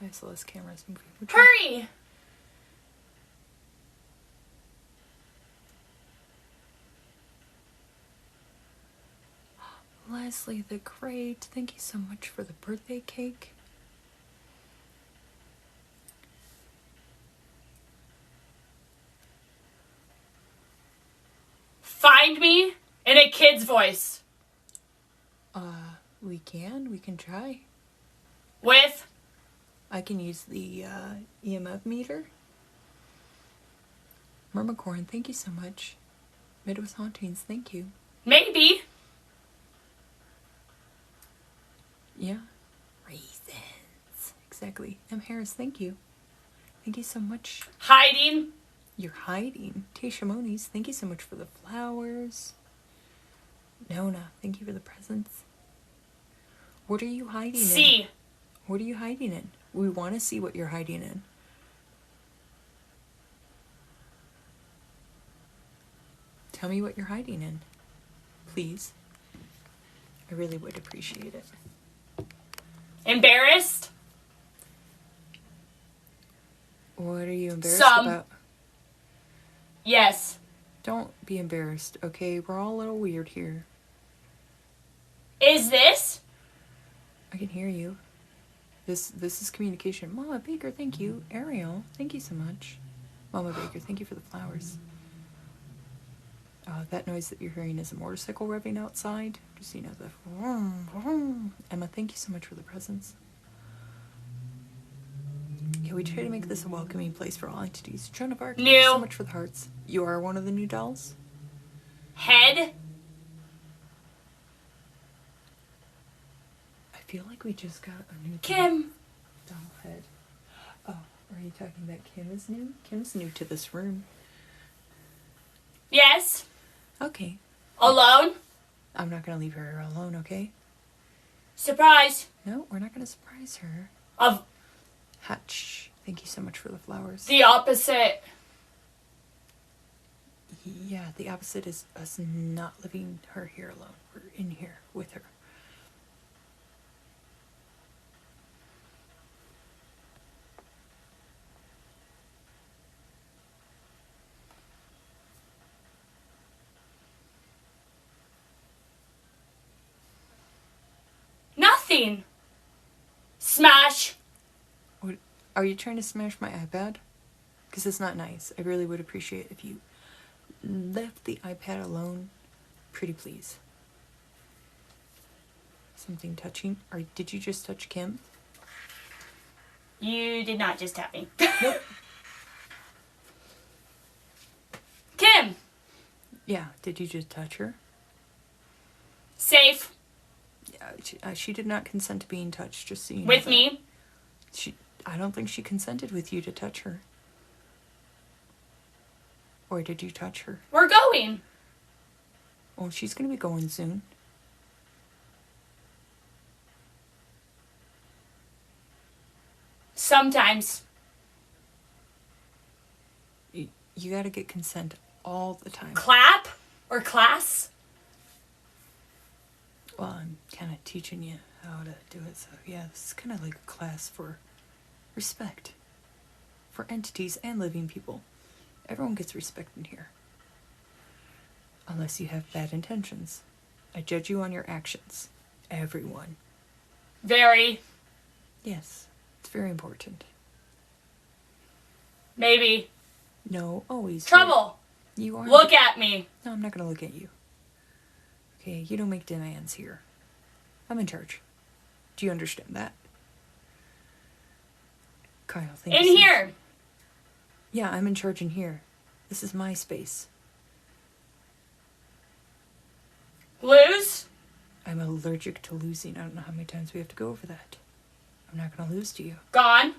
I saw this camera's moving. Hurry. Leslie the Great, thank you so much for the birthday cake. Find me in a kid's voice. We can try. With. I can use the EMF meter. Myrmicorn, thank you so much. Midwest Hauntings, thank you. Maybe. Yeah. Raisins. Exactly. M. Harris, thank you. Thank you so much. Hiding. You're hiding. Tashamonies, thank you so much for the flowers. Nona, thank you for the presents. What are you hiding in? C. What are you hiding in? We want to see what you're hiding in. Tell me what you're hiding in. Please. I really would appreciate it. Embarrassed. What are you embarrassed Some. about? Yes. Don't be embarrassed, okay? We're all a little weird here. Is this? I can hear you. This is communication. Mama Baker, thank you. Ariel, thank you so much. Mama Baker, thank you for the flowers. That noise that you're hearing is a motorcycle revving outside. Just so you know, the vroom, vroom. Emma, thank you so much for the presents. Yeah, we try to make this a welcoming place for all entities. Joan of Arc, thank you so much for the hearts. You are one of the new dolls? Head. I feel like we just got a new Kim. doll head. Oh, are you talking that Kim is new? Kim's new to this room. Yes. Okay. Alone. I'm not going to leave her alone, okay? Surprise. No, we're not going to surprise her. Of Hatch, thank you so much for the flowers. the opposite. Yeah, the opposite is us not leaving her here alone. We're in here with her. Nothing. Smash. What, are you trying to smash my iPad? Because it's not nice. I really would appreciate if you left the iPad alone. Pretty please. Something touching. Or did you just touch Kim? You did not just tap me. Nope. Kim! Yeah, did you just touch her? Safe. Yeah, she did not consent to being touched, just so you know. With me. I don't think she consented with you to touch her. Or did you touch her? We're going. Oh, she's going to be going soon. Sometimes. You got to get consent all the time. Clap? Or class? Well, I'm kind of teaching you how to do it, so yeah, this is kind of like a class for respect. For entities and living people. Everyone gets respect in here. Unless you have bad intentions. I judge you on your actions. Everyone. Very. Yes, it's very important. Maybe. No, always. Trouble. You are. Look at me. No, I'm not going to look at you. Okay, you don't make demands here. I'm in charge. Do you understand that? Kyle, thank you. In so much. here. Yeah, I'm in charge in here. This is my space. Lose? I'm allergic to losing. I don't know how many times we have to go over that. I'm not going to lose to you. Gone.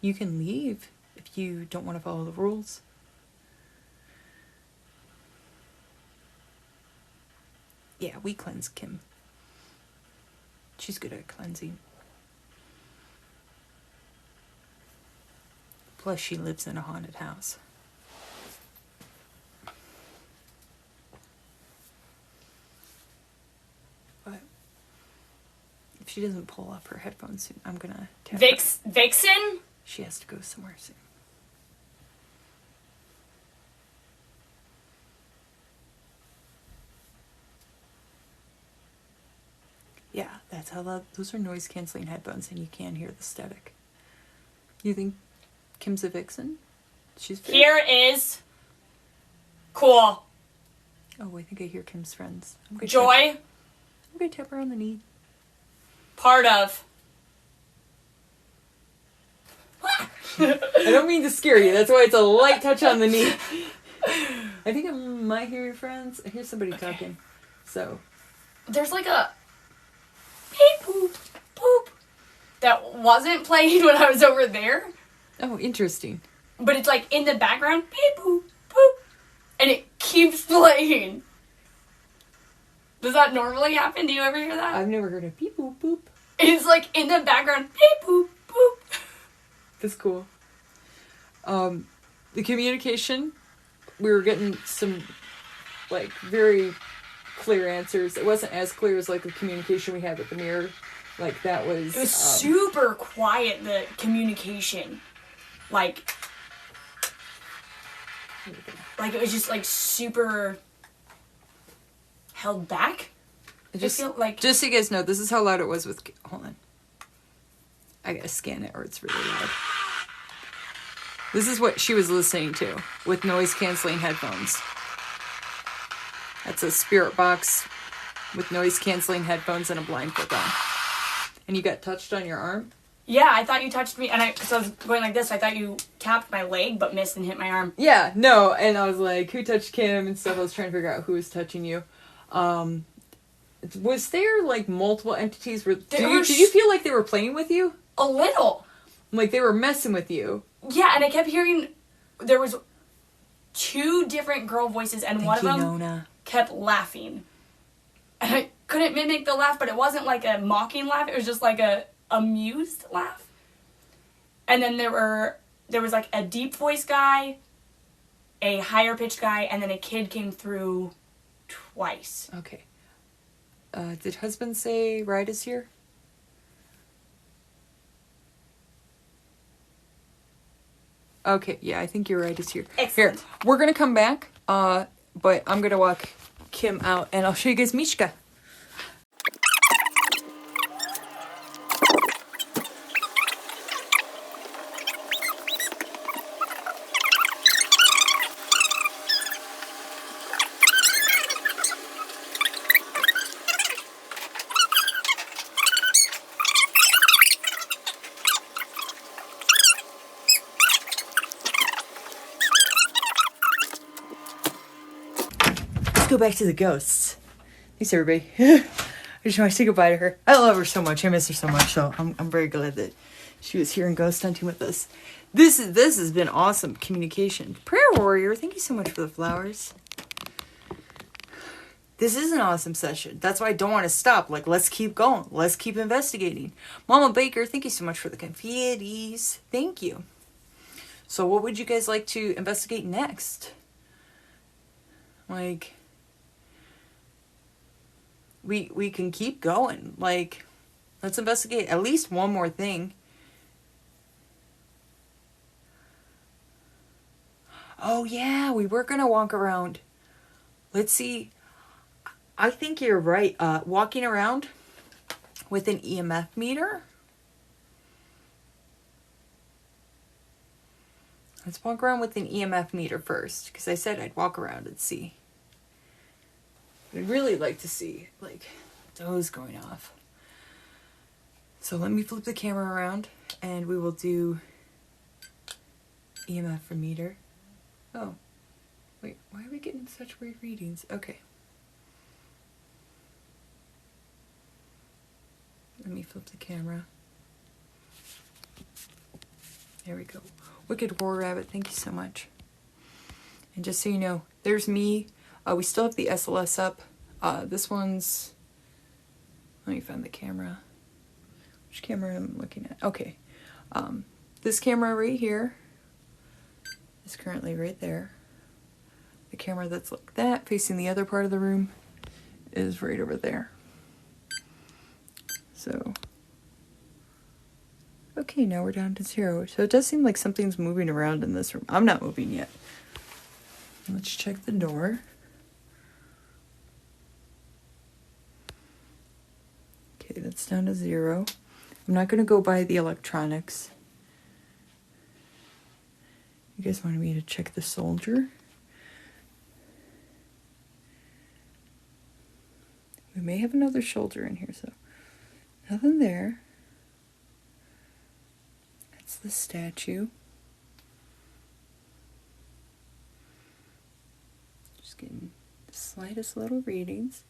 You can leave if you don't want to follow the rules. Yeah, we cleanse Kim. She's good at cleansing. Plus, she lives in a haunted house. But if she doesn't pull up her headphones soon, I'm gonna tap her. Vixen? She has to go somewhere soon. Yeah, that's how loud. Those are noise canceling headphones, and you can hear the static. You think Kim's a vixen? She's very... Here is cool. Oh, I think I hear Kim's friends. Joy. I'm gonna tap her on the knee. Part of. I don't mean to scare you. That's why it's a light touch on the knee. I think I might hear your friends. I hear somebody talking. So. There's like a beep boop boop that wasn't playing when I was over there. Oh, interesting. But it's like in the background, beep boop boop, and it keeps playing. Does that normally happen? Do you ever hear that? I've never heard of beep boop boop. It's like in the background, beep boop boop. That's cool. The communication, we were getting some, like, very clear answers. It wasn't as clear as, like, the communication we had with the mirror. Like, that was... It was super quiet, the communication. Like, it was just, like, super held back. Just I feel like... Just so you guys know, this is how loud it was with... Hold on. I gotta scan it or it's really loud. This is what she was listening to with noise-canceling headphones. That's a spirit box with noise-canceling headphones and a blindfold on. And you got touched on your arm? Yeah, I thought you touched me, and because I was going like this, I thought you tapped my leg, but missed and hit my arm. Yeah, no, and I was like, who touched Kim and stuff. I was trying to figure out who was touching you. Was there, like, multiple entities? Did you feel like they were playing with you? A little. Like, they were messing with you? Yeah, and I kept hearing, there was 2 different girl voices, and one of them Nona. kept laughing. And I couldn't mimic the laugh, but it wasn't like a mocking laugh, it was just like a amused laugh. And then there was like a deep voice guy, a higher pitched guy, and then a kid came through twice. Okay. Did husband say Ride is here? Okay, yeah, I think you're right. Is here. Excellent. Here, we're gonna come back, but I'm gonna walk Kim out, and I'll show you guys Mishka. go back to the ghosts. Thanks, everybody. I just want to say goodbye to her. I love her so much. I miss her so much. So I'm very glad that she was here in ghost hunting with us. This has been awesome communication. Prayer warrior, thank you so much for the flowers. This is an awesome session. That's why I don't want to stop. Like, let's keep going. Let's keep investigating. Mama Baker, thank you so much for the confettis. Thank you. So what would you guys like to investigate next? Like, we can keep going. Like, let's investigate at least one more thing. Oh yeah, we were gonna walk around. Let's see. I think you're right. Walking around with an EMF meter. Let's walk around with an EMF meter first, because I said I'd walk around and see. I'd really like to see, like, those going off. So let me flip the camera around, and we will do EMF meter. Oh, wait, why are we getting such weird readings? Okay. Let me flip the camera. There we go. Wicked War Rabbit, thank you so much. And just so you know, there's me. We still have the SLS up. This one's... Let me find the camera. Which camera am I looking at? Okay. This camera right here is currently right there. The camera that's like that, facing the other part of the room, is right over there. So... Okay, now we're down to 0. So it does seem like something's moving around in this room. I'm not moving yet. Let's check the door. Okay, that's down to 0. I'm not going to go by the electronics. You guys wanted me to check the soldier? We may have another soldier in here, so nothing there. That's the statue. Just getting the slightest little readings.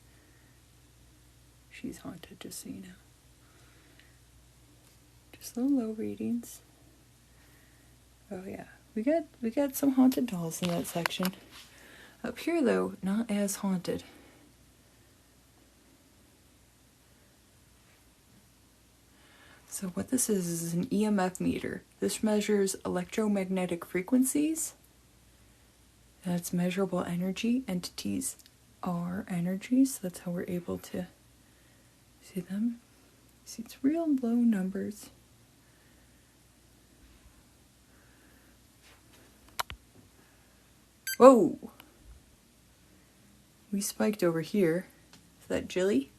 She's haunted, just so you know. Just little low readings. Oh yeah, we got some haunted dolls in that section. Up here though, not as haunted. So what this is an EMF meter. This measures electromagnetic frequencies. That's measurable energy. Entities are energies. That's how we're able to see them. See, it's real low numbers. Whoa! We spiked over here. Is that Jilly?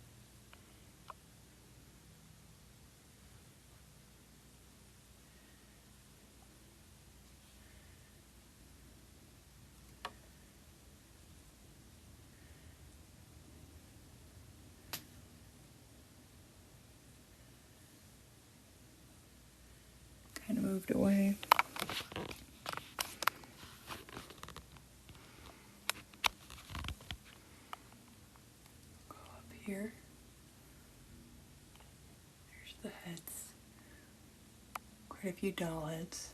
Kind of moved away. Go up here. There's the heads. Quite a few doll heads.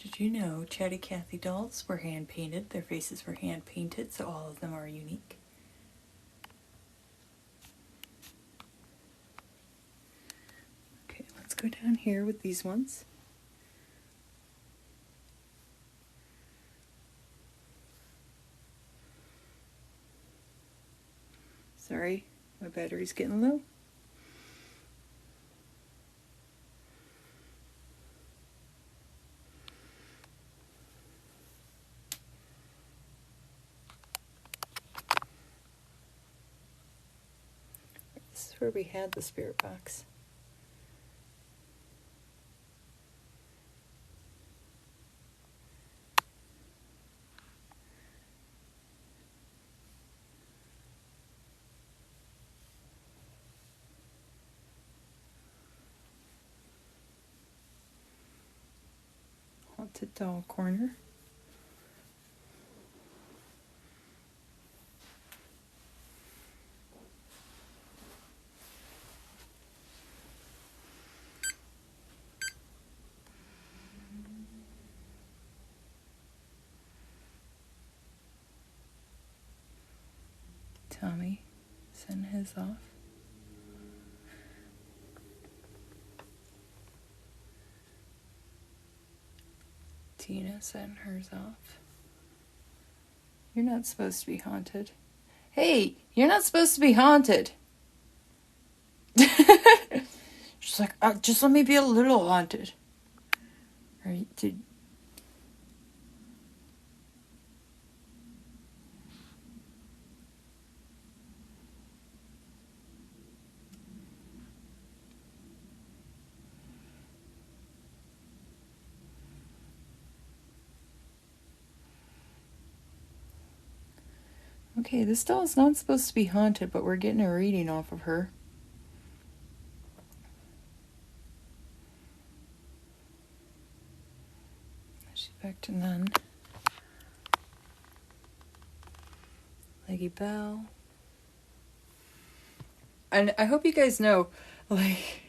Did you know Chatty Cathy dolls were hand painted? Their faces were hand painted, so all of them are unique. Let's go down here with these ones. Sorry, my battery's getting low. This is where we had the spirit box. haunted doll corner. Tommy sent his off. Tina sent hers off. You're not supposed to be haunted. Hey, you're not supposed to be haunted. She's like, just let me be a little haunted. Right? Okay, this doll is not supposed to be haunted, but we're getting a reading off of her. She's back to none. Leggy Bell. And I hope you guys know, like,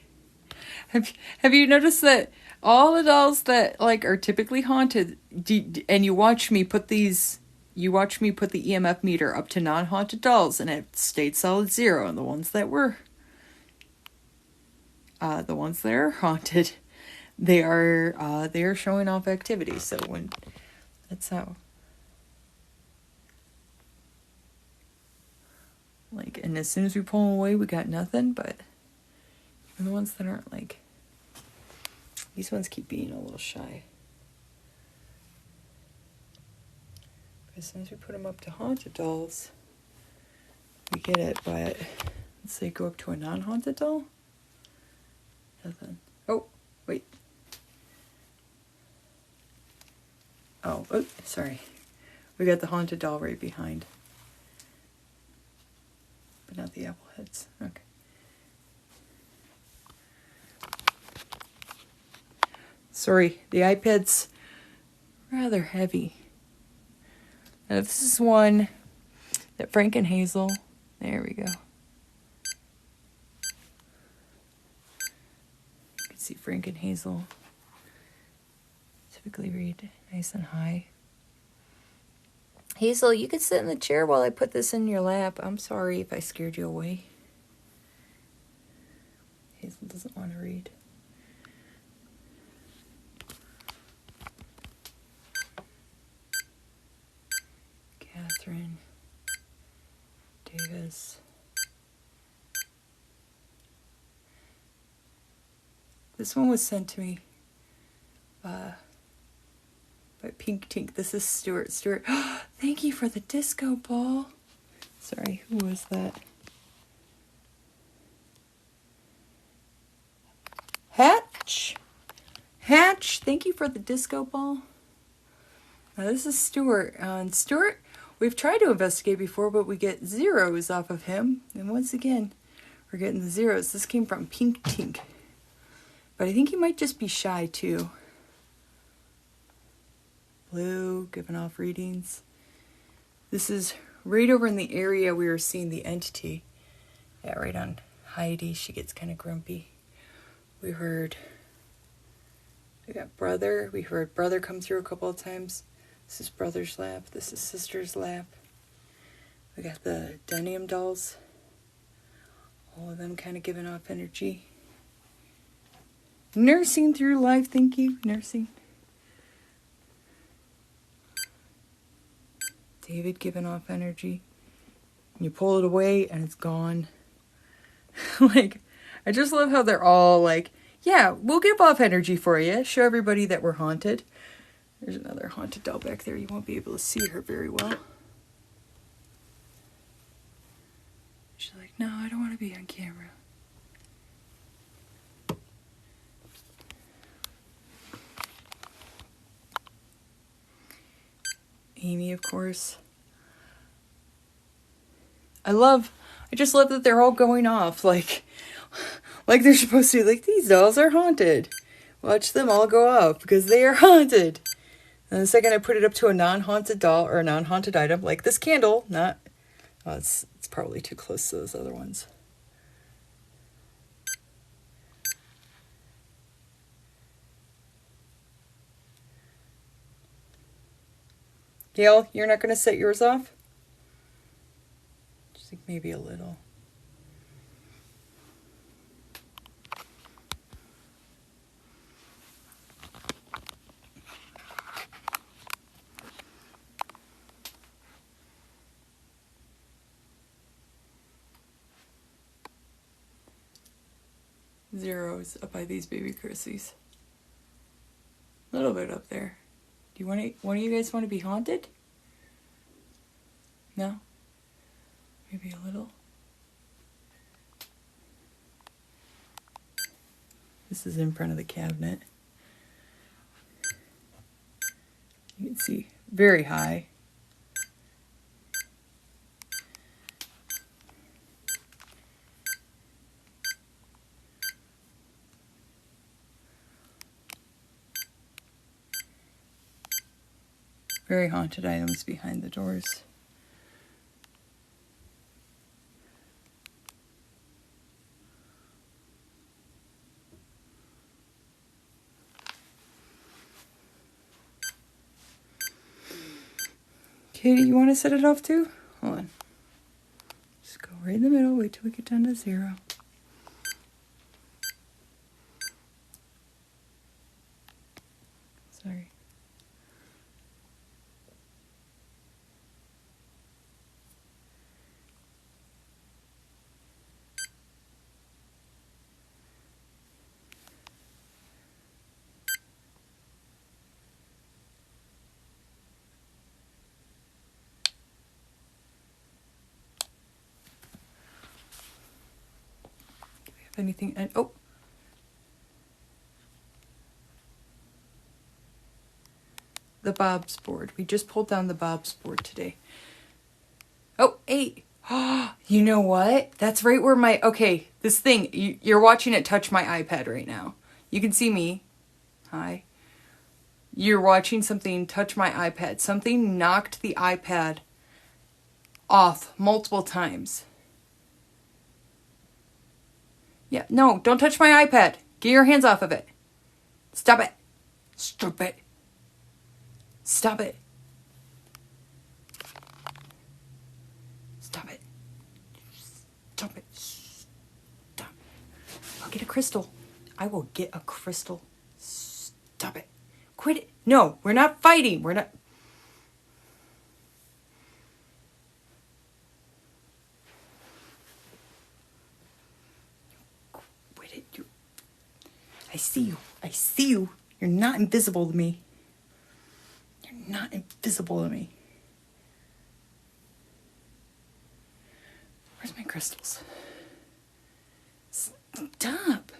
have you noticed that all the dolls that, like, are typically haunted, and you watch me put the EMF meter up to non-haunted dolls, and it stayed solid 0. And the ones that are haunted, they are showing off activity. So when that's how, like, and as soon as we pull them away, we got nothing. But even the ones that aren't, like, these ones keep being a little shy. As soon as we put them up to haunted dolls, we get it. But let's say go up to a non-haunted doll. Nothing. Oh, wait. Oh, sorry. We got the haunted doll right behind. But not the apple heads. Okay. Sorry, the iPad's rather heavy. Now this is one that Frank and Hazel, there we go. You can see Frank and Hazel typically read nice and high. Hazel, you could sit in the chair while I put this in your lap. I'm sorry if I scared you away. Hazel doesn't want to read. Catherine, Davis. This one was sent to me by Pink Tink. This is Stuart. Stuart, thank you for the disco ball. Sorry, who was that? Hatch, thank you for the disco ball. Now this is Stuart. And Stuart, we've tried to investigate before, but we get 0s off of him. And once again, we're getting the 0s. This came from Pink Tink. But I think he might just be shy too. Blue, giving off readings. This is right over in the area we were seeing the entity. Yeah, right on Heidi. She gets kind of grumpy. We got brother. We heard brother come through a couple of times. This is brother's lap. This is sister's lap. We got the denim dolls. All of them kind of giving off energy. Nursing through life. Thank you. Nursing. David giving off energy. You pull it away and it's gone. Like, I just love how they're all like, yeah, we'll give off energy for you. Show everybody that we're haunted. There's another haunted doll back there. You won't be able to see her very well. She's like, no, I don't want to be on camera. Amy, of course. I just love that they're all going off like they're supposed to. Like, these dolls are haunted. Watch them all go off because they are haunted. And the second I put it up to a non-haunted doll or a non-haunted item, like this candle, not, oh, it's probably too close to those other ones. Gail, you're not going to set yours off? Just think maybe a little. Zeros up by these baby Chrissies. A little bit up there. Do you want to? One of you guys want to be haunted? No? Maybe a little? This is in front of the cabinet. You can see very high. Very haunted items behind the doors. Katie, you want to set it off too? Hold on. Just go right in the middle. Wait till we get down to 0. Sorry. Anything, and oh, the Bob's board. We just pulled down the Bob's board today. Oh, 8. You know what? That's right where my, okay, this thing, you're watching it touch my iPad right now. You can see me. Hi. You're watching something touch my iPad. Something knocked the iPad off multiple times. Yeah, no, don't touch my iPad. Get your hands off of it. Stop it. Stop it. Stop it. Stop it. Stop it. Stop. I'll get a crystal. I will get a crystal. Stop it. Quit it. No, we're not fighting. We're not. I see you. I see you. You're not invisible to me. You're not invisible to me. Where's my crystals? Stop.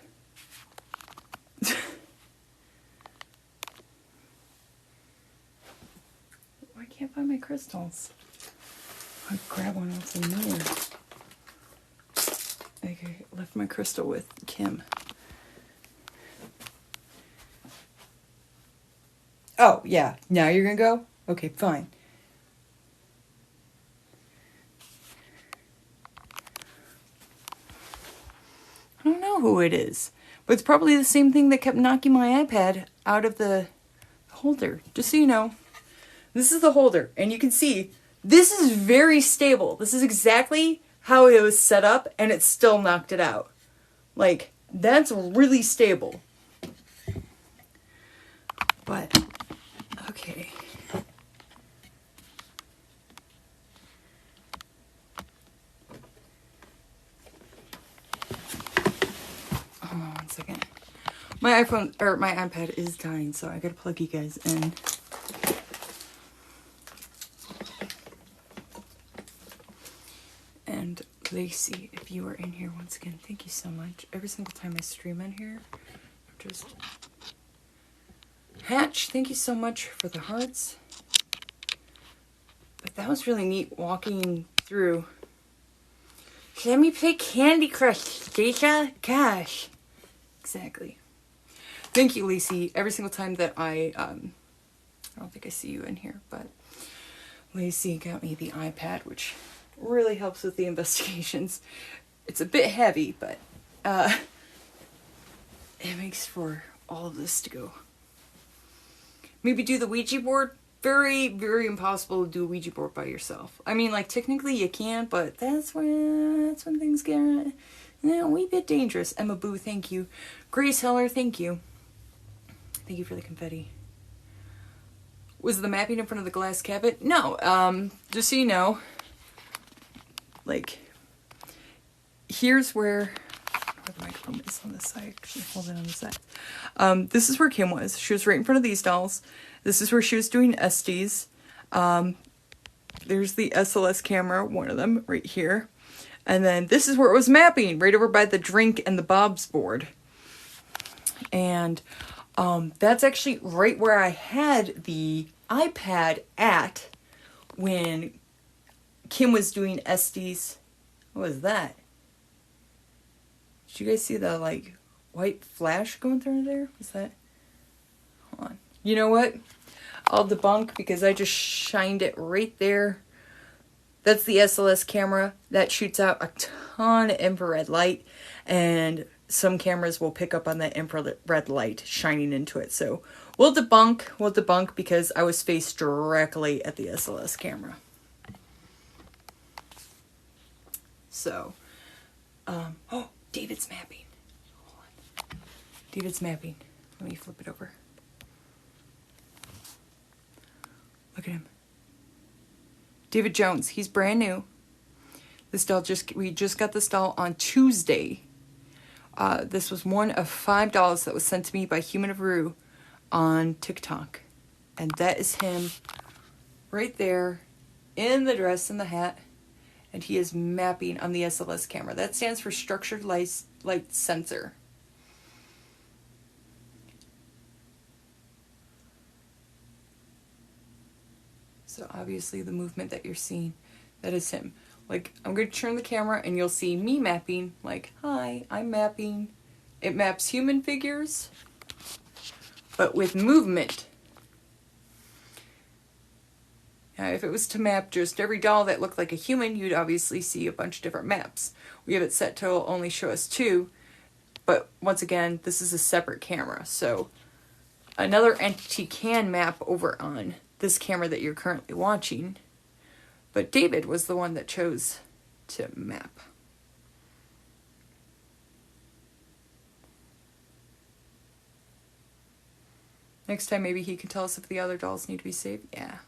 I can't find my crystals. I'll grab one off the mirror. Okay, left my crystal with Kim. Oh, yeah. Now you're going to go? Okay, fine. I don't know who it is. But it's probably the same thing that kept knocking my iPad out of the holder. Just so you know. This is the holder. And you can see, this is very stable. This is exactly how it was set up. And it still knocked it out. Like, that's really stable. But... okay. Hold on 1 second. My iPhone, or my iPad is dying, so I gotta plug you guys in. And Lacey, if you are in here once again, thank you so much. Every single time I stream in here, I'm just... Hatch, thank you so much for the hearts. But that was really neat walking through. Let me play Candy Crush, Stacia. Gosh. Exactly. Thank you, Lacey. Every single time that I I don't think I see you in here, but Lacey got me the iPad, which really helps with the investigations. It's a bit heavy, but it makes for all of this to go. Maybe do the Ouija board. Very, very impossible to do a Ouija board by yourself. I mean, like, technically you can, but that's when things get a wee bit dangerous. Emma Boo, thank you. Grace Heller, thank you. Thank you for the confetti. Was the mapping in front of the glass cabinet? No, just so you know, like, here's where the microphone is on this side. Actually, hold it on the side. This is where Kim was. She was right in front of these dolls. This is where she was doing SDs. There's the SLS camera, one of them, right here. And then this is where it was mapping, right over by the drink and the Bob's board. And that's actually right where I had the iPad at when Kim was doing SDs. What was that? Did you guys see the, like, white flash going through there? Was that? Hold on. You know what? I'll debunk because I just shined it right there. That's the SLS camera. That shoots out a ton of infrared light. And some cameras will pick up on that infrared light shining into it. So we'll debunk because I was faced directly at the SLS camera. So, oh, David's mapping. Hold on. David's mapping. Let me flip it over. Look at him. David Jones. He's brand new. This doll we just got this doll on Tuesday. This was one of 5 dolls that was sent to me by Human of Rue on TikTok. And that is him right there in the dress and the hat. And he is mapping on the SLS camera. That stands for Structured Light Sensor. So obviously the movement that you're seeing, that is him. Like, I'm going to turn the camera and you'll see me mapping. Like, hi, I'm mapping. It maps human figures, but with movement. Now, if it was to map just every doll that looked like a human, you'd obviously see a bunch of different maps. We have it set to only show us 2, but once again, this is a separate camera. So another entity can map over on this camera that you're currently watching, but David was the one that chose to map. Next time, maybe he can tell us if the other dolls need to be saved. Yeah.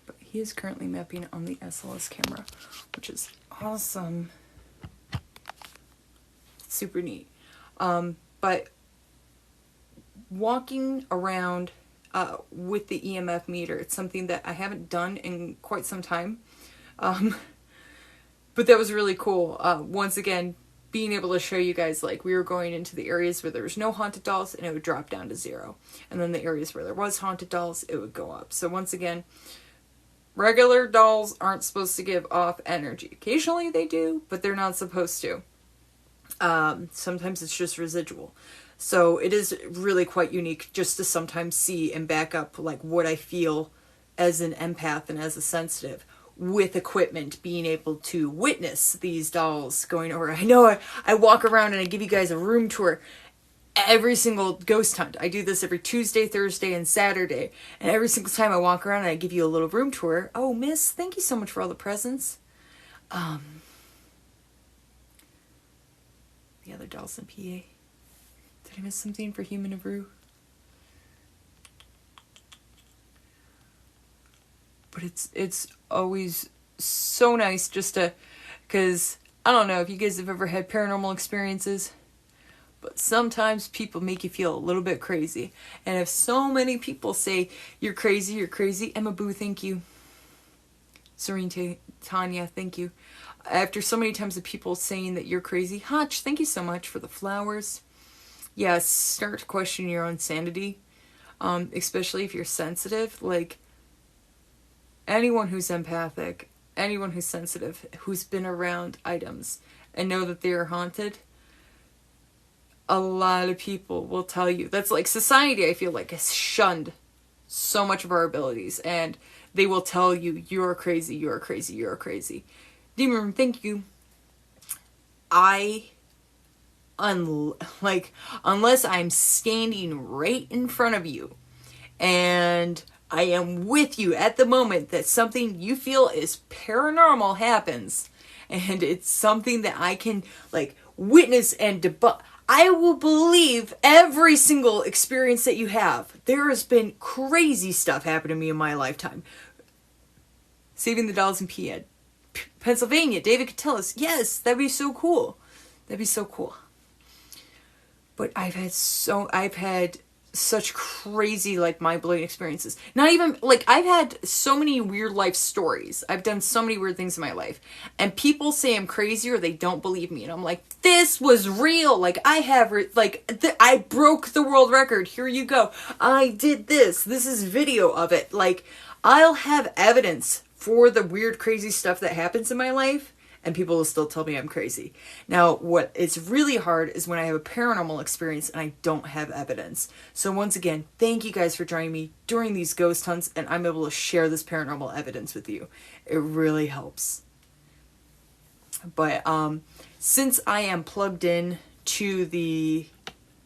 But he is currently mapping on the SLS camera, which is awesome. Super neat. But walking around with the EMF meter, it's something that I haven't done in quite some time. But that was really cool. Once again, being able to show you guys, like, we were going into the areas where there was no haunted dolls and it would drop down to 0. And then the areas where there was haunted dolls, it would go up. So once again, regular dolls aren't supposed to give off energy. Occasionally they do, but they're not supposed to. Sometimes it's just residual. So it is really quite unique just to sometimes see and back up, like, what I feel as an empath and as a sensitive with equipment, being able to witness these dolls going over. I know I walk around and I give you guys a room tour every single ghost hunt. I do this every Tuesday, Thursday, and Saturday. And every single time I walk around and I give you a little room tour. Oh, miss, thank you so much for all the presents. The other dolls in PA. Did I miss something for Human of Rue? But it's always so nice just to, because I don't know if you guys have ever had paranormal experiences, but sometimes people make you feel a little bit crazy. And if so many people say, you're crazy, Emma Boo, thank you. Serene Tanya, thank you. After so many times of people saying that you're crazy, Hotch, thank you so much for the flowers. Yes, start to question your own sanity, especially if you're sensitive. Like, anyone who's empathic, anyone who's sensitive, who's been around items and know that they are haunted, a lot of people will tell you. That's like society, I feel like, has shunned so much of our abilities, and they will tell you, you're crazy, you're crazy, you're crazy. Demon, thank you. Unless I'm standing right in front of you and I am with you at the moment that something you feel is paranormal happens, and it's something that I can like witness and debunk, I will believe every single experience that you have. There has been crazy stuff happen to me in my lifetime. Saving the Dolls in Pennsylvania. David could tell us. Yes, that'd be so cool. That'd be so cool. But I've had such crazy, like, mind-blowing experiences. Not even, like, I've had so many weird life stories. I've done so many weird things in my life. And people say I'm crazy or they don't believe me. And I'm like, this was real. Like, I broke the world record. Here you go. I did this. This is video of it. Like, I'll have evidence for the weird, crazy stuff that happens in my life, and people will still tell me I'm crazy. Now, what is really hard is when I have a paranormal experience and I don't have evidence. So once again, thank you guys for joining me during these ghost hunts, and I'm able to share this paranormal evidence with you. It really helps. But since I am plugged in to the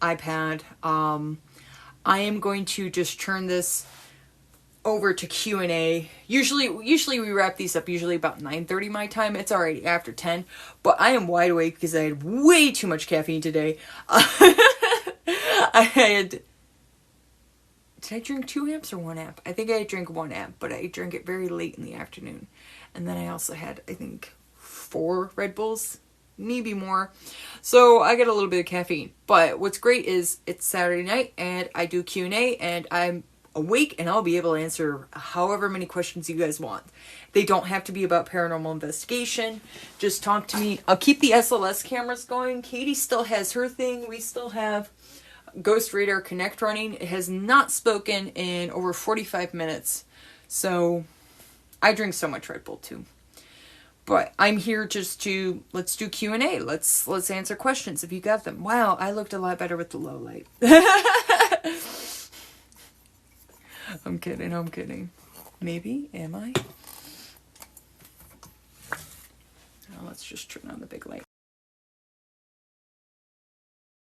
iPad, I am going to just turn this over to Q&A. Usually we wrap these up usually about 9:30 my time. It's already after 10, but I am wide awake because I had way too much caffeine today. Did I drink 2 amps or 1 amp? I think I drank 1 amp, but I drank it very late in the afternoon. And then I also had, I think, 4 Red Bulls, maybe more. So I get a little bit of caffeine. But what's great is it's Saturday night and I do Q&A and I'm awake and I'll be able to answer however many questions you guys want. They don't have to be about paranormal investigation. Just talk to me. I'll keep the SLS cameras going. Katie still has her thing. We still have Ghost Radar Connect running. It has not spoken in over 45 minutes. So I drink so much Red Bull too. But I'm here just to, let's do Q&A. Let's answer questions if you got them. Wow, I looked a lot better with the low light. I'm kidding. Maybe, am I? Now let's just turn on the big light.